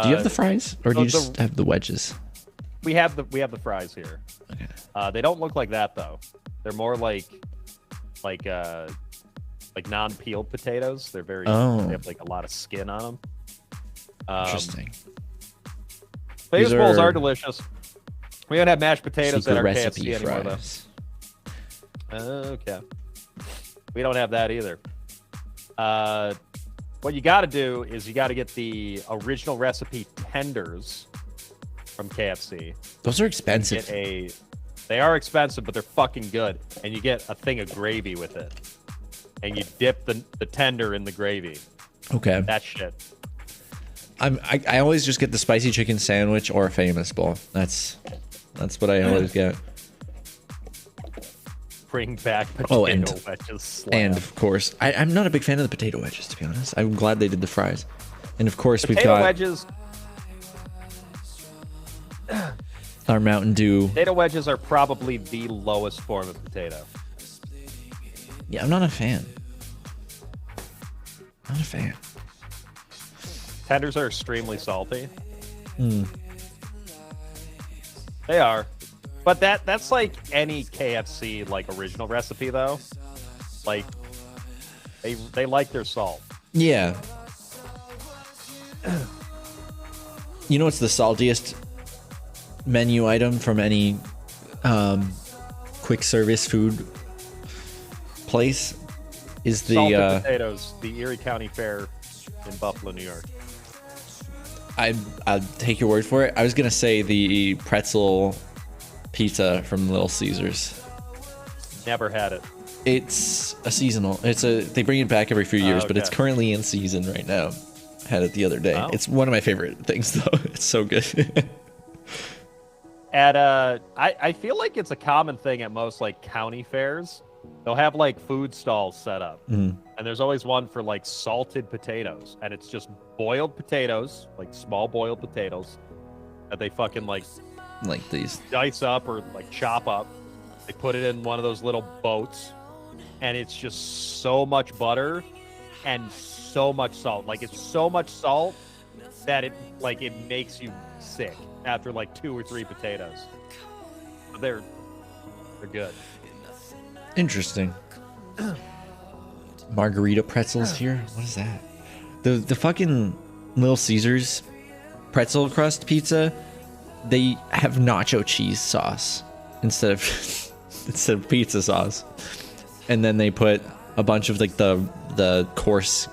you have the fries, or do you just have the wedges? We have the fries here. Okay. They don't look like that though. They're more like non-peeled potatoes. They're very. Oh. They have like a lot of skin on them. Interesting. Famous These bowls are are delicious. We don't have mashed potatoes at Secret our recipe KFC anymore fries. though. Okay. We don't have that either. What you got to do is you got to get the original recipe tenders from KFC. Those are expensive. They are expensive, but they're fucking good. And you get a thing of gravy with it. And you dip the tender in the gravy. Okay. That shit. I always just get the spicy chicken sandwich or a famous bowl. That's what I always get. Bring back potato wedges. Slam. And of course, I'm not a big fan of the potato wedges, to be honest. I'm glad they did the fries. And of course, we've got wedges. our Mountain Dew. Potato wedges are probably the lowest form of potato. Yeah, I'm not a fan. Not a fan. Tenders are extremely salty. Mm. They are. But that's like any KFC like original recipe though. Like they like their salt. Yeah. You know what's the saltiest menu item from any quick service food place? Is the salted potatoes, the Erie County Fair in Buffalo, New York. I'll take your word for it. I was gonna say the pretzel pizza from Little Caesars. Never had it. It's a seasonal. They bring it back every few years, but it's okay. currently in season right now. Had it the other day. Oh. It's one of my favorite things though. It's so good. I feel like it's a common thing at most like county fairs. They'll have like food stalls set up, and there's always one for like salted potatoes, and it's just boiled potatoes, like small boiled potatoes that they fucking like these. dice up or like chop up. They put it in one of those little boats, and it's just so much butter and so much salt. Like it's so much salt that it makes you sick after like 2 or 3 potatoes. But they're good. Interesting. Margarita pretzels here. What is that? The fucking Little Caesars pretzel crust pizza. They have nacho cheese sauce instead of pizza sauce, and then they put a bunch of like the coarse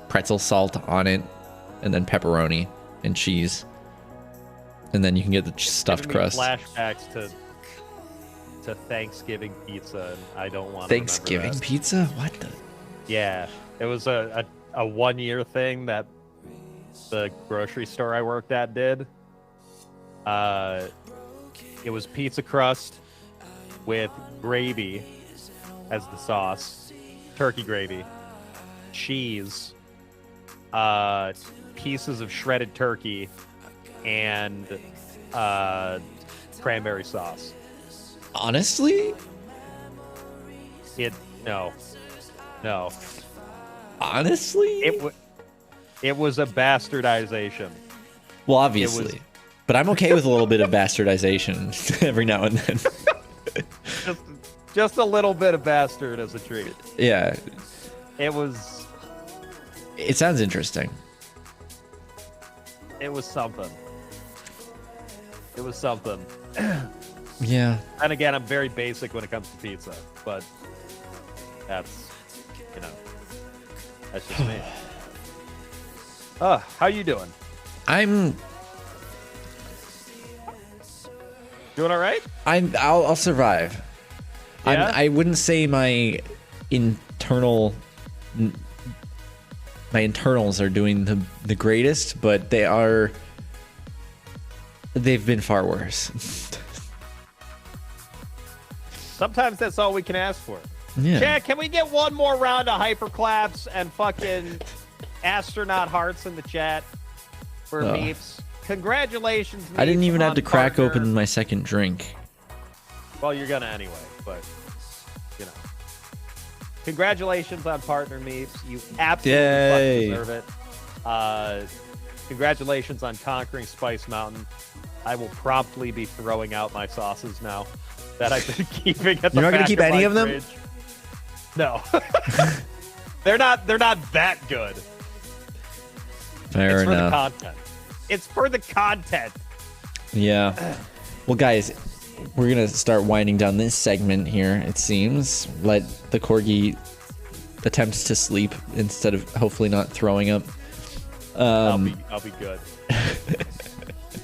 pretzel salt on it, and then pepperoni and cheese, and then you can get the stuffed Giving me crust. Flashbacks to Thanksgiving pizza, and I don't want Thanksgiving to pizza? What the? Yeah, it was a 1-year thing that the grocery store I worked at did. It was pizza crust with gravy as the sauce, turkey gravy, cheese, pieces of shredded turkey, and cranberry sauce. Honestly? No. Honestly? It was a bastardization. Well, obviously. But I'm okay with a little bit of bastardization every now and then. Just a little bit of bastard as a treat. Yeah. It sounds interesting. It was something. Yeah. And again, I'm very basic when it comes to pizza, but that's just me. How you doing? I'm doing all right. I'll survive. Yeah? I wouldn't say my internals are doing the greatest, but they've been far worse. Sometimes that's all we can ask for. Yeah. Chad, can we get one more round of hyperclaps and fucking astronaut hearts in the chat for Meeps? Congratulations, Meeps. I didn't even have to crack partner. open my second drink. Well, you're gonna anyway, but congratulations on partner Meeps. You absolutely fucking deserve it. Congratulations on conquering Spice Mountain. I will promptly be throwing out my sauces now that I've been keeping at the You're not gonna back keep of any my of them? fridge. No. They're not that good. Fair It's for the enough. content. It's for the content. Yeah. Well, guys, we're gonna start winding down this segment here. It seems. Let the corgi attempt to sleep instead of hopefully not throwing up. I'll be good.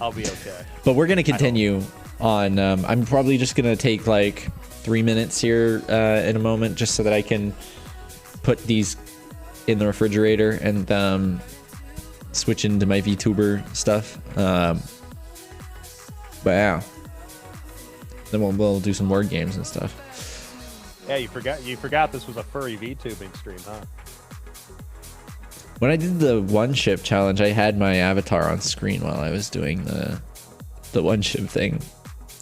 I'll be okay. But we're gonna continue on. I'm probably just gonna take like 3 minutes here in a moment, just so that I can put these in the refrigerator and switch into my VTuber stuff. But yeah, then we'll do some word games and stuff. Yeah, you forgot this was a furry VTubing stream, huh? When I did the one ship challenge, I had my avatar on screen while I was doing the one ship thing.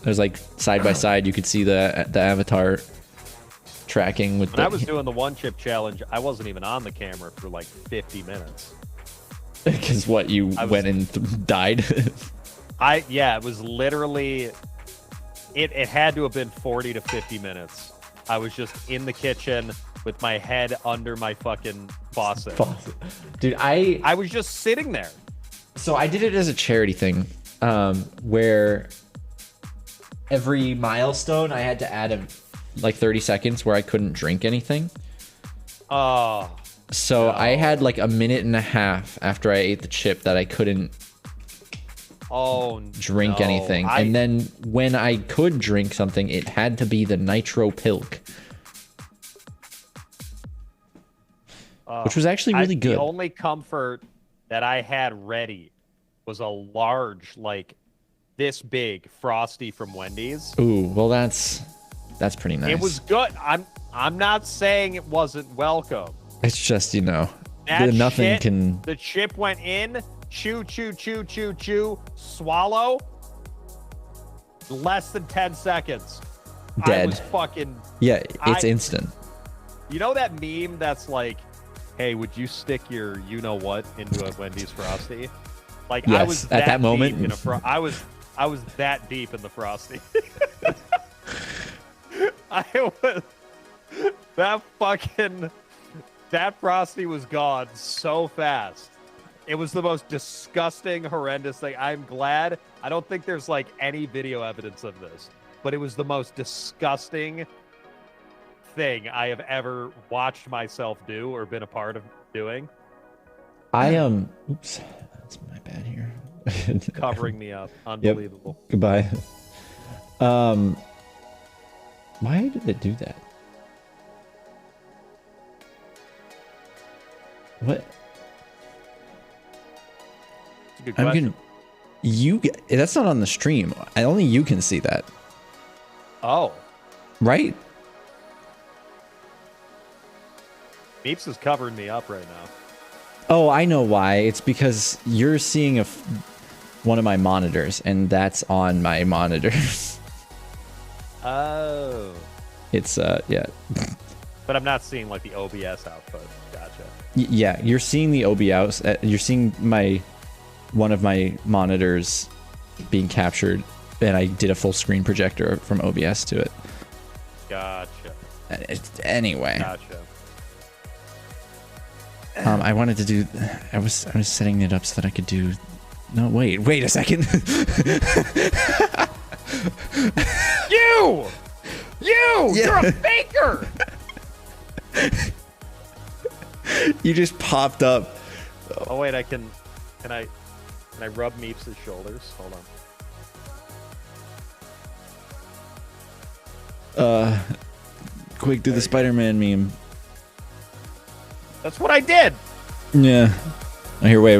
It was like side by side. You could see the avatar tracking with When I was doing the one chip challenge, I wasn't even on the camera for like 50 minutes. Because what, you went and died? It was literally, it had to have been 40 to 50 minutes. I was just in the kitchen with my head under my fucking faucet. Dude, I was just sitting there. So I did it as a charity thing, where every milestone I had to add like 30 seconds where I couldn't drink anything. Oh. So I had like a minute and a half after I ate the chip that I couldn't drink anything. And then when I could drink something, it had to be the nitro pilk. which was actually really good. The only comfort that I had ready was a large, like this big Frosty from Wendy's. Ooh, well that's pretty nice. It was good. I'm not saying it wasn't welcome. It's just, you know, Nothing shit, can. The chip went in, chew, swallow. Less than 10 seconds. Dead. I was fucking. Yeah, it's instant. You know that meme that's like, "Hey, would you stick your you know what into a Wendy's Frosty?" Like yes, I was at that moment. In I was that deep in the Frosty. I was that Frosty was gone so fast. It was the most disgusting, horrendous thing. I'm glad. I don't think there's like any video evidence of this, but it was the most disgusting thing I have ever watched myself do or been a part of doing. Oops, that's my bad here. Covering me up. Unbelievable. Yep. Goodbye. Why did it do that? What? It's a good question. That's not on the stream. Only you can see that. Oh. Right? Meeps is covering me up right now. Oh, I know why. It's because you're seeing one of my monitors, and that's on my monitor. Oh. It's, yeah. But I'm not seeing, like, the OBS output. Gotcha. Yeah, you're seeing the OBS. You're seeing one of my monitors being captured, and I did a full screen projector from OBS to it. Gotcha. Anyway. Gotcha. I wanted to do. I was setting it up so that I could do. No, wait a second. You! Yeah. You're a faker! You just popped up. Oh wait, can I rub Meeps' shoulders? Hold on. Quick, do the Spider-Man meme. That's what I did. Yeah. Oh, here, wait.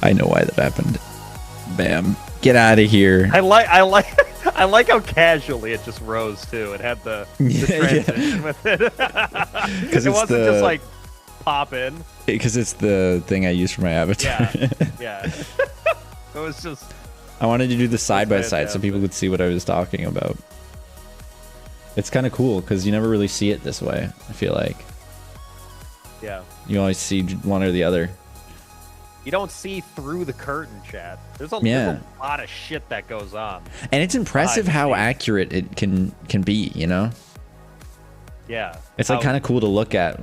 I know why that happened. Bam. Get out of here. I like how casually it just rose too. It had the transition with it. Because it wasn't just like pop in. Because it's the thing I use for my avatar. Yeah. It was just. I wanted to do the side by side so people could see what I was talking about. It's kind of cool because you never really see it this way. I feel like. Yeah. You always see one or the other. You don't see through the curtain, chat. There's a lot of shit that goes on. And it's impressive how accurate it can be, you know? Yeah. It's like kind of cool to look at.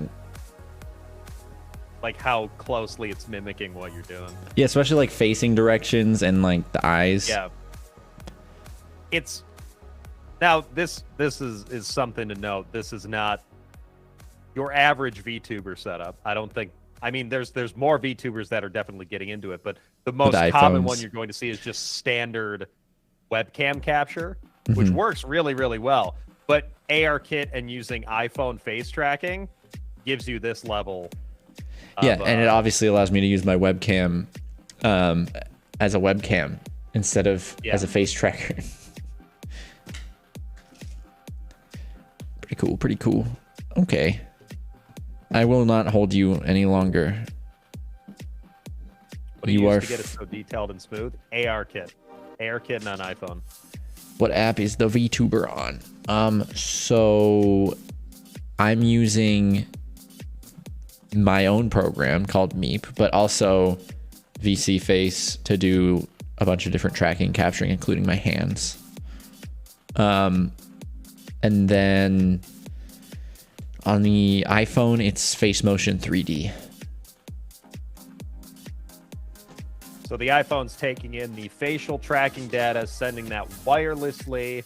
Like how closely it's mimicking what you're doing. Yeah, especially like facing directions and like the eyes. Yeah. It's now this is something to note. This is not your average VTuber setup. I don't think. I mean, there's more VTubers that are definitely getting into it, but the most common one you're going to see is just standard webcam capture, which works really, really well. But ARKit and using iPhone face tracking gives you this level. Yeah, and it obviously allows me to use my webcam as a webcam instead of as a face tracker. Pretty cool. Okay. I will not hold you any longer. What do you use to get it so detailed and smooth? ARKit on iPhone. What app is the VTuber on? So I'm using my own program called Meep, but also VC Face to do a bunch of different tracking, capturing, including my hands. And then on the iPhone, it's Face Motion 3D. So the iPhone's taking in the facial tracking data, sending that wirelessly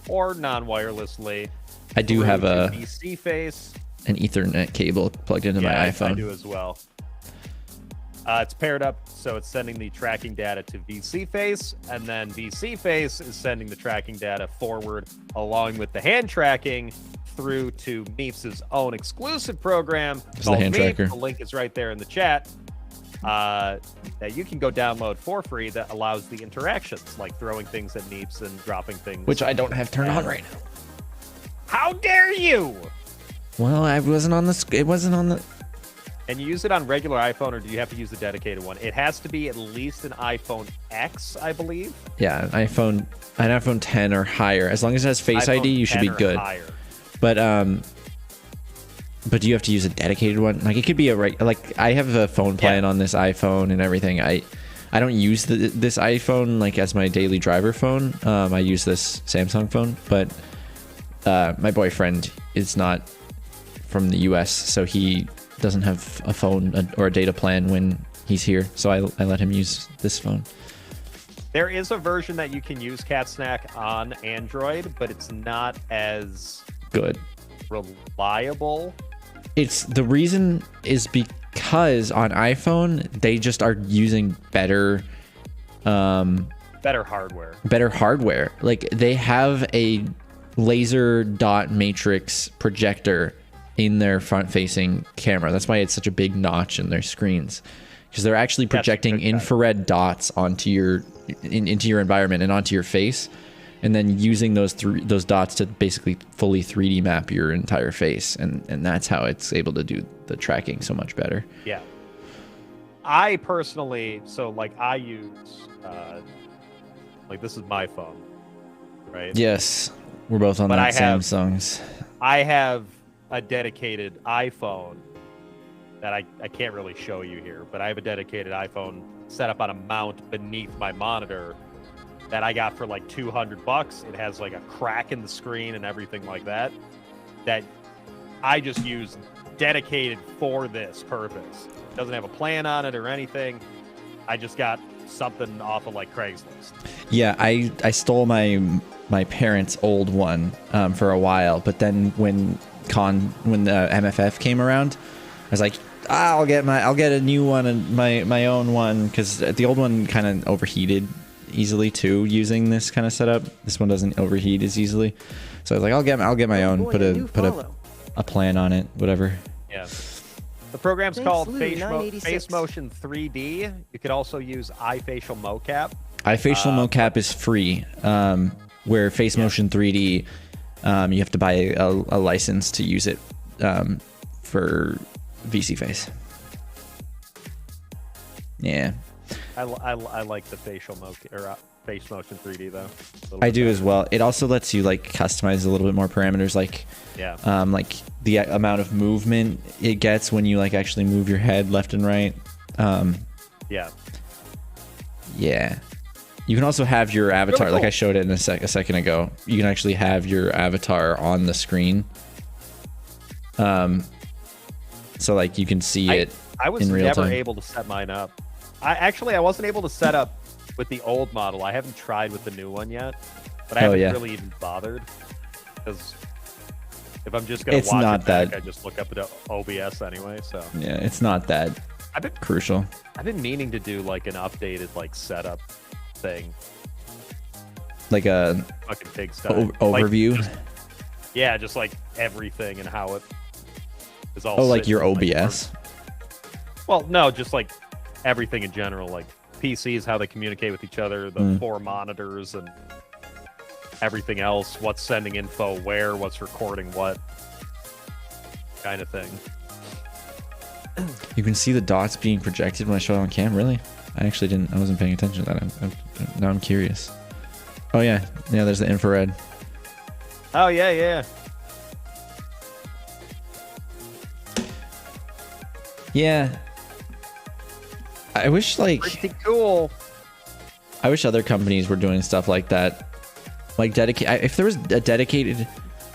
or non-wirelessly. I do have a VC Face. An Ethernet cable plugged into my iPhone. I do as well. It's paired up, so it's sending the tracking data to VC Face, and then VC Face is sending the tracking data forward along with the hand tracking through to Meeps' own exclusive program called the hand Meep. tracker. The link is right there in the chat. That you can go download for free that allows the interactions, like throwing things at Meeps and dropping things. Which I don't have turned on right now. How dare you! Well, I wasn't on the. It wasn't on the. And you use it on regular iPhone, or do you have to use the dedicated one? It has to be at least an iPhone X, I believe. Yeah, an iPhone 10 or higher. As long as it has Face iPhone ID, you should be 10 or good. higher. But do you have to use a dedicated one? Like, it could be like I have a phone plan on this iPhone and everything. I don't use this iPhone like as my daily driver phone. I use this Samsung phone, but my boyfriend is not from the US, so he doesn't have a phone or a data plan when he's here. So I let him use this phone. There is a version that you can use Cat Snack on Android, but it's not as Good. reliable. The reason is because on iPhone they just are using better hardware. Like, they have a laser dot matrix projector in their front facing camera. That's why it's such a big notch in their screens, because they're actually projecting infrared dots onto into your environment and onto your face, and then using those dots to basically fully 3D map your entire face, and that's how it's able to do the tracking so much better. Yeah. I personally, I use, this is my phone, right? Yes, we're both on that Samsungs. I have a dedicated iPhone that I can't really show you here, but I have a dedicated iPhone set up on a mount beneath my monitor that I got for like $200. It has like a crack in the screen and everything like that I just use dedicated for this purpose. It doesn't have a plan on it or anything. I just got something off of like Craigslist. Yeah, I stole my parents' old one for a while, but then when the MFF came around, I was like, I'll get a new one and my own one, because the old one kind of overheated easily too using this kind of setup. This one doesn't overheat as easily, so I was like, I'll get my own. Put a plan on it, whatever. Yeah. The program's called Face Motion 3D. You could also use iFacial mocap. iFacial mocap is free, where Face Motion 3D, you have to buy a license to use it for VC Face. Yeah. I like the facial Face Motion 3D though. I do as well. It also lets you like customize a little bit more parameters, like like the amount of movement it gets when you like actually move your head left and right. Yeah. You can also have your avatar, really cool. Like I showed it in a second ago. You can actually have your avatar on the screen. So like you can see it I was in real never time. able to set mine up. I wasn't able to set up with the old model. I haven't tried with the new one yet, but I haven't really even bothered, because if I'm just gonna watch it back, I just look up at OBS anyway. So yeah, it's not that crucial. I've been meaning to do like an updated like setup thing, like a fucking pigsty overview. Like, just like everything and how it is all. Oh, like your OBS. Well, no, just like everything in general, like PCs, how they communicate with each other, the 4 monitors, and everything else. What's sending info where? What's recording what? Kind of thing. You can see the dots being projected when I show it on cam. Really? I actually didn't. I wasn't paying attention to that. Now I'm curious. Oh yeah. There's the infrared. Oh yeah. Yeah. I wish pretty cool. I wish other companies were doing stuff like that. Like if there was a dedicated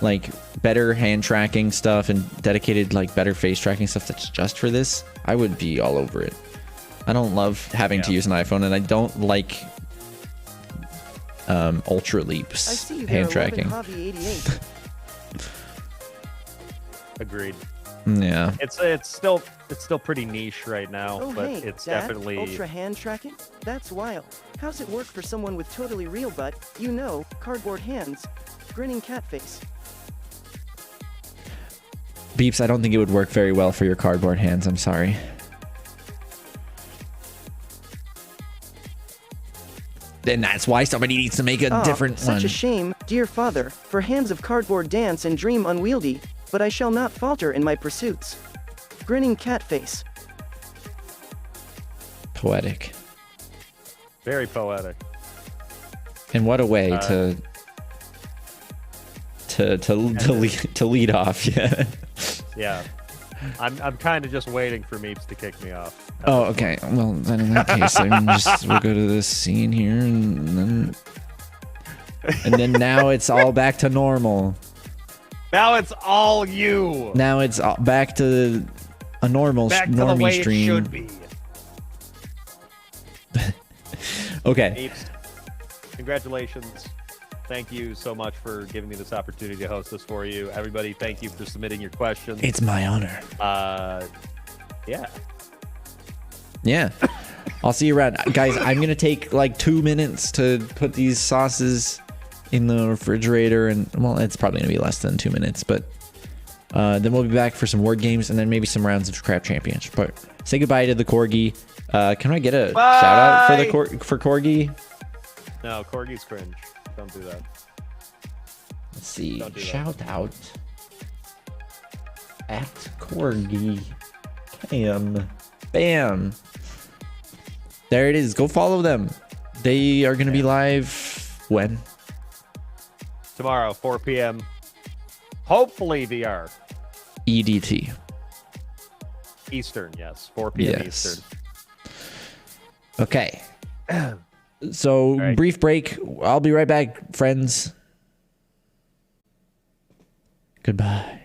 like better hand tracking stuff and dedicated like better face tracking stuff that's just for this, I would be all over it. I don't love having to use an iPhone, and I don't like Ultra Leap's hand tracking. Agreed. Yeah. It's still pretty niche right now, Oh but hey, it's Dad, definitely ultra hand tracking? That's wild. How's it work for someone with totally real but, you know, cardboard hands? Grinning cat face. Beeps, I don't think it would work very well for your cardboard hands. I'm sorry. Then that's why somebody needs to make a different such one. a shame, dear father, for hands of cardboard dance and dream unwieldy, but I shall not falter in my pursuits. Grinning cat face. Poetic. very poetic. And what a way to lead off. Yeah. Yeah. I'm kind of just waiting for Meeps to kick me off. Oh, okay. Well, then in that case, we'll go to this scene here, and then now it's all back to normal. Now it's all you. Now it's all back to a normal Back to the normie way stream. it should be. Okay. Meeps, congratulations. Thank you so much for giving me this opportunity to host this for you. Everybody, thank you for submitting your questions. It's my honor. Yeah. Yeah. I'll see you around. Guys, I'm going to take like 2 minutes to put these sauces in the refrigerator. And, well, it's probably going to be less than 2 minutes. But then we'll be back for some word games and then maybe some rounds of Crab Championship. But say goodbye to the Corgi. Can I get a shout out for Corgi? No, Corgi's cringe. Don't do that. Let's see. Don't do that. Shout out at Corgi Cam. Bam. There it is. Go follow them. They are going to be live when? Tomorrow, 4 p.m. Hopefully VR. EDT. Eastern, yes. 4 p.m. Yes. Eastern. Okay. So, right. brief break. I'll be right back, friends. Goodbye.